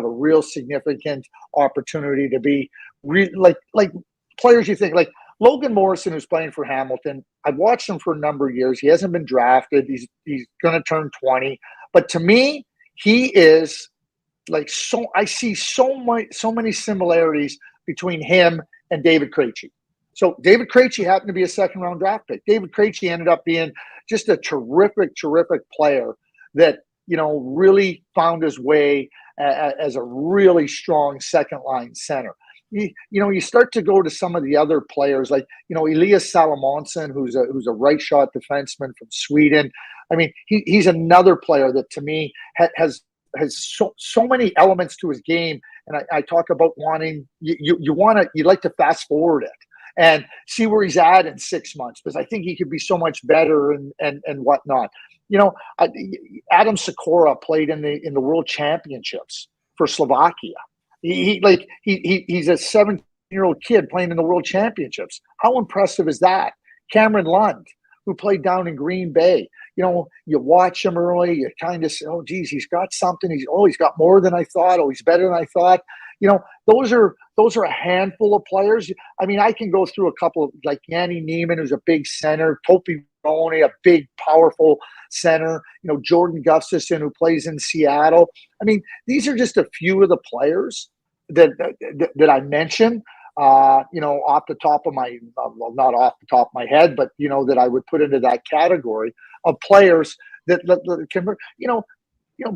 real significant opportunity to be like players you think like Logan Morrison, who's playing for Hamilton. I've watched him for a number of years. He hasn't been drafted. He's going to turn 20, but to me, he is like so. I see so many similarities between him and David Krejci. So David Krejci happened to be a second-round draft pick. David Krejci ended up being just a terrific player that really found his way as a really strong second-line center. You start to go to some of the other players like Elias Salomonsson, who's a right shot defenseman from Sweden. I mean, he's another player that to me has so many elements to his game, and I talk about wanting you like to fast forward it and see where he's at in 6 months, because I think he could be so much better and whatnot. Adam Sikora played in the World Championships for Slovakia. He's a 17-year-old kid playing in the World Championships. How impressive is that? Cameron Lund, who played down in Green Bay. You watch him early, you kind of say, oh, geez, he's got something. He's got more than I thought. Oh, he's better than I thought. Those are a handful of players. I mean, I can go through a couple, like Yanni Neiman, who's a big center, Topi Roney, a big, powerful center, Jordan Gustafson, who plays in Seattle. I mean, these are just a few of the players that I mentioned, off the top of my, well, not off the top of my head, but, that I would put into that category of players that can,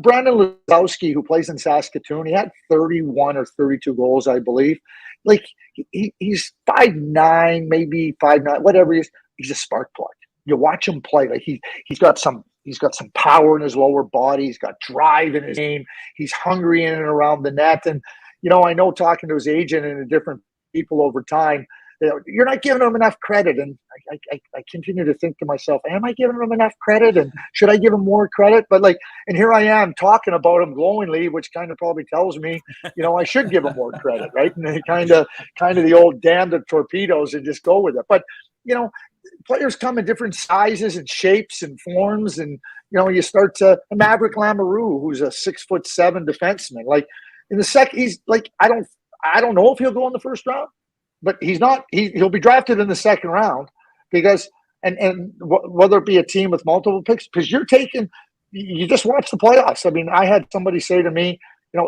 Brandon Lozowski, who plays in Saskatoon, he had 31 or 32 goals, I believe. Like, he's 5'9", maybe 5'9", whatever he is. He's a spark plug. You watch him play, like he's got some power in his lower body. He's got drive in his game. He's hungry in and around the net. And, I know talking to his agent and the different people over time, you're not giving him enough credit. And I continue to think to myself, am I giving him enough credit? And should I give him more credit? But and here I am talking about him glowingly, which kind of probably tells me, I should give him more credit, right? And kind of the old damn the torpedoes and just go with it. But, players come in different sizes and shapes and forms. And, you start to Maverick Lamoureux, who's a 6'7" defenseman. Like in the second, he's like, I don't know if he'll go in the first round. But he's not. He'll be drafted in the second round because, and whether it be a team with multiple picks, because you just watch the playoffs. I mean, I had somebody say to me,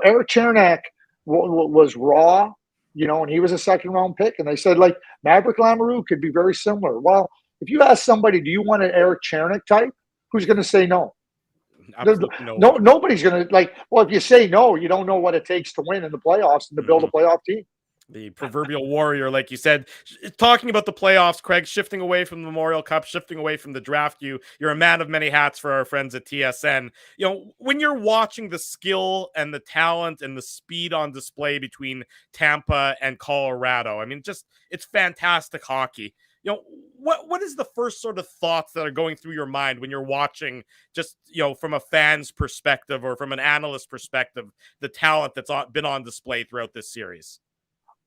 Eric Chernak was raw, and he was a second round pick, and they said like Maverick Lamoureux could be very similar. Well, if you ask somebody, do you want an Eric Chernak type? Who's going to say no? No, nobody's going to well, if you say no, you don't know what it takes to win in the playoffs and to build a playoff team. The proverbial warrior, like you said, talking about the playoffs, Craig, shifting away from the Memorial Cup, shifting away from the draft. You're a man of many hats for our friends at TSN. When you're watching the skill and the talent and the speed on display between Tampa and Colorado, I mean, it's fantastic hockey. What is the first sort of thoughts that are going through your mind when you're watching, just from a fan's perspective or from an analyst perspective, the talent that's been on display throughout this series?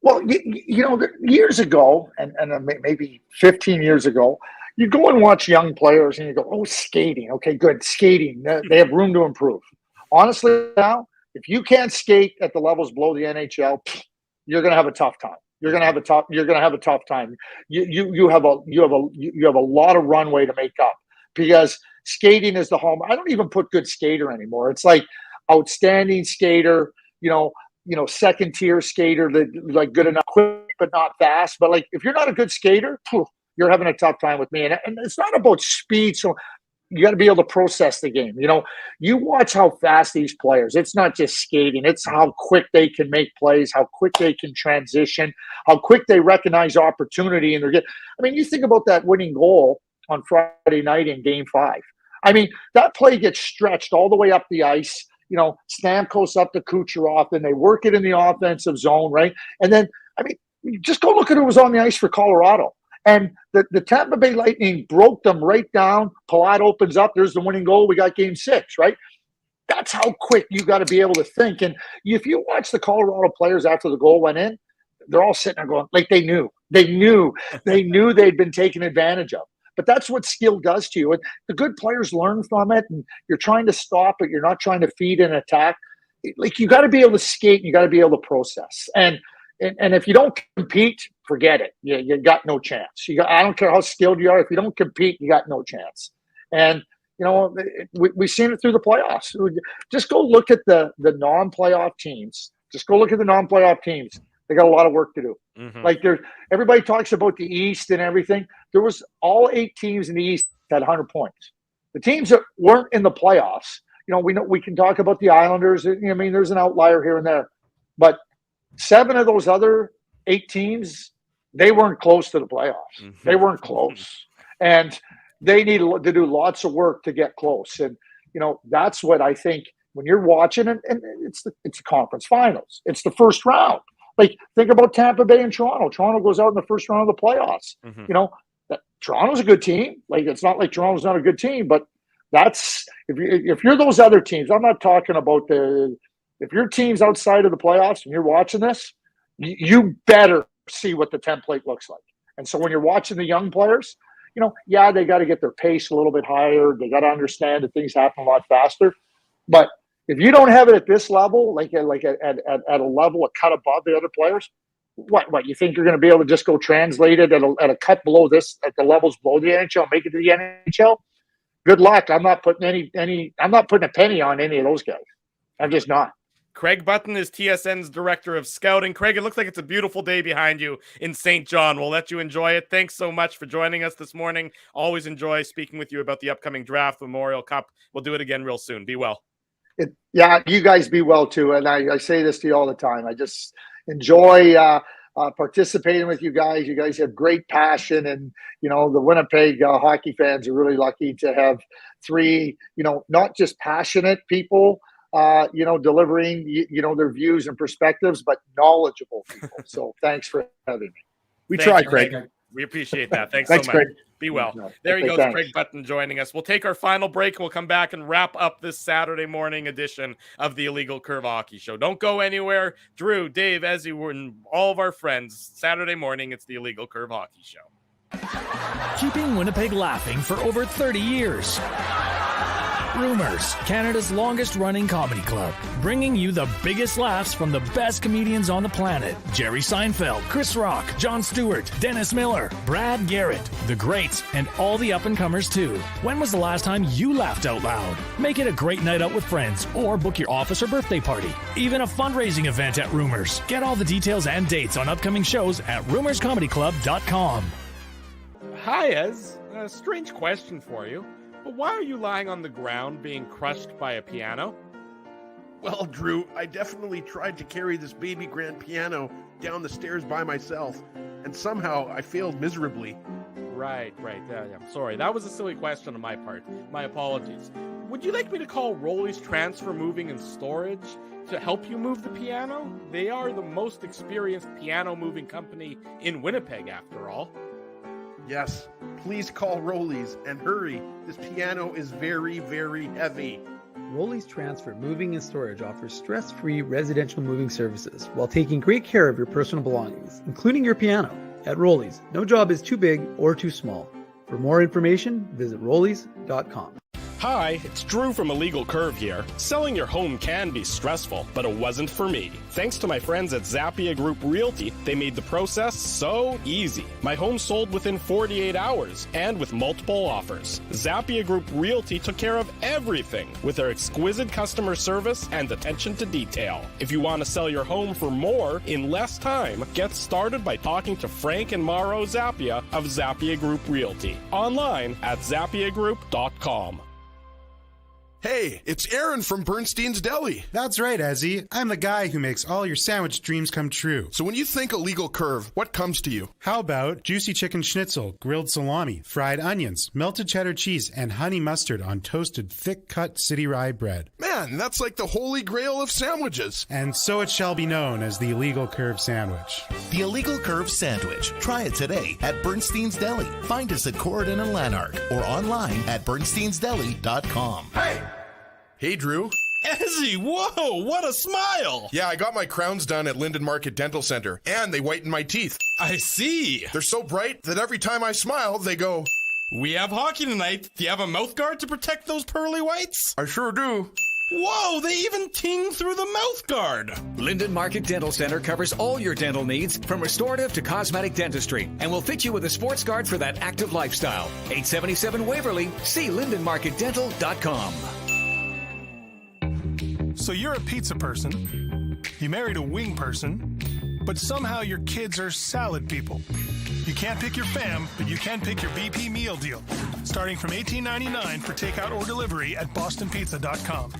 Well, years ago, and maybe 15 years ago, you go and watch young players and you go, oh, skating. Okay, good. Skating. They have room to improve. Honestly, now, if you can't skate at the levels below the NHL, you're going to have a tough time. You're going to have a tough time. You have a lot of runway to make up, because skating is the home. I don't even put good skater anymore. It's like outstanding skater, second tier skater that like good enough, quick but not fast. But like if you're not a good skater, you're having a tough time with me. And it's not about speed. So you got to be able to process the game. You watch how fast these players. It's not just skating. It's how quick they can make plays, how quick they can transition, how quick they recognize opportunity. And you think about that winning goal on Friday night in Game 5. I mean, that play gets stretched all the way up the ice. Stamkos up to Kucherov, and they work it in the offensive zone, right? And then, just go look at who was on the ice for Colorado. And the Tampa Bay Lightning broke them right down. Palat opens up. There's the winning goal. We got game 6, right? That's how quick you got to be able to think. And if you watch the Colorado players after the goal went in, they're all sitting there going, like they knew they'd been taken advantage of. But that's what skill does to you. And the good players learn from it. And you're trying to stop it. You're not trying to feed an attack. Like, you got to be able to skate and you got to be able to process. And if you don't compete, forget it. You got no chance. I don't care how skilled you are. If you don't compete, you got no chance. And, we've seen it through the playoffs. Just go look at the non-playoff teams. They got a lot of work to do. Mm-hmm. Everybody talks about the East and everything. There was all 8 teams in the East had 100 points. The teams that weren't in the playoffs, we can talk about the Islanders. There's an outlier here and there, but 7 of those other 8 teams, they weren't close to the playoffs. Mm-hmm. They weren't close, and they need to do lots of work to get close. And that's what I think when you're watching it. And it's the conference finals. It's the first round. Like, think about Tampa Bay and Toronto. Toronto goes out in the first round of the playoffs. Mm-hmm. Toronto's a good team. Like, it's not like Toronto's not a good team, but that's if you're those other teams. I'm not talking about if your team's outside of the playoffs and you're watching this, you better see what the template looks like. And so when you're watching the young players, they got to get their pace a little bit higher. They got to understand that things happen a lot faster. But if you don't have it at this level, at a level a cut above the other players, what you think you're going to be able to just go translate it at a cut below this, at the levels below the NHL, make it to the NHL? Good luck. I'm not putting I'm not putting a penny on any of those guys. I'm just not. Craig Button is TSN's Director of Scouting. Craig, it looks like it's a beautiful day behind you in St. John. We'll let you enjoy it. Thanks so much for joining us this morning. Always enjoy speaking with you about the upcoming draft, Memorial Cup. We'll do it again real soon. Be well. You guys be well too. And I say this to you all the time. I just enjoy participating with you guys. You guys have great passion, and the Winnipeg hockey fans are really lucky to have 3, not just passionate people, delivering, their views and perspectives, but knowledgeable people. So thanks for having me. We try, Craig. We appreciate that. Thanks so much. Craig. Be well. There he goes, Craig Button joining us. We'll take our final break. We'll come back and wrap up this Saturday morning edition of the Illegal Curve Hockey Show. Don't go anywhere. Drew, Dave, Ezzy, and all of our friends. Saturday morning, it's the Illegal Curve Hockey Show. Keeping Winnipeg laughing for over 30 years. Rumors, Canada's longest running comedy club, bringing you the biggest laughs from the best comedians on the planet. Jerry Seinfeld, Chris Rock, Jon Stewart, Dennis Miller, Brad Garrett, the greats, and all the up-and-comers too. When was the last time you laughed out loud? Make it a great night out with friends, or book your office or birthday party. Even a fundraising event at Rumors. Get all the details and dates on upcoming shows at rumorscomedyclub.com. Hi, Ez. A strange question for you. But why are you lying on the ground being crushed by a piano? Well, Drew, I definitely tried to carry this baby grand piano down the stairs by myself, and somehow I failed miserably. Right. I'm sorry. That was a silly question on my part. My apologies. Would you like me to call Rolly's Transfer Moving and Storage to help you move the piano? They are the most experienced piano moving company in Winnipeg, after all. Yes, please call Rolly's and hurry. This piano is very, very heavy. Rolly's Transfer Moving and Storage offers stress-free residential moving services while taking great care of your personal belongings, including your piano. At Rolly's, no job is too big or too small. For more information, visit rollys.com. Hi, it's Drew from Illegal Curve here. Selling your home can be stressful, but it wasn't for me. Thanks to my friends at Zappia Group Realty, they made the process so easy. My home sold within 48 hours and with multiple offers. Zappia Group Realty took care of everything with their exquisite customer service and attention to detail. If you want to sell your home for more in less time, get started by talking to Frank and Mauro Zappia of Zappia Group Realty. Online at zappiagroup.com. Hey, it's Aaron from Bernstein's Deli. That's right, Ezzy. I'm the guy who makes all your sandwich dreams come true. So when you think Illegal Curve, what comes to you? How about juicy chicken schnitzel, grilled salami, fried onions, melted cheddar cheese, and honey mustard on toasted thick-cut city rye bread? Man, Man, that's like the holy grail of sandwiches. And so it shall be known as the illegal curve sandwich. The illegal curve sandwich. Try it today at Bernstein's Deli. Find us at Corridon and Lanark or online at bernsteinsdeli.com. Hey, Drew. Ezzy, whoa, what a smile! Yeah, I got my crowns done at Linden Market Dental Center, and they whiten my teeth. I see. They're so bright that every time I smile, they go... We have hockey tonight. Do you have a mouth guard to protect those pearly whites? I sure do. Whoa, they even ting through the mouth guard. Linden Market Dental Center covers all your dental needs from restorative to cosmetic dentistry and will fit you with a sports guard for that active lifestyle. 877 Waverly. See lindenmarketdental.com. So you're a pizza person, you married a wing person, but somehow your kids are salad people. You can't pick your fam, but you can pick your BP meal deal. Starting from $18.99 for takeout or delivery at bostonpizza.com.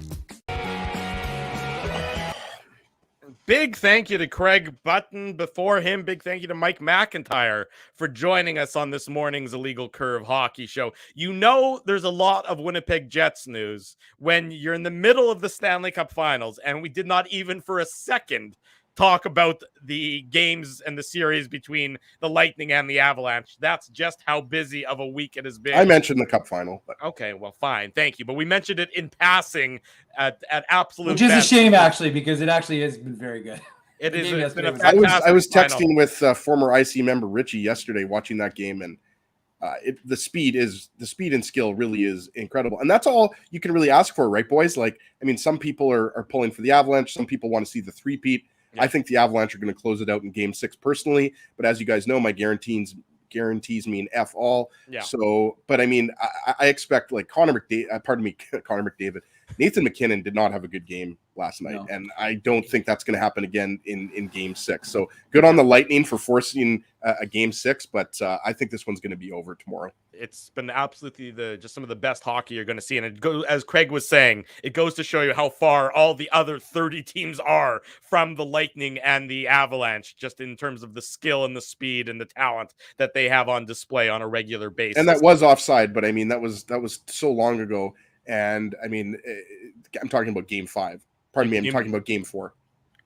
Big thank you to Craig Button. Before him, big thank you to Mike McIntyre for joining us on this morning's Illegal Curve Hockey Show. You know there's a lot of Winnipeg Jets news when you're in the middle of the Stanley Cup Finals, and we did not even for a second talk about the games and the series between the Lightning and the Avalanche. That's just how busy of a week it has been. I mentioned the Cup final. But... Okay, well, fine. Thank you. But we mentioned it in passing at absolute Which is best. a shame, actually, because it actually has been very good. It is. It's been a I was fantastic texting with former IC member Richie yesterday watching that game, and the speed and skill really is incredible. And that's all you can really ask for, right, boys? Like, I mean, some people are pulling for the Avalanche. Some people want to see the three-peat. Yeah. I think the Avalanche are going to close it out in Game 6 personally, but as you guys know, my guarantees mean F all. Yeah. So, but I mean, I expect like Connor McDavid. Nathan McKinnon did not have a good game last night, and I don't think that's going to happen again in Game 6. So good on the Lightning for forcing a Game 6, but I think this one's going to be over tomorrow. It's been absolutely just some of the best hockey you're going to see. And it goes, as Craig was saying, it goes to show you how far all the other 30 teams are from the Lightning and the Avalanche, just in terms of the skill and the speed and the talent that they have on display on a regular basis. And that was offside, but I mean, that was so long ago. And I mean, I'm talking about Game 5. Pardon me, I'm talking about Game 4.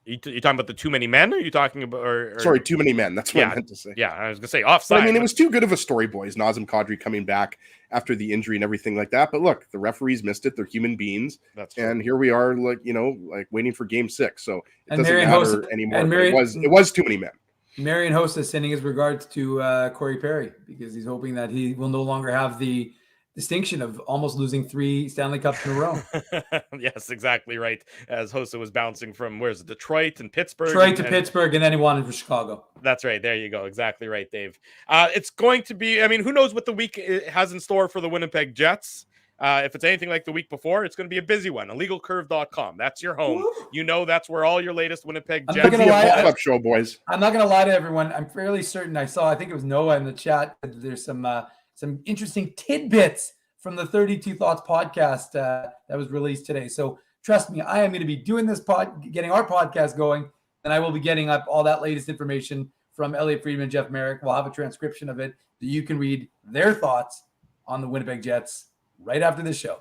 You talking about the too many men? Or are you talking about? Or... Sorry, too many men. That's what I meant to say. Yeah, I was gonna say offside. But I mean, it was too good of a story, boys. Nazem Kadri coming back after the injury and everything like that. But look, the referees missed it. They're human beings. That's true. And here we are, like waiting for Game 6. So it doesn't Marian matter anymore. It was too many men. Marian Hossa is sending his regards to Corey Perry because he's hoping that he will no longer have the distinction of almost losing 3 Stanley Cups in a row. Yes, exactly right. As Hossa was bouncing from where's it, Detroit and Pittsburgh. Pittsburgh, and then he wanted for Chicago. That's right. There you go. Exactly right, Dave. It's going to be, I mean, who knows what the week has in store for the Winnipeg Jets. If it's anything like the week before, it's going to be a busy one. IllegalCurve.com. That's your home. Woo! You know that's where all your latest Winnipeg Jets. I'm not going to lie. Pop-up show, boys. I'm not going to lie to everyone. I'm fairly certain I think it was Noah in the chat. There's some interesting tidbits from the 32 Thoughts podcast that was released today. So trust me, I am going to be doing this getting our podcast going, and I will be getting up all that latest information from Elliot Friedman, Jeff Merrick. We'll have a transcription of it that you can read their thoughts on the Winnipeg Jets right after this show.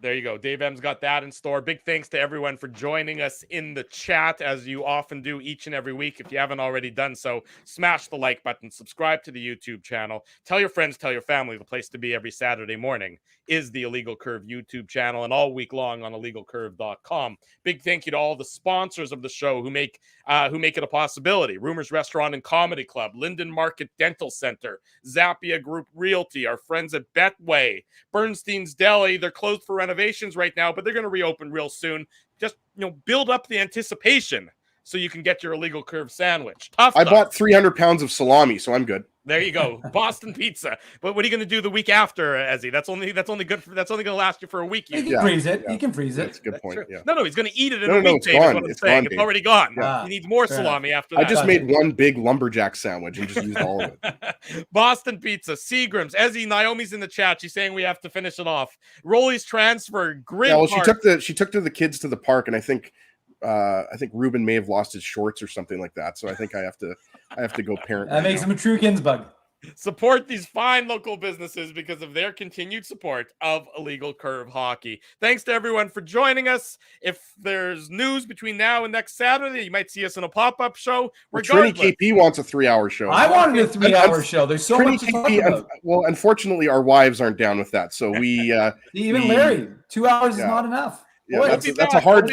There you go. Dave M's got that in store. Big thanks to everyone for joining us in the chat, as you often do each and every week. If you haven't already done so, smash the like button, subscribe to the YouTube channel, tell your friends, tell your family. The place to be every Saturday morning is the Illegal Curve YouTube channel, and all week long on IllegalCurve.com. Big thank you to all the sponsors of the show who make it a possibility. Rumors Restaurant and Comedy Club, Linden Market Dental Center, Zappia Group Realty, our friends at Betway, Bernstein's Deli. They're closed for renovations right now, but they're going to reopen real soon. Just build up the anticipation so you can get your Illegal Curve sandwich. I bought 300 pounds of salami, so I'm good. There you go, Boston Pizza. But what are you going to do the week after, Ezzy? That's only good. That's only going to last you for a week. He can freeze it. He can freeze it. That's a good point. Yeah. No, he's going to eat it in a week. Dave, is what I'm saying. It's already gone. Yeah. He needs more salami after that. I just made one big lumberjack sandwich and just used all of it. Boston Pizza, Seagram's, Ezzy, Naomi's in the chat. She's saying we have to finish it off. Rolly's transfer, Grid. Yeah, well, she took the kids to the park, and I think Ruben may have lost his shorts or something like that. So I think I have to go parent. That makes him a true Ginsburg. Support these fine local businesses because of their continued support of Illegal Curve Hockey. Thanks to everyone for joining us. If there's news between now and next Saturday, you might see us in a pop-up show. Trini KP wants a 3-hour show. I wanted a 3-hour show. There's so much to talk about. Well, unfortunately, our wives aren't down with that. So we even Larry, 2 hours is not enough. Yeah, Boy, that's a hard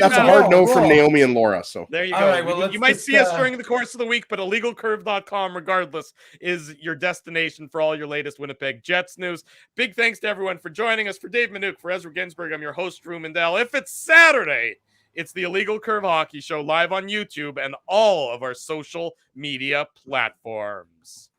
no from Naomi and Laura. So there you All go. right, well, you might see us during the course of the week, but illegalcurve.com, regardless, is your destination for all your latest Winnipeg Jets news. Big thanks to everyone for joining us. For Dave Minuk, for Ezra Ginsburg, I'm your host, Drew Mindell. If it's Saturday, it's the Illegal Curve Hockey Show live on YouTube and all of our social media platforms.